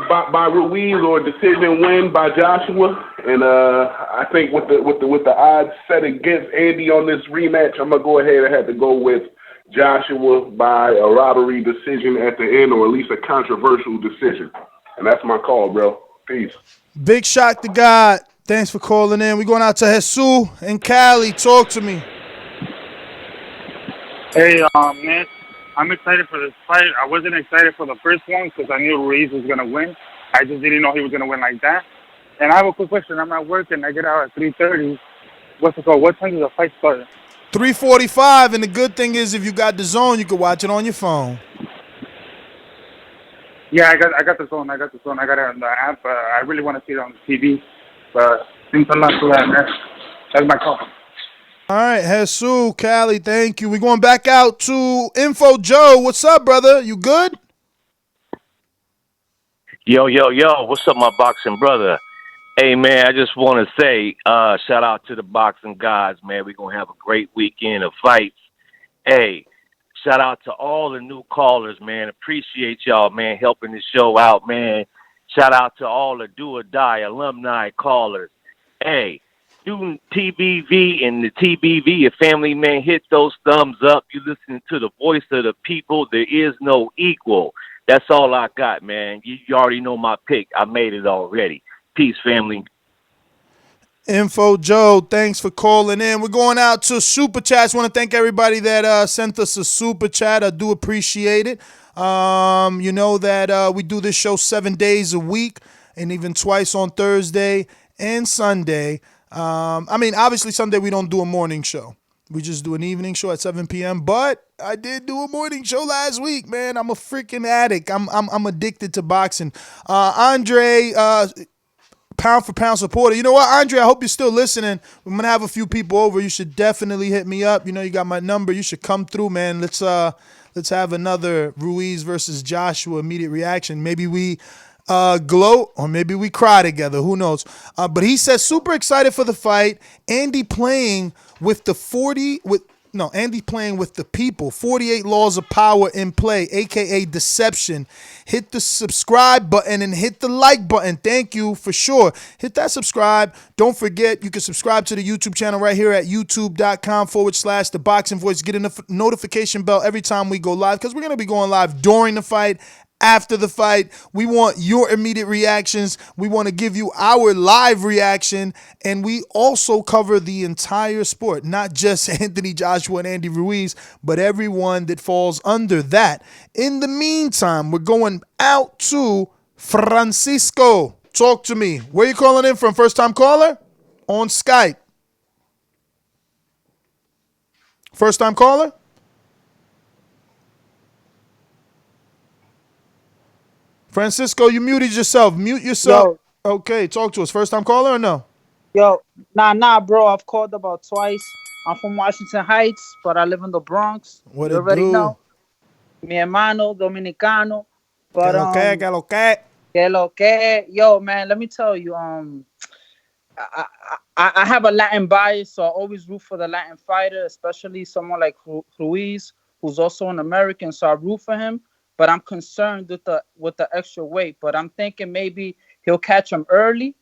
by Ruiz or a decision win by Joshua. And I think with the odds set against Andy on this rematch, I'm going to go ahead and have to go with Joshua by a robbery decision at the end, or at least a controversial decision. And that's my call, bro. Peace. Big Shot to God. Thanks for calling in. We're going out to Jesus in Cali. Talk to me. Hey, man. I'm excited for this fight. I wasn't excited for the first one because I knew Ruiz was going to win. I just didn't know he was going to win like that. And I have a quick question. I'm at work and I get out at 3:30. What's it called? What time does the fight start? 3:45, and the good thing is if you got the zone, you can watch it on your phone. Yeah, I got the zone. I got it on the app. I really want to see it on the TV, but since I'm not doing that, that's my call. All right, Jesus, Cali, thank you. We're going back out to Info Joe. What's up, brother? You good? Yo, what's up, my boxing brother? Hey, man, I just want to say shout out to the boxing guys, man. We're going to have a great weekend of fights. Hey, shout out to all the new callers, man. Appreciate y'all, man, helping the show out, man. Shout out to all the Do or Die alumni callers. Hey, student TBV and the TBV, your family, man, hit those thumbs up. You listen to the voice of the people. There is no equal. That's all I got, man. You already know my pick. I made it already. Peace, family. Info Joe, thanks for calling in. We're going out to Super Chats. Want to thank everybody that sent us a Super Chat. I do appreciate it. You know that we do this show 7 days a week and even twice on Thursday and Sunday. I mean, obviously Sunday we don't do a morning show. We just do an evening show at 7 p.m. But I did do a morning show last week, man. I'm a freaking addict. I'm addicted to boxing. Andre, pound for pound supporter. You know what, Andre? I hope you're still listening. I'm gonna have a few people over. You should definitely hit me up. You know, you got my number. You should come through, man. Let's have another Ruiz versus Joshua immediate reaction. Maybe we gloat or maybe we cry together. Who knows? But he says super excited for the fight. Andy playing with the people. 48 laws of power in play, aka deception. Hit the subscribe button and hit the like button. Thank you for sure. Hit that subscribe. Don't forget, you can subscribe to the YouTube channel right here at youtube.com/The Boxing Voice. Get a notification bell every time we go live because we're going to be going live during the fight. After the fight, we want your immediate reactions. We want to give you our live reaction, and we also cover the entire sport, not just Anthony Joshua and Andy Ruiz, but everyone that falls under that. In the meantime, we're going out to Francisco. Talk to me. Where you calling in from? First time caller? On Skype. First time caller? Francisco, you muted yourself. Mute yourself. Yo. Okay, talk to us. First time caller or no? Yo, nah, bro. I've called about twice. I'm from Washington Heights, but I live in the Bronx. What you already know. Mi hermano, Dominicano. But que lo que. Yo, man, let me tell you, I have a Latin bias, so I always root for the Latin fighter, especially someone like Ruiz, who's also an American, so I root for him. But I'm concerned with the extra weight. But I'm thinking maybe he'll catch him early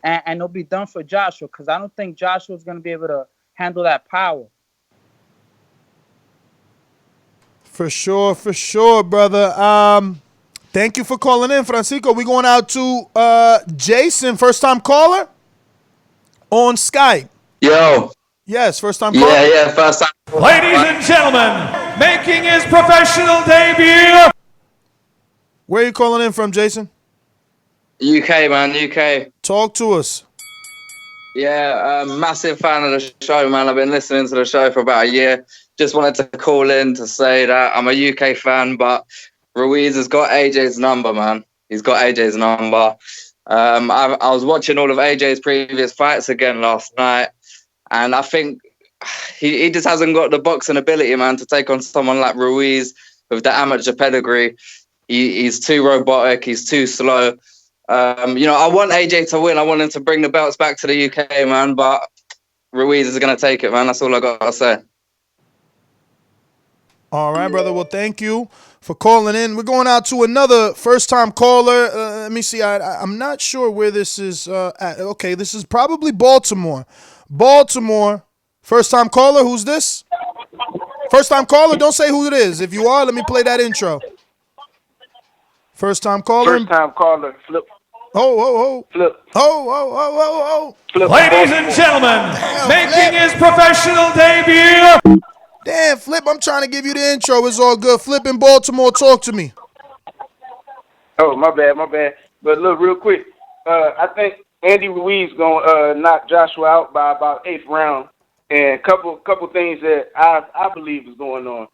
and it'll be done for Joshua because I don't think Joshua's going to be able to handle that power. For sure, brother. Thank you for calling in, Francisco. We're going out to Jason, first time caller on Skype. Yo. Yes, first time caller. Yeah, first time. Ladies and gentlemen, making his professional debut. Where are you calling in from, Jason? UK, man, UK. Talk to us. Yeah, massive fan of the show, man. I've been listening to the show for about a year. Just wanted to call in to say that I'm a UK fan, but Ruiz has got AJ's number, man. He's got AJ's number. I was watching all of AJ's previous fights again last night, and I think he just hasn't got the boxing ability, man, to take on someone like Ruiz with the amateur pedigree. He's too robotic. He's too slow. I want AJ to win. I want him to bring the belts back to the UK, man. But Ruiz is going to take it, man. That's all I got to say. All right, brother. Well, thank you for calling in. We're going out to another first-time caller. Let me see. I'm not sure where this is at. Okay, this is probably Baltimore. Baltimore. First-time caller. Who's this? First-time caller. Don't say who it is. If you are, let me play that intro. First time caller. First time caller. Flip. Flip. Flip. Ladies and gentlemen, making his professional debut. Damn, Flip, I'm trying to give you the intro. It's all good. Flip in Baltimore, talk to me. Oh, my bad. But look, real quick, I think Andy Ruiz gonna knock Joshua out by about 8th round, and couple things that I believe is going on.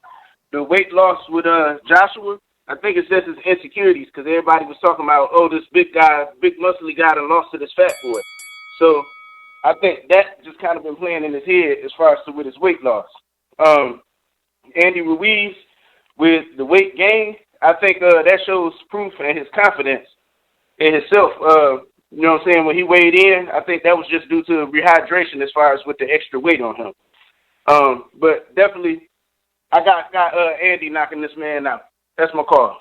The weight loss with Joshua, I think it's just his insecurities because everybody was talking about, oh, this big guy, big muscly guy, that lost to this fat boy. So I think that just kind of been playing in his head as far as with his weight loss. Andy Ruiz with the weight gain, I think that shows proof in his confidence in himself. You know what I'm saying? When he weighed in, I think that was just due to rehydration as far as with the extra weight on him. But definitely, I got Andy knocking this man out. That's my call.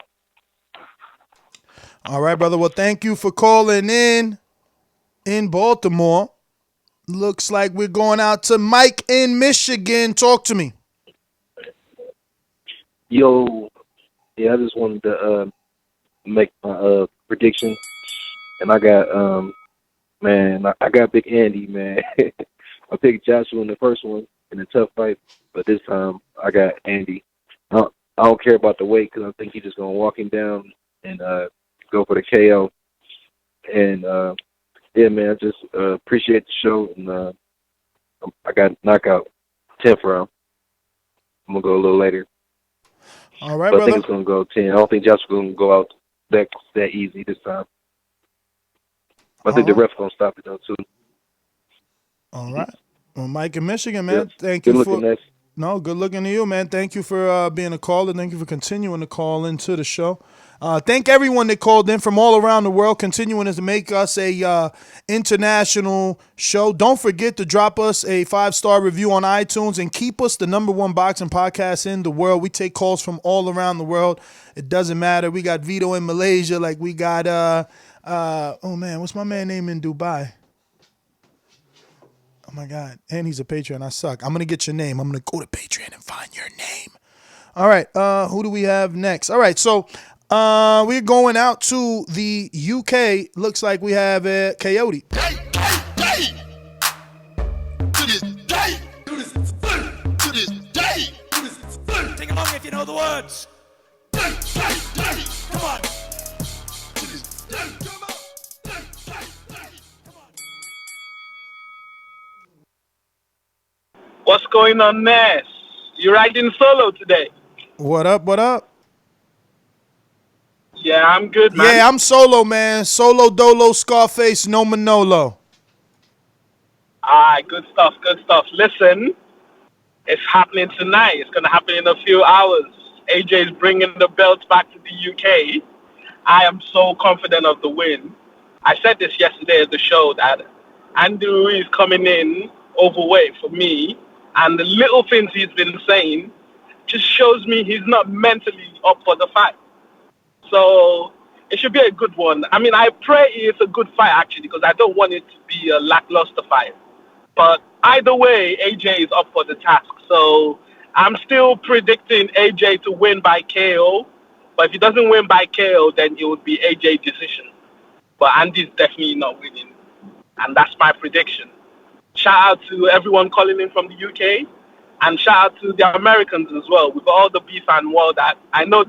All right, brother. Well, thank you for calling in Baltimore. Looks like we're going out to Mike in Michigan. Talk to me. Yo, yeah, I just wanted to make my prediction, and I got I got Big Andy, man. I picked Joshua in the first one in a tough fight, but this time I got Andy. I don't care about the weight because I think he's just gonna walk him down and go for the KO. And yeah, man, I just appreciate the show, and I got knockout 10th round. I'm gonna go a little later. All right, but brother. I think it's gonna go 10. I don't think Joshua's gonna go out that easy this time. I think the ref's gonna stop it though too. All right. Well, Mike in Michigan, man. Yep. Thank Good you looking, for Ness. No, good looking to you, man. Thank you for being a caller. Thank you for continuing to call into the show. Thank everyone that called in from all around the world, continuing to make us a international show. Don't forget to drop us a 5-star review on iTunes and keep us the #1 boxing podcast in the world. We take calls from all around the world. It doesn't matter. We got Vito in Malaysia, like we got oh man, what's my man name in Dubai? Oh my God. And he's a Patreon. I suck. I'm going to get your name. I'm going to go to Patreon and find your name. All right. Who do we have next? All right. So we're going out to the UK. Looks like we have Coyote. Sing along if you know the words. Come on. What's going on, Ness? You riding solo today? What up? What up? Yeah, I'm good, man. Yeah, I'm solo, man. Solo, dolo, Scarface, no Manolo. All right, good stuff, good stuff. Listen, it's happening tonight. It's going to happen in a few hours. AJ's bringing the belt back to the UK. I am so confident of the win. I said this yesterday at the show that Andy Ruiz coming in overweight for me, and the little things he's been saying just shows me he's not mentally up for the fight. So it should be a good one. I mean, I pray it's a good fight, actually, because I don't want it to be a lackluster fight. But either way, AJ is up for the task. So I'm still predicting AJ to win by KO. But if he doesn't win by KO, then it would be AJ decision. But Andy's definitely not winning. And that's my prediction. Shout out to everyone calling in from the UK. And shout out to the Americans as well. With all the beef and war that I know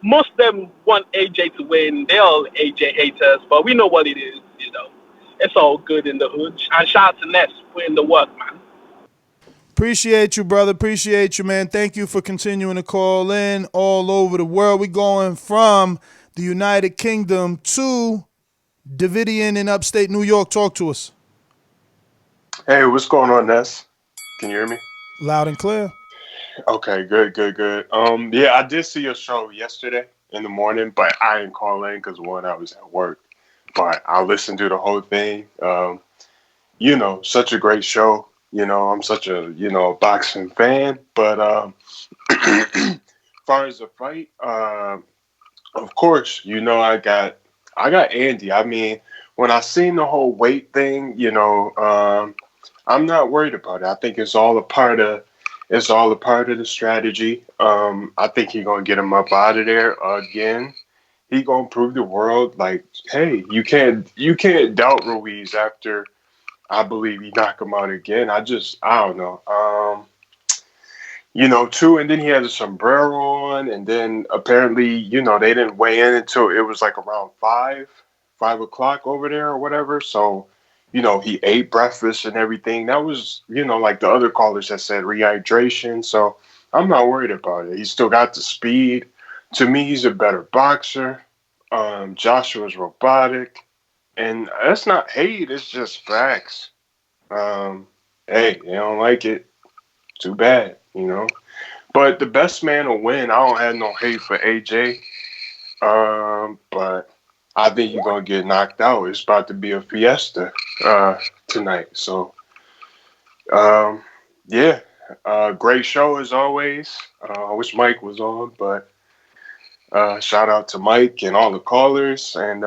most of them want AJ to win. They're all AJ haters. But we know what it is, you know. It's all good in the hood. And shout out to Ness for putting the work, man. Appreciate you, brother. Appreciate you, man. Thank you for continuing to call in all over the world. We're going from the United Kingdom to Davidian in upstate New York. Talk to us. Hey, what's going on, Ness? Can you hear me? Loud and clear. Okay, good. Yeah, I did see your show yesterday in the morning, but I didn't call in because I was at work. But I listened to the whole thing. Such a great show. I'm such a boxing fan. But as far as the fight, of course, I got Andy. I mean, when I seen the whole weight thing, I'm not worried about it. I think it's all a part of the strategy. I think he's gonna get him up out of there again. He gonna prove the world, like, hey, you can't doubt Ruiz after I believe he knocked him out again. I don't know. too. And then he had a sombrero on, and then apparently, they didn't weigh in until it was like around 5 o'clock over there or whatever. So, he ate breakfast and everything. That was, like the other callers that said rehydration. So I'm not worried about it. He's still got the speed. To me, he's a better boxer. Joshua's robotic. And that's not hate, it's just facts. Hey, they don't like it. Too bad. But the best man will win. I don't have no hate for AJ. But I think he's gonna get knocked out. It's about to be a fiesta tonight. So yeah. Great show as always. I wish Mike was on, but shout out to Mike and all the callers, and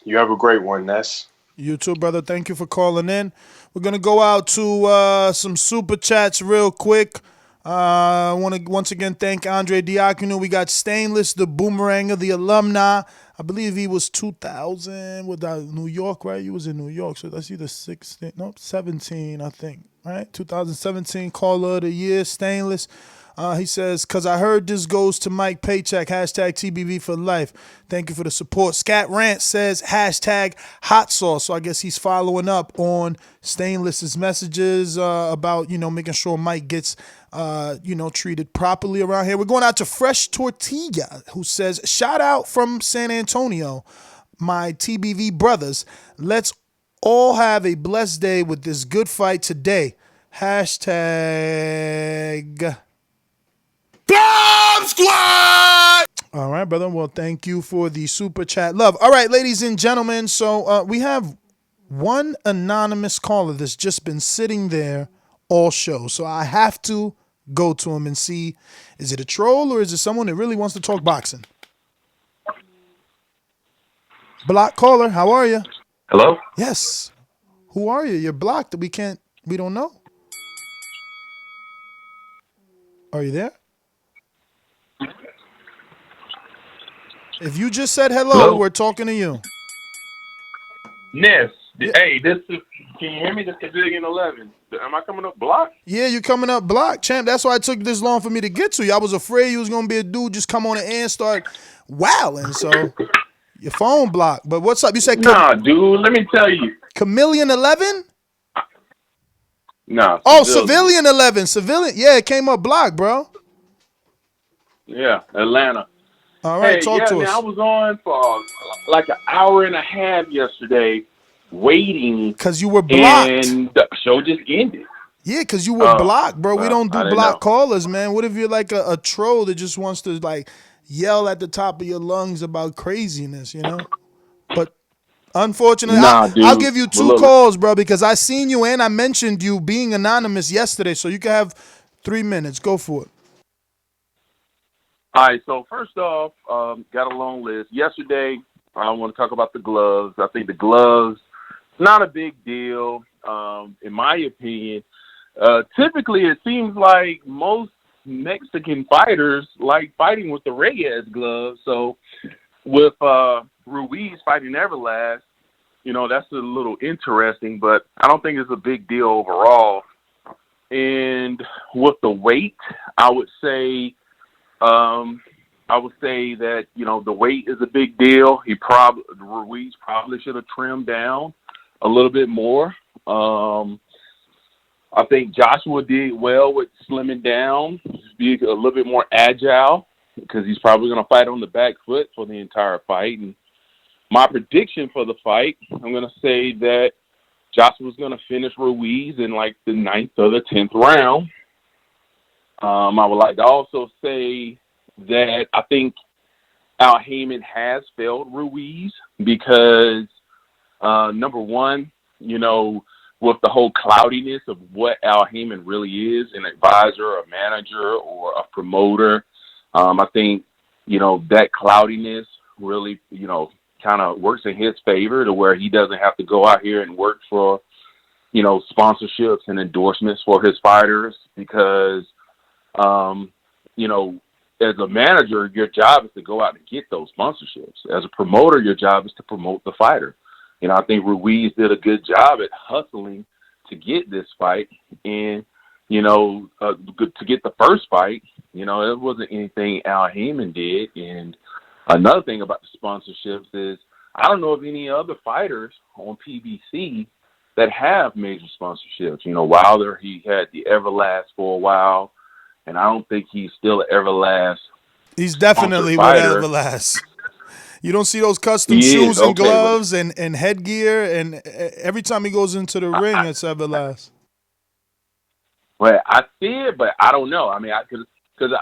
you have a great one, Ness. You too, brother. Thank you for calling in. We're gonna go out to some super chats real quick. I want to once again thank Andre Diakonu. We got Stainless, the Boomeranger, the alumni. I believe he was 2000 with New York, right? He was in New York, so that's either 16, nope, 17, I think, right? 2017 Caller of the Year, Stainless. He says, because I heard this goes to Mike Paycheck, hashtag TBV for life. Thank you for the support. Scat Rant says, hashtag hot sauce. So I guess he's following up on Stainless's messages about, making sure Mike gets, treated properly around here. We're going out to Fresh Tortilla, who says, shout out from San Antonio, my TBV brothers. Let's all have a blessed day with this good fight today. Hashtag Bomb Squad! All right, brother. Well, thank you for the super chat love. All right, ladies and gentlemen. So we have one anonymous caller that's just been sitting there all show. So I have to go to him and see, is it a troll or is it someone that really wants to talk boxing? Block caller, how are you? Hello? Yes. Who are you? You're blocked. We don't know. Are you there? If you just said hello, we're talking to you. Ness, hey, this is, can you hear me? This is Gazillion 11. Am I coming up blocked? Yeah, you coming up blocked, champ. That's why it took this long for me to get to you. I was afraid you was going to be a dude just come on the air and start wowing. So your phone blocked. But what's up? You said Nah, dude, let me tell you. Chameleon 11? Nah. Oh, Civilian 11. Civilian. Yeah, it came up blocked, bro. Yeah, Atlanta. All right, talk to us. I was on for like an hour and a half yesterday waiting. Because you were blocked. And the show just ended. Yeah, because you were blocked, bro. Well, we don't do block callers, man. What if you're like a troll that just wants to like yell at the top of your lungs about craziness, But unfortunately, I'll give you two calls, bro, because I seen you and I mentioned you being anonymous yesterday, so you can have 3 minutes. Go for it. All right, so first off, got a long list. Yesterday, I want to talk about the gloves. I think the gloves, not a big deal, in my opinion. Typically, it seems like most Mexican fighters like fighting with the Reyes gloves. So with Ruiz fighting Everlast, that's a little interesting, but I don't think it's a big deal overall. And with the weight, I would say that, the weight is a big deal. Ruiz probably should have trimmed down a little bit more. I think Joshua did well with slimming down, be a little bit more agile, because he's probably going to fight on the back foot for the entire fight. And my prediction for the fight, I'm going to say that Joshua's going to finish Ruiz in like the 9th or the 10th round. I would like to also say that I think Al Heyman has failed Ruiz because, number one, with the whole cloudiness of what Al Heyman really is, an advisor, a manager, or a promoter, I think, that cloudiness really, kind of works in his favor to where he doesn't have to go out here and work for, sponsorships and endorsements for his fighters because, as a manager, your job is to go out and get those sponsorships. As a promoter, your job is to promote the fighter. I think Ruiz did a good job at hustling to get this fight. And, to get the first fight. It wasn't anything Al Heyman did. And another thing about the sponsorships is I don't know of any other fighters on PBC that have major sponsorships. Wilder, he had the Everlast for a while, and I don't think he's still an Everlast. He's definitely with Everlast. You don't see those custom shoes and gloves and headgear, and every time he goes into the ring, it's Everlast. Well, I see it, but I don't know. I mean, because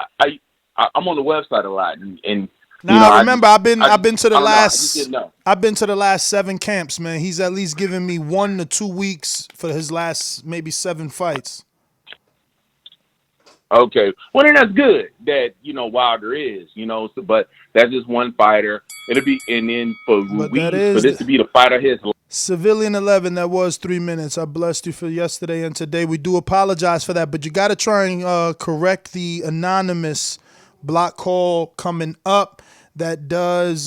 I'm on the website a lot, and I remember I've been to the last. I've been to the last 7 camps, man. He's at least given me 1 to 2 weeks for his last maybe 7 fights. Okay, well then that's good that Wilder is, but that's just one fighter. It'll be, and then for Ruiz, for this to be the fight of his life. Civilian 11, that was 3 minutes. I blessed you for yesterday and today. We do apologize for that, but you got to try and correct the anonymous block call coming up. That does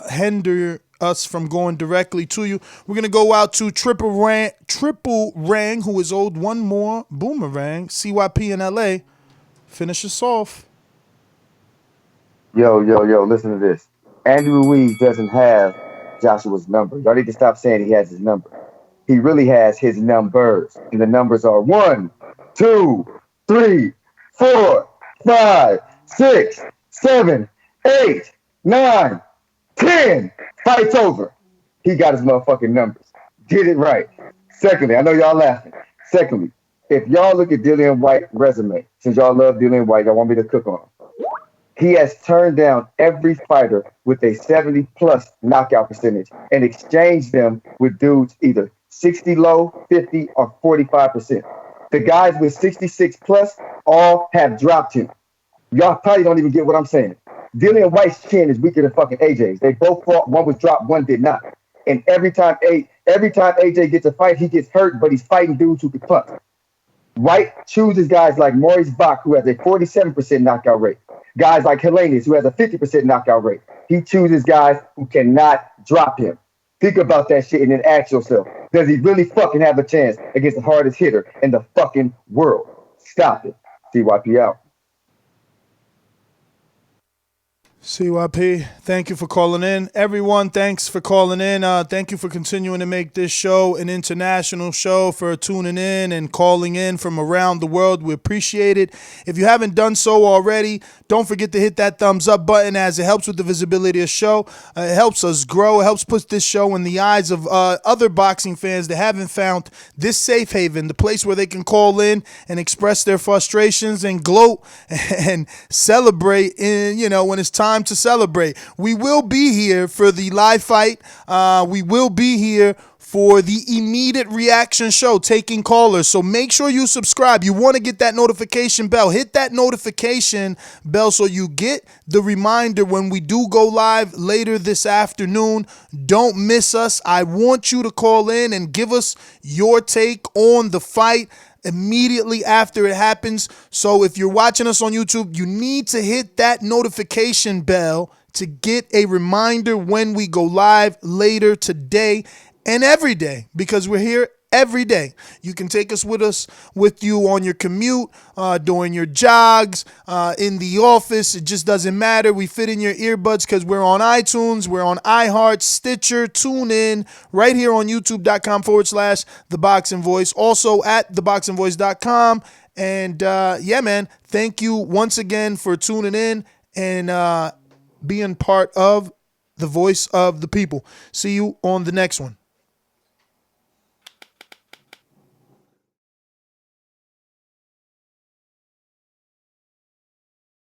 hinder us from going directly to you. We're going to go out to Triple Rang, who is owed one more boomerang. CYP in LA. Finish us off. Yo, listen to this. Andy Ruiz doesn't have Joshua's number. Y'all need to stop saying he has his number. He really has his numbers. And the numbers are 1, 2, 3, 4, 5, 6, 7, 8, 9, 10. Fight's over. He got his motherfucking numbers. Get it right. Secondly, I know y'all laughing. Secondly, if y'all look at Dillian White's resume, since y'all love Dillian White, y'all want me to cook on him. He has turned down every fighter with a 70-plus knockout percentage and exchanged them with dudes either 60 low, 50, or 45%. The guys with 66-plus all have dropped him. Y'all probably don't even get what I'm saying. Dillian White's chin is weaker than fucking AJ's. They both fought. One was dropped, one did not. And every time AJ gets a fight, he gets hurt, but he's fighting dudes who can punch. White chooses guys like Maurice Bach, who has a 47% knockout rate. Guys like Helenius, who has a 50% knockout rate. He chooses guys who cannot drop him. Think about that shit and then ask yourself, does he really fucking have a chance against the hardest hitter in the fucking world? Stop it. CYP out. CYP, thank you for calling in. Everyone, thanks for calling in. Thank you for continuing to make this show an international show, for tuning in and calling in from around the world. We appreciate it. If you haven't done so already, don't forget to hit that thumbs up button, as it helps with the visibility of the show. It helps us grow. It helps put this show in the eyes of other boxing fans that haven't found this safe haven, the place where they can call in and express their frustrations and gloat and celebrate when it's time to celebrate. We will be here for the live fight. We will be here for the immediate reaction show, taking callers. So make sure you subscribe. You want to get that notification bell. Hit that notification bell so you get the reminder when we do go live later this afternoon. Don't miss us. I want you to call in and give us your take on the fight immediately after it happens. So if you're watching us on YouTube, you need to hit that notification bell to get a reminder when we go live later today and every day, because we're here every day. You can take us with you on your commute, during your jogs, in the office. It just doesn't matter. We fit in your earbuds because we're on iTunes, we're on iHeart, Stitcher, TuneIn, right here on youtube.com/The Boxing Voice, also at theboxingvoice.com. And yeah, man, thank you once again for tuning in and being part of the voice of the people. See you on the next one.